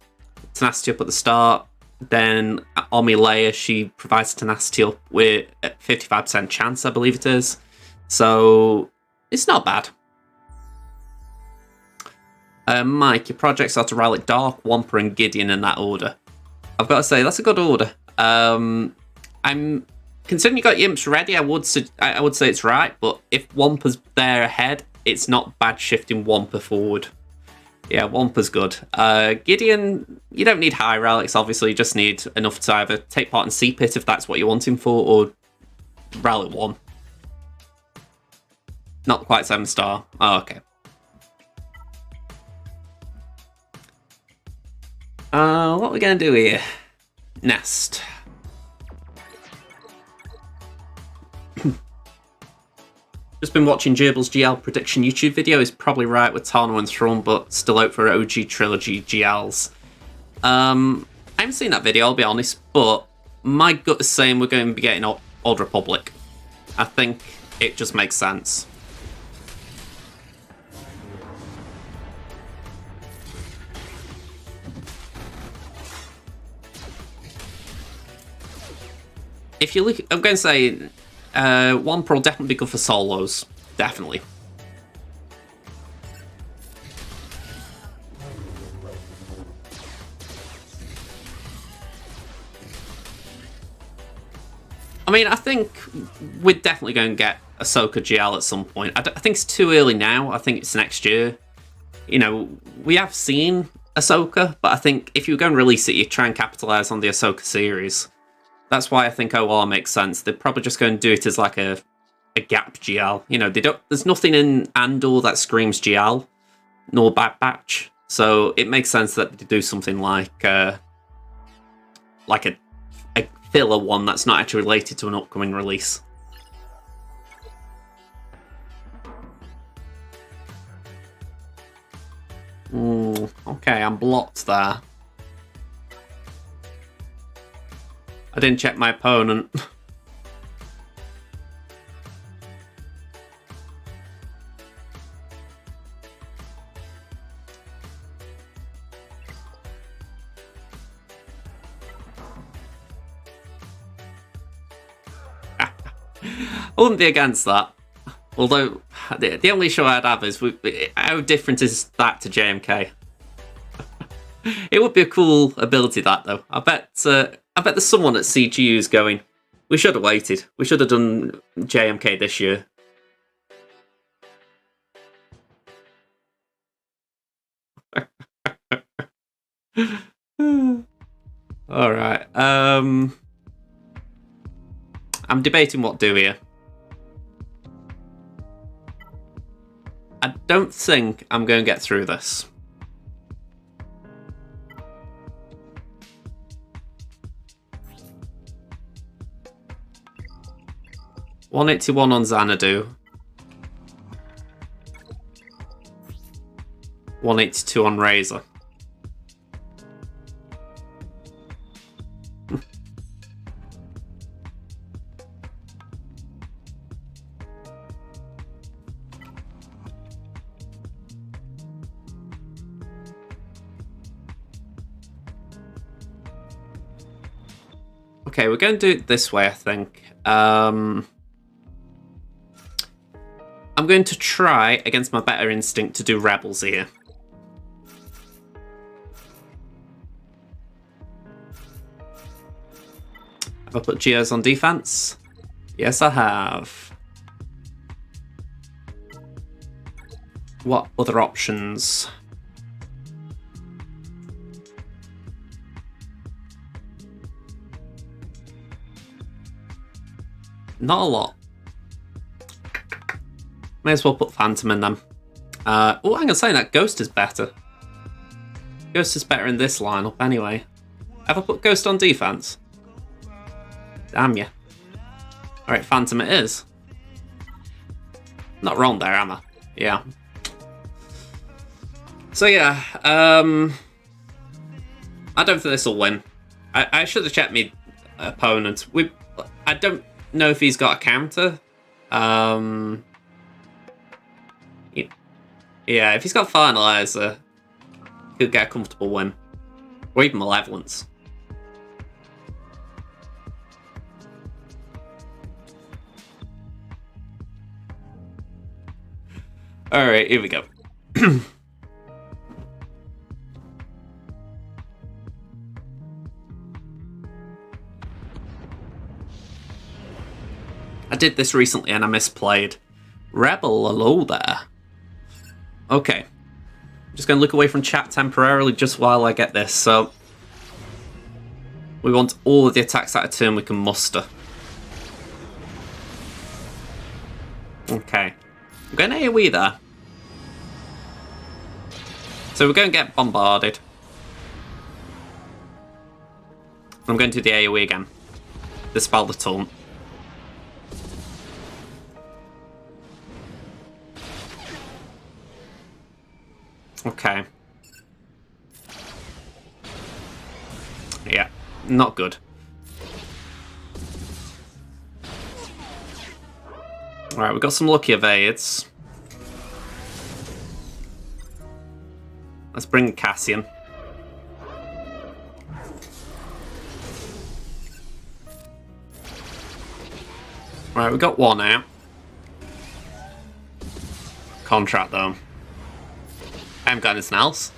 Tenacity up at the start. Then Omi Leia, she provides tenacity up with a 55% chance, I believe it is. So it's not bad. Mike, your projects are to relic Dark, Wampa, and Gideon in that order. I've got to say, that's a good order. I'm considering you got your imps ready, I would say it's right, but if Wampa's there ahead, it's not bad shifting Wampa forward. Yeah, Wampa's good. Gideon, you don't need high relics, obviously. You just need enough to either take part in C-Pit if that's what you're wanting for, or relic 1. Not quite 7-star. Oh, okay. What are we going to do here? Nest. Just been watching Gerbil's GL prediction YouTube video. He's probably right with Tano and Throne, but still out for OG Trilogy GLs. I haven't seen that video, I'll be honest, but my gut is saying we're going to be getting Old Republic. I think it just makes sense. If you look, I'm going to say Wampa will definitely be good for solos. Definitely. I mean, I think we're definitely going to get Ahsoka GL at some point. I think it's too early now. I think it's next year. You know, we have seen Ahsoka, but I think if you were going to release it, you try and capitalize on the Ahsoka series. That's why I think OR makes sense. They're probably just going to do it as like a gap GL. You know, there's nothing in Andor that screams GL, nor Bad Batch. So it makes sense that they do something like a filler one that's not actually related to an upcoming release. Okay, I'm blocked there. I didn't check my opponent. I wouldn't be against that. Although, the only show I'd have is how different is that to JMK? It would be a cool ability, that, though. I bet there's someone at CGU's going, we should have waited. We should have done JMK this year. Alright. I'm debating what to do here. I don't think I'm going to get through this. $181 on Xanadu. $182 on Razor. Okay, we're going to do it this way, I think. I'm going to try, against my better instinct, to do Rebels here. Have I put Geos on defense? Yes, I have. What other options? Not a lot. May as well put Phantom in them. Oh, hang on, saying that Ghost is better. Ghost is better in this lineup anyway. Have I put Ghost on defense? Damn ya. Alright, Phantom it is. Not wrong there, am I? Yeah. So yeah, I don't think this will win. I should have checked my opponent. I don't know if he's got a counter. Yeah, if he's got Finalizer, he'll get a comfortable win. Or even Malevolence. Alright, here we go. I did this recently and I misplayed. Rebel, hello there. Okay. I'm just going to look away from chat temporarily just while I get this. So, we want all of the attacks out of turn we can muster. Okay. I'm going to AoE there. So we're going to get bombarded. I'm going to do the AoE again. Dispel the taunt. Okay. Yeah, not good. Alright, we've got some lucky evades. Let's bring Cassian. Right, we got one out. Contract though. I haven't got anything else.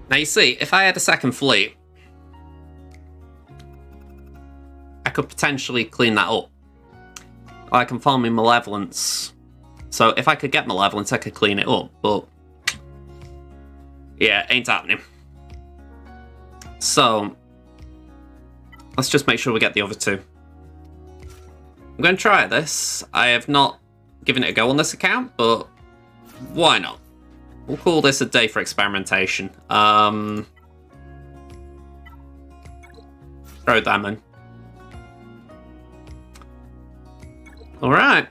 Now you see, if I had a second fleet, I could potentially clean that up. I can farm in Malevolence. So if I could get Malevolence, I could clean it up, but yeah, ain't happening. So let's just make sure we get the other two. I'm going to try this. I have not given it a go on this account, but why not? We'll call this a day for experimentation. Throw them in. Alright.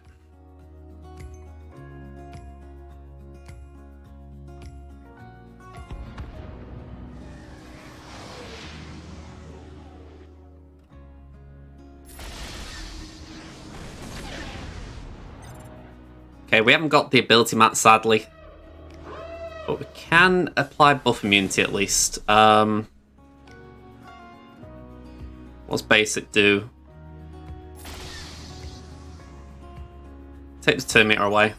Okay, we haven't got the ability mat, sadly. But we can apply buff immunity at least. What's basic do? Take the turn meter away.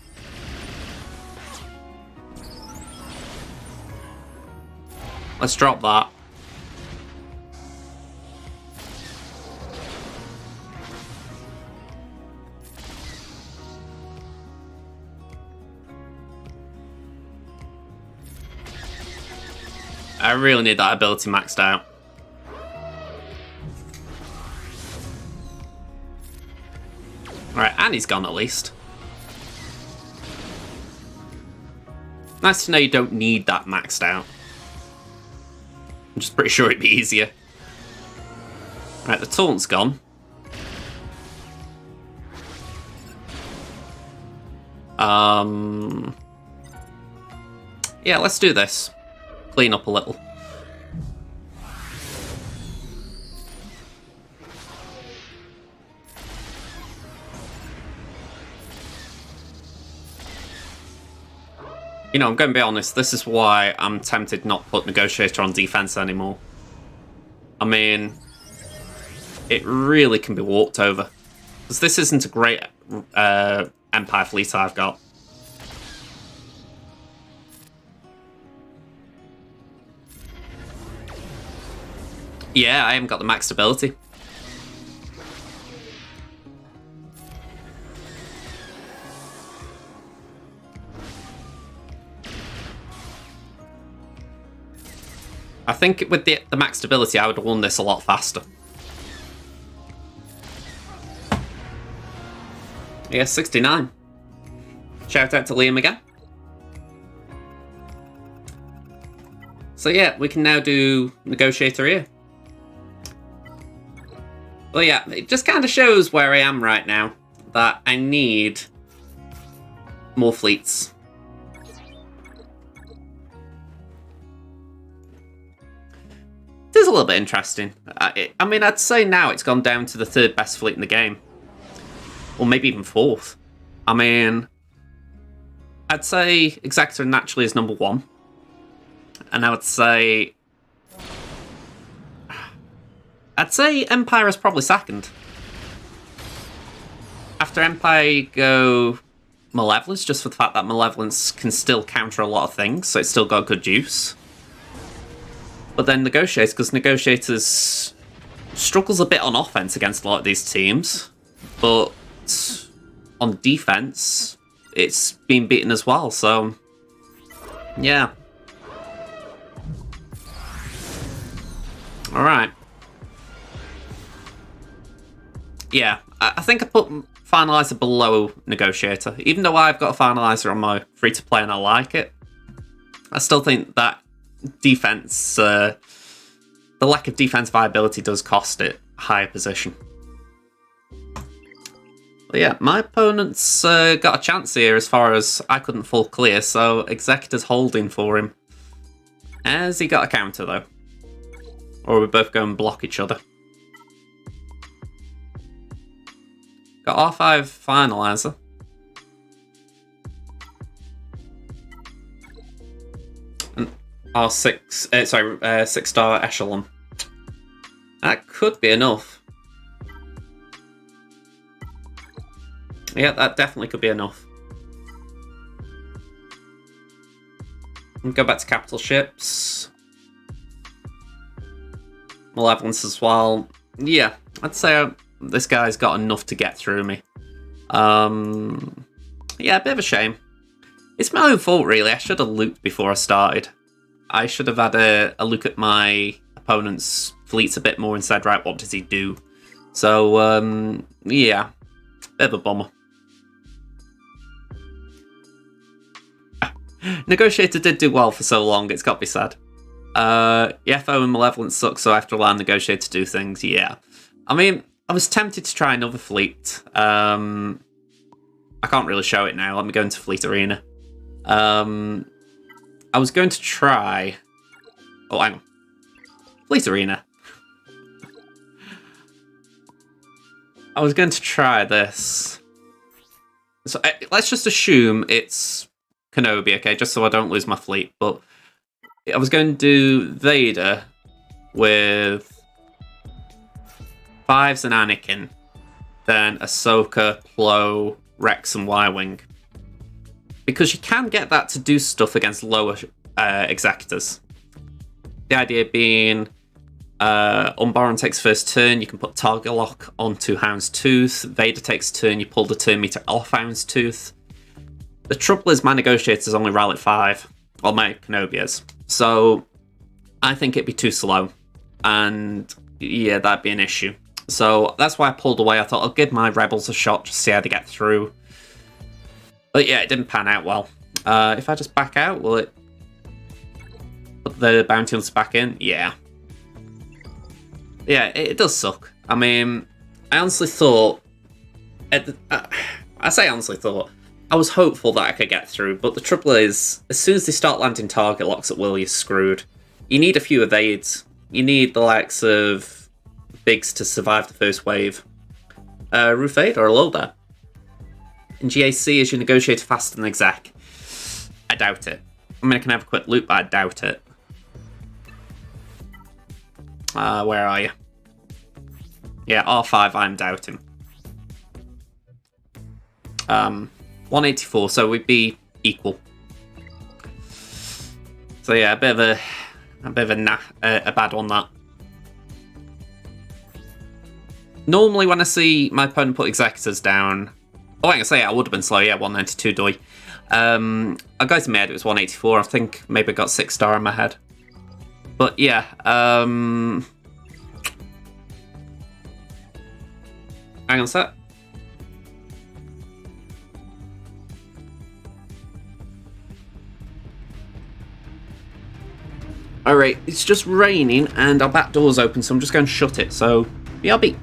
Let's drop that. I really need that ability maxed out. Alright, and he's gone at least. Nice to know you don't need that maxed out. I'm just pretty sure it'd be easier. Right, the taunt's gone. Yeah, let's do this. Clean up a little. You know, I'm going to be honest, this is why I'm tempted not to put Negotiator on defense anymore. I mean, it really can be walked over. Because this isn't a great Empire fleet I've got. Yeah, I haven't got the maxed ability. I think with the maxed ability, I would have won this a lot faster. Yeah, 69. Shout out to Liam again. So yeah, we can now do Negotiator here. Well, yeah, it just kind of shows where I am right now. That I need more fleets. It is a little bit interesting. I mean, I'd say now it's gone down to the third best fleet in the game. Or maybe even fourth. I mean, I'd say Exactor naturally is number one. And I would say I'd say Empire is probably second. After Empire go Malevolence, just for the fact that Malevolence can still counter a lot of things, so it's still got good use. But then Negotiators, because Negotiators struggles a bit on offense against a lot of these teams, but on defense, it's been beaten as well, so yeah. Alright. Yeah, I think I put Finalizer below Negotiator. Even though I've got a Finalizer on my free-to-play and I like it, I still think that defense, the lack of defense viability does cost it a higher position. But yeah, my opponent's got a chance here as far as I couldn't full clear, so Executor's holding for him. Has he got a counter though? Or are we both going to block each other? Got R5 Finalizer. And R6, 6-star Echelon. That could be enough. Yeah, that definitely could be enough. And go back to capital ships. Malevolence as well. Yeah, I'd say this guy's got enough to get through me. Yeah, a bit of a shame. It's my own fault, really. I should have looked before I started. I should have had a look at my opponent's fleets a bit more and said, right, what does he do? So, yeah, bit of a bummer. Negotiator did do well for so long, it's got to be said. FO and Malevolence suck, so I have to rely on Negotiator to do things, yeah. I mean, I was tempted to try another fleet. I can't really show it now, let me go into Fleet Arena. I was going to try... Oh, hang on. Fleet Arena. I was going to try this. So let's just assume it's Kenobi, okay, just so I don't lose my fleet. But I was going to do Vader with Fives and Anakin, then Ahsoka, Plo, Rex, and Y-Wing. Because you can get that to do stuff against lower Executors. The idea being, Unbaron takes first turn, you can put target lock onto Houndstooth. Vader takes turn, you pull the turn meter off Houndstooth. The trouble is my Negotiators only rally at 5, or my Kenobi is. So I think it'd be too slow, and yeah, that'd be an issue. So that's why I pulled away. I thought I'll give my Rebels a shot, just see how they get through. But yeah, it didn't pan out well. If I just back out, will it put the bounty hunters back in? Yeah. Yeah, it does suck. I mean, I honestly thought... I say honestly thought. I was hopeful that I could get through, but the trouble is, as soon as they start landing target locks at will, you're screwed. You need a few evades. You need the likes of Biggs to survive the first wave. Roof 8 or hello there. And GAC is your Negotiator faster than Exec. I doubt it. I mean, I can have a quick loop, but I doubt it. Where are you? Yeah, R5 I'm doubting. 184, so we'd be equal. So yeah, a bit of a bad one that. Normally when I see my opponent put Executors down, oh, I can say I would have been slow, yeah, 192 doi. I got in my head, it was 184. I think maybe I got 6-star in my head. But yeah, hang on a sec. Alright, it's just raining and our back door's open, so I'm just going to shut it. So, BRB.